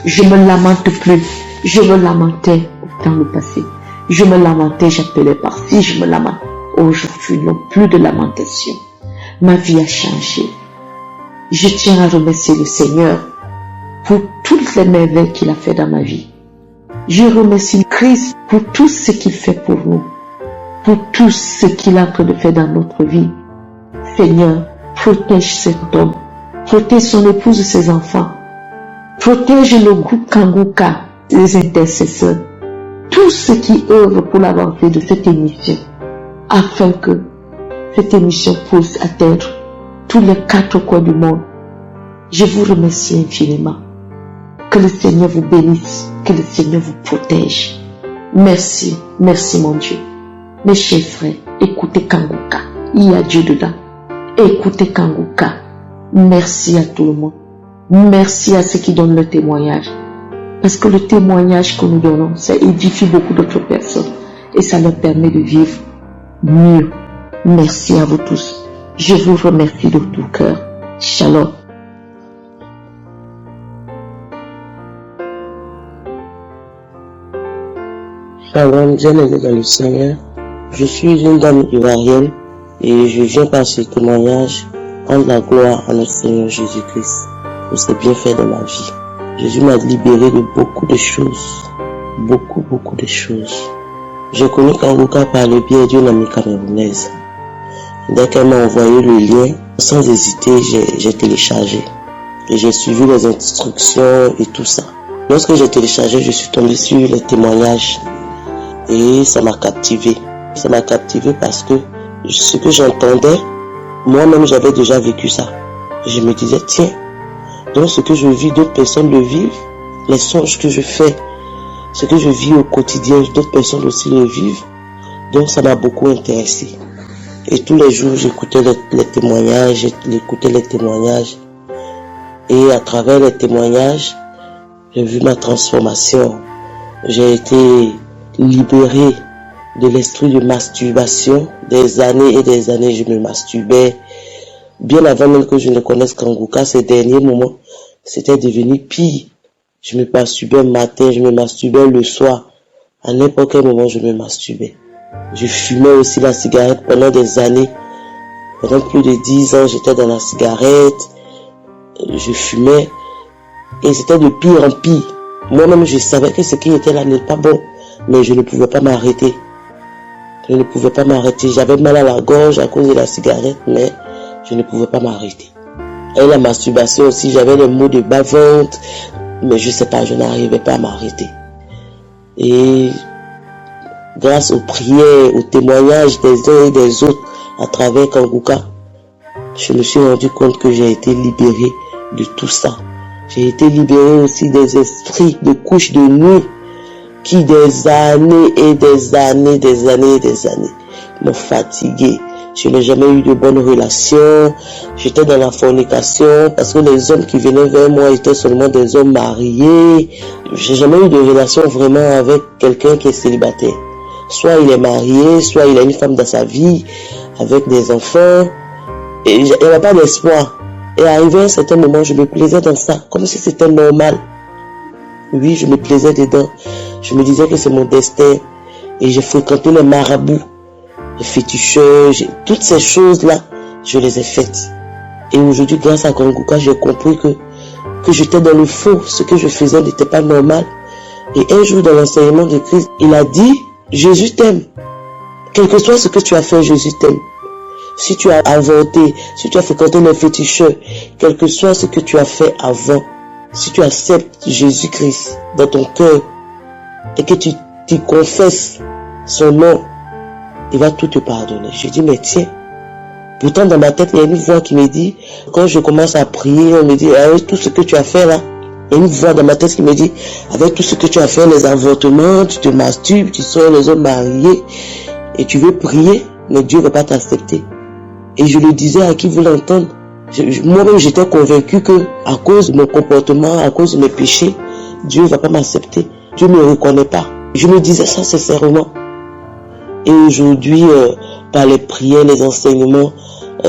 Je me lamente plus. Je me lamentais dans le passé. Je me lamentais, j'appelais par-ci, je me lamente. Aujourd'hui, non plus de lamentation. Ma vie a changé. Je tiens à remercier le Seigneur pour toutes les merveilles qu'il a fait dans ma vie. Je remercie Christ pour tout ce qu'il fait pour nous, pour tout ce qu'il est en train de faire dans notre vie. Seigneur, protège cet homme, protège son épouse et ses enfants, protège le groupe Kanguka, les intercesseurs, tous ceux qui œuvrent pour l'avancée de cette émission, afin que cette émission puisse atteindre tous les 4 coins du monde. Je vous remercie infiniment. Que le Seigneur vous bénisse, que le Seigneur vous protège. Merci, merci mon Dieu. Mes chers frères, écoutez Kanguka, il y a Dieu dedans. Écoutez Kanguka. Merci à tout le monde. Merci à ceux qui donnent le témoignage. Parce que le témoignage que nous donnons, ça édifie beaucoup d'autres personnes. Et ça leur permet de vivre mieux. Merci à vous tous. Je vous remercie de tout cœur. Shalom. Shalom, bien-aimé dans le Seigneur. Je suis une dame ivoirienne et je viens par ce témoignage rendre la gloire à notre Seigneur Jésus-Christ pour ses bienfaits dans ma vie. Jésus m'a libéré de beaucoup de choses. Beaucoup de choses. J'ai connu Kanguka par le biais d'une amie camerounaise. Dès qu'elle m'a envoyé le lien, sans hésiter, j'ai téléchargé. Et j'ai suivi les instructions et tout ça. Lorsque j'ai téléchargé, je suis tombé sur les témoignages. Et ça m'a captivé. Ça m'a captivé parce que ce que j'entendais, moi-même j'avais déjà vécu ça. Je me disais, tiens, donc ce que je vis, d'autres personnes le vivent. Les songes que je fais, ce que je vis au quotidien, d'autres personnes aussi le vivent. Donc ça m'a beaucoup intéressé. Et tous les jours, j'écoutais les témoignages, Et à travers les témoignages, j'ai vu ma transformation. J'ai été libéré de l'esprit de masturbation. Des années et des années, je me masturbais. Bien avant même que je ne connaisse Kanguka, ces derniers moments, c'était devenu pire. Je me masturbais le matin, je me masturbais le soir. À n'importe quel moment, je me masturbais. Je fumais aussi la cigarette pendant des années. Pendant plus de 10 ans, j'étais dans la cigarette. Je fumais. Et c'était de pire en pire. Moi-même, je savais que ce qui était là n'était pas bon. Mais je ne pouvais pas m'arrêter. J'avais mal à la gorge à cause de la cigarette, mais je ne pouvais pas m'arrêter. Et la masturbation aussi, j'avais des maux de bas-ventre, mais je sais pas, je n'arrivais pas à m'arrêter. Et grâce aux prières, aux témoignages des uns et des autres à travers Kanguka, je me suis rendu compte que j'ai été libéré de tout ça. J'ai été libéré aussi des esprits de couches de nuit qui des années et des années m'ont fatigué. Je n'ai jamais eu de bonnes relations. J'étais dans la fornication parce que les hommes qui venaient vers moi étaient seulement des hommes mariés. J'ai jamais eu de relation vraiment avec quelqu'un qui est célibataire. Soit il est marié, soit il a une femme dans sa vie, avec des enfants. Et il n'y avait pas d'espoir. Et arrivé à un certain moment, je me plaisais dans ça, comme si c'était normal. Oui, je me plaisais dedans. Je me disais que c'est mon destin. Et j'ai fréquenté les marabouts, les féticheurs, toutes ces choses-là, je les ai faites. Et aujourd'hui, grâce à Kangouka, j'ai compris que j'étais dans le faux. Ce que je faisais n'était pas normal. Et un jour, dans l'enseignement de Christ, il a dit, Jésus t'aime. Quel que soit ce que tu as fait, Jésus t'aime. Si tu as avorté, si tu as fréquenté les féticheurs, quel que soit ce que tu as fait avant, si tu acceptes Jésus-Christ dans ton cœur et que tu confesses son nom, il va tout te pardonner. Je dis, mais tiens, pourtant dans ma tête, il y a une voix qui me dit, quand je commence à prier, on me dit, avec tout ce que tu as fait là, il y a une voix dans ma tête qui me dit, avec tout ce que tu as fait, les avortements, tu te masturbes, tu sors les hommes mariés, et tu veux prier, mais Dieu ne va pas t'accepter. Et je le disais à qui voulait l'entendre. Moi-même, j'étais convaincu que, à cause de mon comportement, à cause de mes péchés, Dieu ne va pas m'accepter. Dieu ne me reconnaît pas. Je me disais ça sincèrement. Et aujourd'hui, par les prières, les enseignements,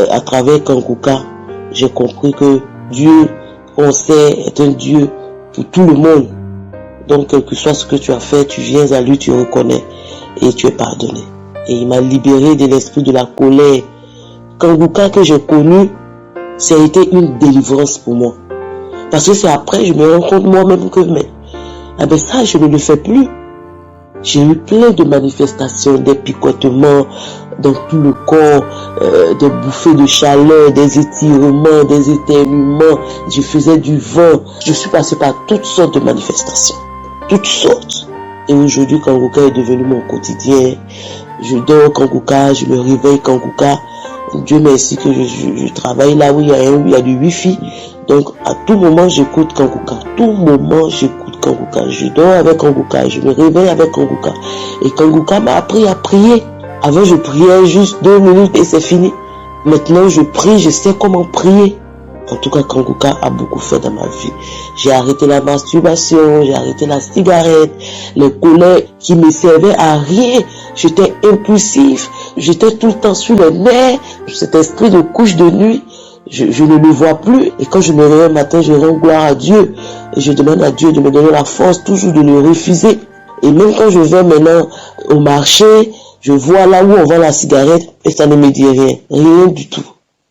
à travers Kangouka, j'ai compris que Dieu, on sait, est un Dieu pour tout le monde. Donc, quel que soit ce que tu as fait, tu viens à lui, tu reconnais et tu es pardonné. Et il m'a libéré de l'esprit de la colère. Kangouka que j'ai connu, ça a été une délivrance pour moi. Parce que c'est après, je me rends compte moi-même que, ça, je ne le fais plus. J'ai eu plein de manifestations, des picotements dans tout le corps, des bouffées de chaleur, des étirements, des éternuements. Je faisais du vent. Je suis passé par toutes sortes de manifestations. Toutes sortes. Et aujourd'hui, Kangouka est devenu mon quotidien. Je dors Kangouka, je me réveille Kangouka. Dieu merci que je travaille là où il y a du wifi. Donc à tout moment j'écoute Kangouka. Tout moment j'écoute Kangouka. Je dors avec Kangouka. Je me réveille avec Kangouka. Et Kangouka m'a appris à prier. Avant je priais juste 2 minutes et c'est fini. Maintenant je prie, je sais comment prier. En tout cas Kangouka a beaucoup fait dans ma vie. J'ai arrêté la masturbation, j'ai arrêté la cigarette, les colères qui me servaient à rien. J'étais impulsif, j'étais tout le temps sur les nerfs. Cet esprit de couche de nuit, je ne le vois plus. Et quand je me réveille le matin, je rends gloire à Dieu. Et je demande à Dieu de me donner la force toujours de le refuser. Et même quand je vais maintenant au marché, je vois là où on vend la cigarette et ça ne me dit rien. Rien du tout.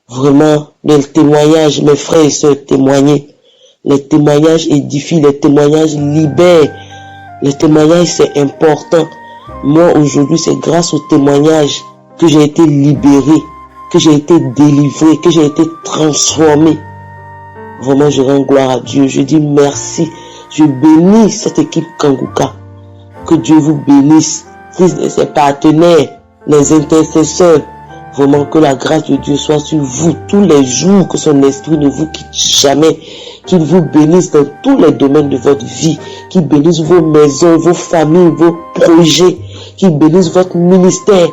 Vraiment, les témoignages, mes frères et sœurs témoignaient. Les témoignages édifient, les témoignages libèrent. Les témoignages, c'est important. Moi, aujourd'hui, c'est grâce aux témoignages que j'ai été libéré, que j'ai été délivré, que j'ai été transformé. Vraiment, je rends gloire à Dieu. Je dis merci. Je bénis cette équipe Kangouka. Que Dieu vous bénisse. Ses partenaires, les intercesseurs. Vraiment que la grâce de Dieu soit sur vous tous les jours, que son esprit ne vous quitte jamais, qu'il vous bénisse dans tous les domaines de votre vie, qu'il bénisse vos maisons, vos familles, vos projets, qu'il bénisse votre ministère.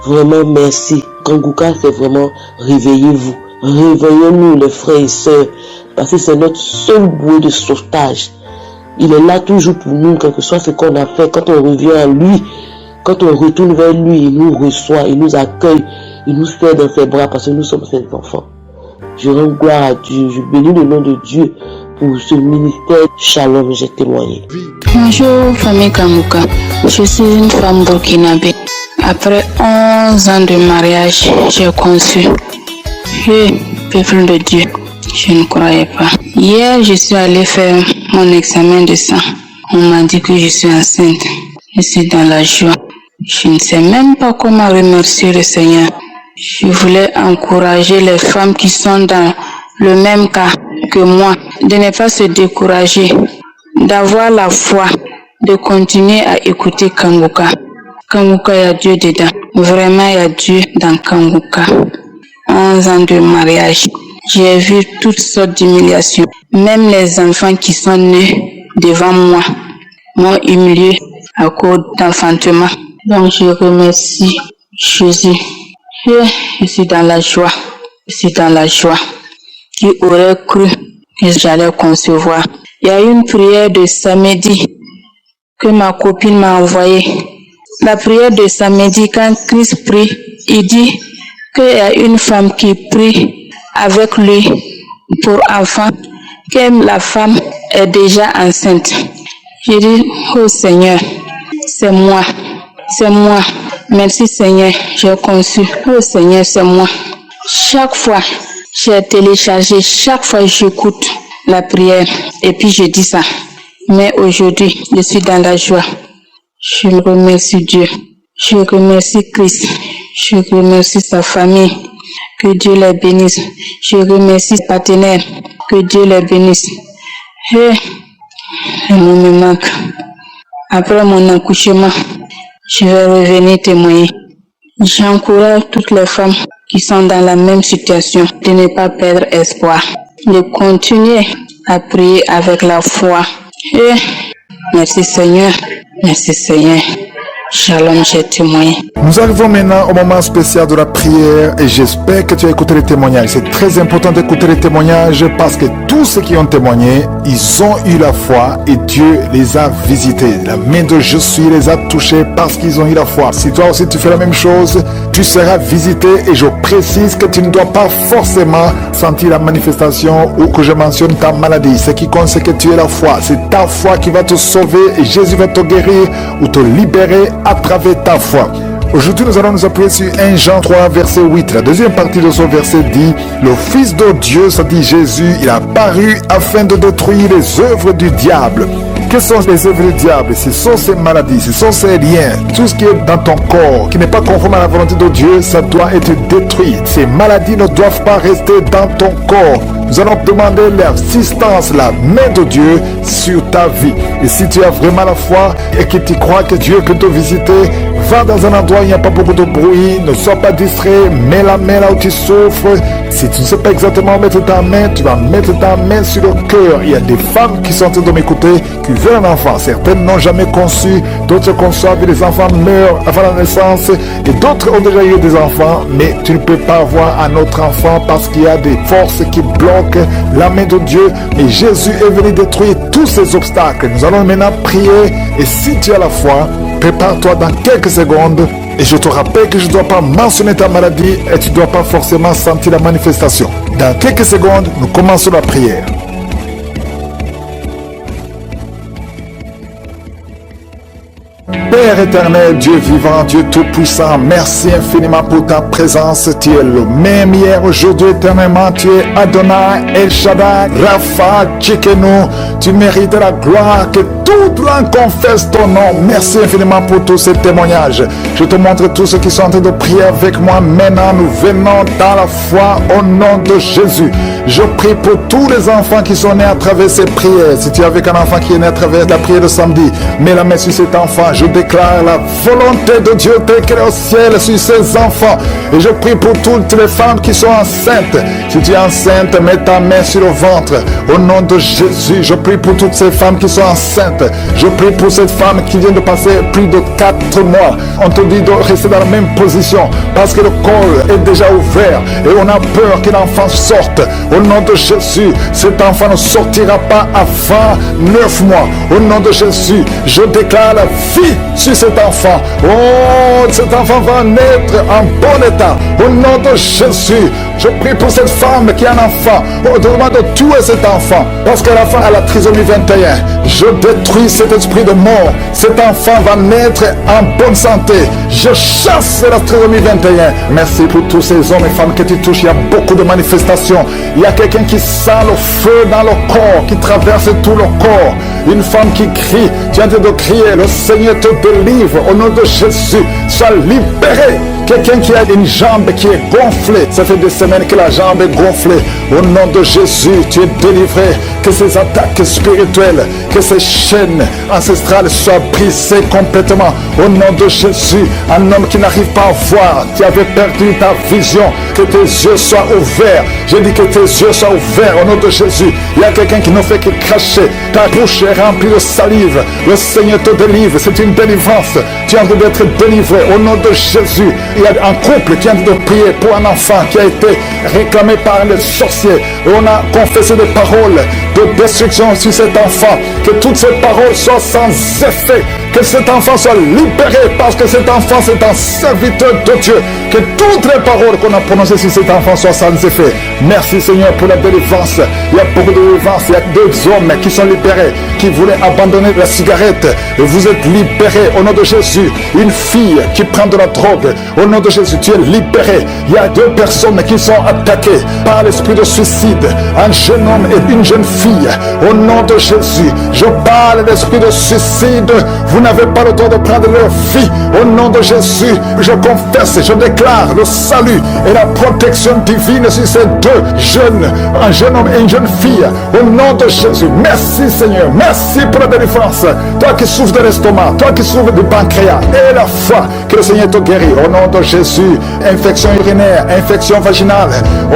Vraiment merci. Kangouka, c'est vraiment réveillez-vous. Réveillez-nous les frères et sœurs, parce que c'est notre seul bouée de sauvetage. Il est là toujours pour nous, quel que soit ce qu'on a fait, quand on revient à lui. Quand on retourne vers lui, il nous reçoit, il nous accueille, il nous serre dans ses bras parce que nous sommes ses enfants. Je rends gloire à Dieu, je bénis le nom de Dieu pour ce ministère. Shalom, j'ai témoigné. Bonjour famille Kangouka, je suis une femme burkinabé. Après 11 ans de mariage, j'ai conçu. Peuple de Dieu, je ne croyais pas. Hier, je suis allée faire mon examen de sang. On m'a dit que je suis enceinte. Je suis dans la joie. Je ne sais même pas comment remercier le Seigneur. Je voulais encourager les femmes qui sont dans le même cas que moi, de ne pas se décourager, d'avoir la foi, de continuer à écouter Kangouka. Kangouka, il y a Dieu dedans. Vraiment, il y a Dieu dans Kangouka. 11 ans de mariage. J'ai vu toutes sortes d'humiliations. Même les enfants qui sont nés devant moi. m'ont humilié à cause d'enfantement. Donc je remercie Jésus. Je suis dans la joie. Je suis dans la joie. Qui aurait cru que j'allais concevoir? Il y a une prière de samedi que ma copine m'a envoyée. La prière de samedi, quand Christ prie, il dit qu'il y a une femme qui prie avec lui pour enfant, que la femme est déjà enceinte. J'ai dit, oh Seigneur, c'est moi. C'est moi. Merci Seigneur, j'ai conçu. Oh Seigneur, c'est moi. Chaque fois, j'ai téléchargé, chaque fois j'écoute la prière et puis je dis ça. Mais aujourd'hui, je suis dans la joie. Je remercie Dieu. Je remercie Christ. Je remercie sa famille. Que Dieu les bénisse. Je remercie ses partenaires. Que Dieu les bénisse. Et le mot me manque. Après mon accouchement, je vais revenir témoigner. J'encourage toutes les femmes qui sont dans la même situation de ne pas perdre espoir, de continuer à prier avec la foi. Et merci Seigneur, merci Seigneur. Shalom, j'ai témoigné. Nous arrivons maintenant au moment spécial de la prière et j'espère que tu as écouté les témoignages. C'est très important d'écouter les témoignages parce que tous ceux qui ont témoigné, ils ont eu la foi et Dieu les a visités. La main de Jésus les a touchés parce qu'ils ont eu la foi. Si toi aussi tu fais la même chose, tu seras visité et je précise que tu ne dois pas forcément sentir la manifestation ou que je mentionne ta maladie. Ce qui compte, c'est que tu aies la foi. C'est ta foi qui va te sauver et Jésus va te guérir ou te libérer à travers ta foi. Aujourd'hui, nous allons nous appuyer sur 1 Jean 3, verset 8. La deuxième partie de ce verset dit: le Fils de Dieu, ça dit Jésus, il a apparu afin de détruire les œuvres du diable. Quelles sont les œuvres du diable? Ce sont ces maladies, ce sont ces liens. Tout ce qui est dans ton corps, qui n'est pas conforme à la volonté de Dieu, ça doit être détruit. Ces maladies ne doivent pas rester dans ton corps. Nous allons demander l'assistance, la main de Dieu sur ta vie. Et si tu as vraiment la foi et que tu crois que Dieu peut te visiter, va dans un endroit où il n'y a pas beaucoup de bruit, ne sois pas distrait, mets la main là où tu souffres. Si tu ne sais pas exactement mettre ta main, tu vas mettre ta main sur le cœur. Il y a des femmes qui sont en train de m'écouter, qui veulent un enfant. Certaines n'ont jamais conçu, d'autres conçoivent et les enfants meurent avant la naissance. Et d'autres ont déjà eu des enfants, mais tu ne peux pas avoir un autre enfant parce qu'il y a des forces qui bloquent la main de Dieu. Mais Jésus est venu détruire tous ces obstacles. Nous allons maintenant prier. Et si tu as la foi, prépare-toi dans quelques secondes. Et je te rappelle que je ne dois pas mentionner ta maladie et tu ne dois pas forcément sentir la manifestation. Dans quelques secondes, nous commençons la prière. Père éternel, Dieu vivant, Dieu tout-puissant, merci infiniment pour ta présence. Tu es le même hier, aujourd'hui, éternellement. Tu es Adonai, El Shaddai, Rapha, Tchikenu. Tu mérites la gloire, que toute langue confesse ton nom. Merci infiniment pour tous ces témoignages. Je te montre tous ceux qui sont en train de prier avec moi. Maintenant, nous venons dans la foi au nom de Jésus. Je prie pour tous les enfants qui sont nés à travers ces prières. Si tu es avec un enfant qui est né à travers la prière de samedi, mets la main sur cet enfant. Je déclare la volonté de Dieu telle qu'elle est au ciel sur ses enfants. Et je prie pour toutes les femmes qui sont enceintes. Si tu es enceinte, mets ta main sur le ventre. Au nom de Jésus, je prie pour toutes ces femmes qui sont enceintes. Je prie pour cette femme qui vient de passer plus de 4 mois. On te dit de rester dans la même position parce que le col est déjà ouvert et on a peur que l'enfant sorte. Au nom de Jésus, cet enfant ne sortira pas avant 9 mois. Au nom de Jésus, je déclare la vie sur cet enfant. Oh, cet enfant va naître en bon état. Au nom de Jésus, je prie pour cette femme qui a un enfant. On demande de tuer cet enfant parce que l'enfant a la trisomie 21. Je détruis cet esprit de mort. Cet enfant va naître en bonne santé. Je chasse la trisomie 21. Merci pour tous ces hommes et femmes que tu touches. Il y a beaucoup de manifestations. Il y a quelqu'un qui sent le feu dans le corps, qui traverse tout le corps. Une femme qui crie. Tu es en train de crier. Le Seigneur te délivre. Au nom de Jésus, sois libéré. Quelqu'un qui a une jambe qui est gonflée, ça fait des semaines que la jambe est gonflée. Au nom de Jésus, tu es délivré. Que ces attaques spirituelles, que ces chaînes ancestrales soient brisées complètement. Au nom de Jésus, un homme qui n'arrive pas à voir, qui avait perdu ta vision, que tes yeux soient ouverts. Je dis que tes yeux soient ouverts au nom de Jésus. Il y a quelqu'un qui ne fait que cracher. Ta bouche est remplie de salive. Le Seigneur te délivre. C'est une délivrance. Tu es en train d'être délivré au nom de Jésus. Il y a un couple qui est en train de prier pour un enfant qui a été réclamé par les sorciers. Et on a confessé des paroles de destruction sur cet enfant. Que toutes ces paroles soient sans effet. Que cet enfant soit libéré parce que cet enfant c'est un serviteur de Dieu. Que toutes les paroles qu'on a prononcées sur cet enfant soient sans effet. Merci Seigneur pour la délivrance. Il y a beaucoup de délivrance. Il y a deux hommes qui sont libérés, qui voulaient abandonner la cigarette. Et vous êtes libérés au nom de Jésus. Une fille qui prend de la drogue, au nom de Jésus, tu es libéré. Il y a deux personnes qui sont attaquées par l'esprit de suicide. Un jeune homme et une jeune fille. Au nom de Jésus, je parle de l'esprit de suicide. Vous n'avez pas le droit de prendre leur vie. Au nom de Jésus, je confesse, je déclare le salut et la protection divine sur ces deux jeunes, un jeune homme et une jeune fille. Au nom de Jésus, merci Seigneur, merci pour la délivrance. Toi qui souffres de l'estomac, toi qui souffres du pancréas, et la foi, que le Seigneur te guérit. Au nom de Jésus, infection urinaire, infection vaginale.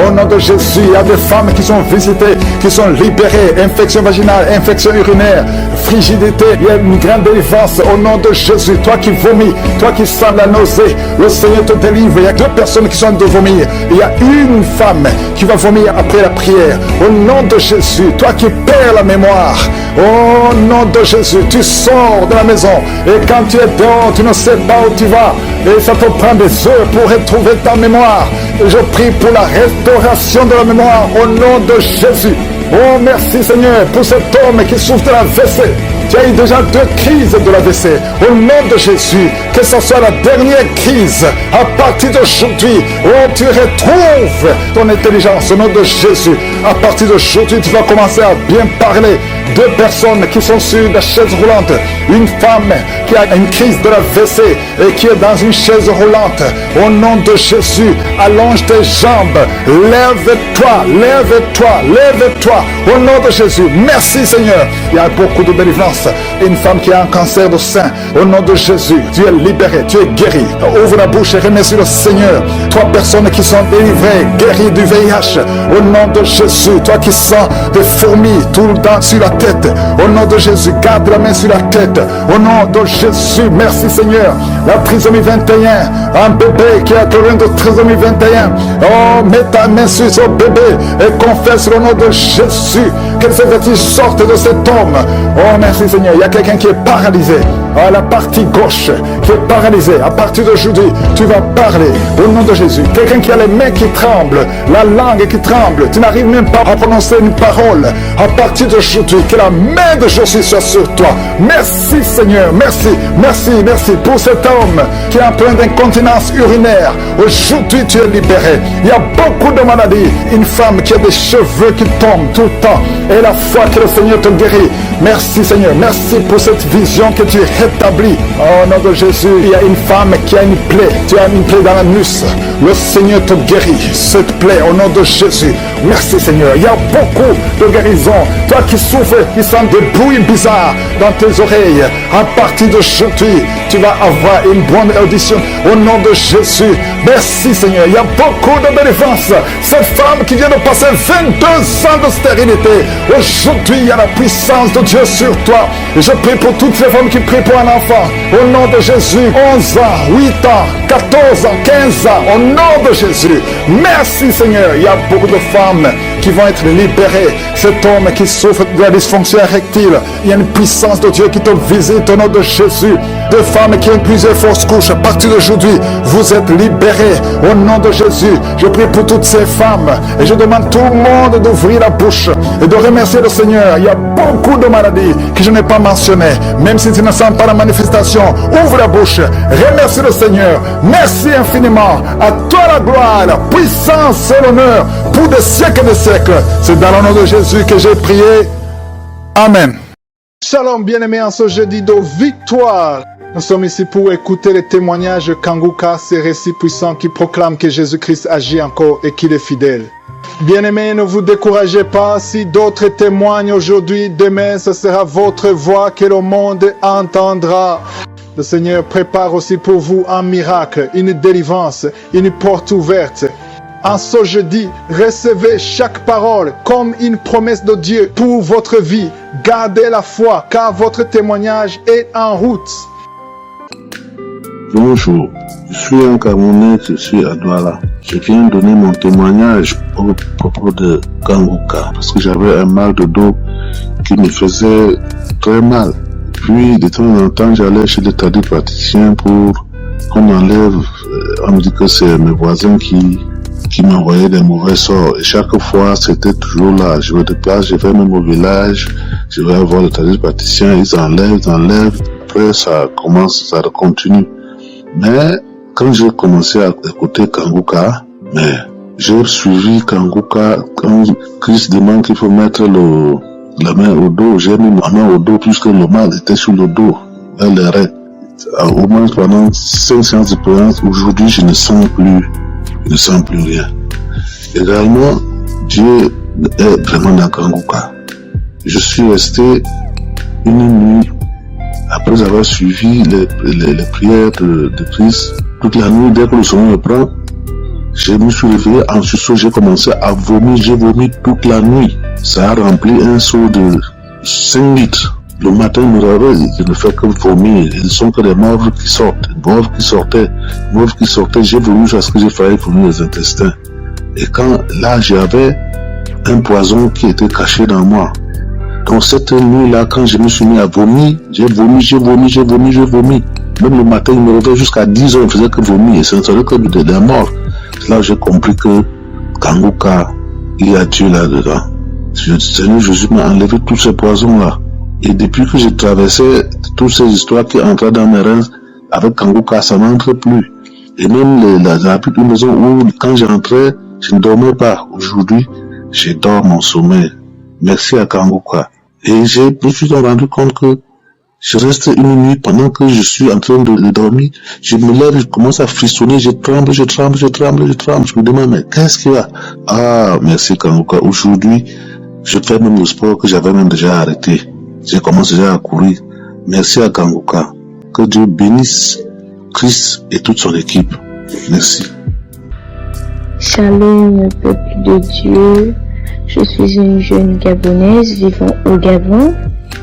Au nom de Jésus, il y a des femmes qui sont visitées, qui sont libérées. Infection vaginale, infection urinaire, frigidité. Il y a une grande délivrance au nom de Jésus. Toi qui vomis, toi qui sens la nausée, le Seigneur te délivre. Il y a deux personnes qui sont en train de vomir. Il y a une femme qui va vomir après la prière. Au nom de Jésus, toi qui perds la mémoire, au nom de Jésus, tu sors de la maison. Et quand tu es dehors, tu ne sais pas où tu vas. Et ça te prend des heures pour retrouver ta mémoire. Et je prie pour la restauration de la mémoire au nom de Jésus. Oh, merci Seigneur pour cet homme qui souffre de la WC. Tu as eu déjà 2 crises de la WC. Au nom de Jésus, que ce soit la dernière crise, à partir d'aujourd'hui, oh, tu retrouves ton intelligence au nom de Jésus. À partir d'aujourd'hui, tu vas commencer à bien parler. 2 personnes qui sont sur la chaise roulante. Une femme qui a une crise de la WC et qui est dans une chaise roulante. Au nom de Jésus, allonge tes jambes. Lève-toi, lève-toi, lève-toi. Au nom de Jésus, merci Seigneur. Il y a beaucoup de délivrance. Une femme qui a un cancer de sein. Au nom de Jésus, tu es libéré, tu es guéri. Ouvre la bouche et remercie le Seigneur. 3 personnes qui sont délivrées, guéries du VIH. Au nom de Jésus, toi qui sens des fourmis tout le temps sur la tête. Au nom de Jésus, garde la main sur la tête. Au nom de Jésus, merci Seigneur. La trisomie 21, un bébé qui a problème de trisomie 21. Oh, mets ta main sur ce bébé et confesse le nom de Jésus. Que ces vertiges sortent de cet homme. Oh, merci Seigneur. Il y a quelqu'un qui est paralysé. À la partie gauche qui est paralysée. À partir d'aujourd'hui, tu vas parler au nom de Jésus. Quelqu'un qui a les mains qui tremblent, la langue qui tremble. Tu n'arrives même pas à prononcer une parole. À partir d'aujourd'hui, que la main de Jésus soit sur toi. Merci Seigneur, merci, merci, merci pour cet homme qui est en plein d'incontinence urinaire. Aujourd'hui, tu es libéré. Il y a beaucoup de maladies. Une femme qui a des cheveux qui tombent tout le temps. Et la foi que le Seigneur te guérit. Merci Seigneur, merci pour cette vision que tu rétablis. Au nom de Jésus, il y a une femme qui a une plaie. Tu as une plaie dans l'anus. Le Seigneur te guérit. Cette plaie au nom de Jésus. Merci Seigneur. Il y a beaucoup de guérisons. Toi qui souffres, qui sens des bruits bizarres dans tes oreilles. À partir d'aujourd'hui, tu vas avoir une bonne audition au nom de Jésus. Merci Seigneur. Il y a beaucoup de délivrance. Cette femme qui vient de passer 22 ans de stérilité. Aujourd'hui, il y a la puissance de Dieu sur toi. Et je prie pour toutes ces femmes qui prient pour un enfant. Au nom de Jésus, 11 ans, 8 ans, 14 ans, 15 ans. Au nom de Jésus. Merci Seigneur. Il y a beaucoup de femmes qui vont être libérées. Cet homme qui souffre de la dysfonction érectile. Il y a une puissance de Dieu qui te visite au nom de Jésus. Des femmes qui ont plusieurs fausses couches. À partir d'aujourd'hui, vous êtes libérés au nom de Jésus. Je prie pour toutes ces femmes. Et je demande à tout le monde d'ouvrir la bouche et de remercier le Seigneur. Il y a beaucoup de maladies que je n'ai pas mentionnées. Même si tu ne sens pas la manifestation, ouvre la bouche. Remercie le Seigneur. Merci infiniment. À toi la gloire, la puissance et l'honneur pour des siècles et des siècles. C'est dans le nom de Jésus que j'ai prié. Amen. Shalom bien-aimés en ce jeudi de victoire. Nous sommes ici pour écouter les témoignages de Kanguka, ces récits puissants qui proclament que Jésus-Christ agit encore et qu'il est fidèle. Bien-aimés, ne vous découragez pas. Si d'autres témoignent aujourd'hui, demain, ce sera votre voix que le monde entendra. Le Seigneur prépare aussi pour vous un miracle, une délivrance, une porte ouverte. En ce jeudi, recevez chaque parole comme une promesse de Dieu pour votre vie. Gardez la foi, car votre témoignage est en route. Bonjour, je suis un Camerounais, je suis à Douala. Je viens donner mon témoignage au propos de Kanguka parce que j'avais un mal de dos qui me faisait très mal. Puis de temps en temps, j'allais chez des tradipraticiens pour qu'on enlève. On me dit que c'est mes voisins qui m'envoyaient des mauvais sorts. Et chaque fois, c'était toujours là. Je me déplace, je vais même au village, je vais voir les tradipraticiens, ils enlèvent. Après, ça continue. Mais quand j'ai commencé à écouter Kanguka, j'ai suivi Kanguka. Quand Christ demande qu'il faut mettre la main au dos, j'ai mis ma main au dos puisque le mal était sur le dos, vers les reins. Au moins pendant 5 séances de prière, aujourd'hui je ne sens plus rien. Également, Dieu est vraiment dans Kanguka. Je suis resté une nuit après avoir suivi les prières de Christ. Toute la nuit, dès que le sommeil me prend, je me suis réveillé en sursaut, j'ai commencé à vomir, j'ai vomi toute la nuit. Ça a rempli un seau de 5 litres. Le matin, je me réveille, je ne fais que vomir. Ils ne sont que des morts qui sortent, j'ai vomi jusqu'à ce que j'ai failli vomir les intestins. Et quand là, j'avais un poison qui était caché dans moi. Donc cette nuit-là, quand je me suis mis à vomir, j'ai vomi. Même le matin, il me réveillait jusqu'à 10 heures, il ne faisait que vomir. Et ce ne serait que des morts. C'est là où j'ai compris que Kanguka, il y a Dieu là-dedans. Seigneur Jésus m'a enlevé tous ces poisons-là. Et depuis que j'ai traversé toutes ces histoires qui entraient dans mes reins, avec Kanguka, ça n'entre plus. Et même la petite maison où, quand j'entrais, je ne dormais pas. Aujourd'hui, je dors mon sommeil. Merci à Kanguka. Et je me suis rendu compte que je reste une nuit pendant que je suis en train de dormir. Je me lève, je commence à frissonner, je tremble. Je me demande, mais qu'est-ce qu'il y a? Ah, merci Kanguka. Aujourd'hui, je fais même le sport que j'avais même déjà arrêté. Je commence déjà à courir. Merci à Kanguka. Que Dieu bénisse Christ et toute son équipe. Merci. Shalom, peuple de Dieu. Je suis une jeune Gabonaise vivant au Gabon.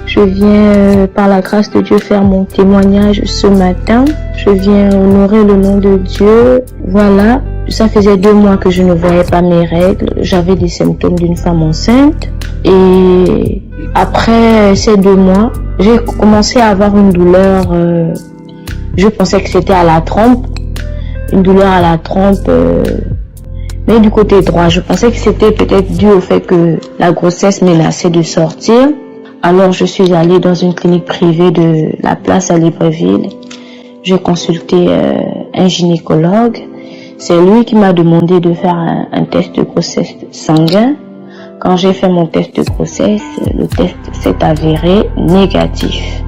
Je viens par la grâce de Dieu faire mon témoignage ce matin. Je viens honorer le nom de Dieu. Voilà, ça faisait 2 mois que je ne voyais pas mes règles. J'avais des symptômes d'une femme enceinte. Et après ces 2 mois, j'ai commencé à avoir une douleur. Je pensais que c'était à la trompe. Une douleur à la trompe. Mais du côté droit, je pensais que c'était peut-être dû au fait que la grossesse menaçait de sortir. Alors je suis allée dans une clinique privée de la place à Libreville. J'ai consulté un gynécologue. C'est lui qui m'a demandé de faire un test de grossesse sanguin. Quand j'ai fait mon test de grossesse, le test s'est avéré négatif.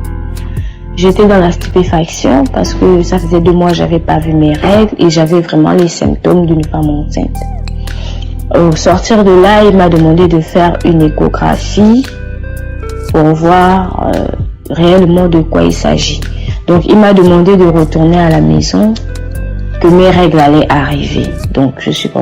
J'étais dans la stupéfaction parce que ça faisait 2 mois que j'avais pas vu mes règles et j'avais vraiment les symptômes d'une femme enceinte. Au sortir de là, il m'a demandé de faire une échographie pour voir réellement de quoi il s'agit. Donc il m'a demandé de retourner à la maison, que mes règles allaient arriver. Donc je suis pas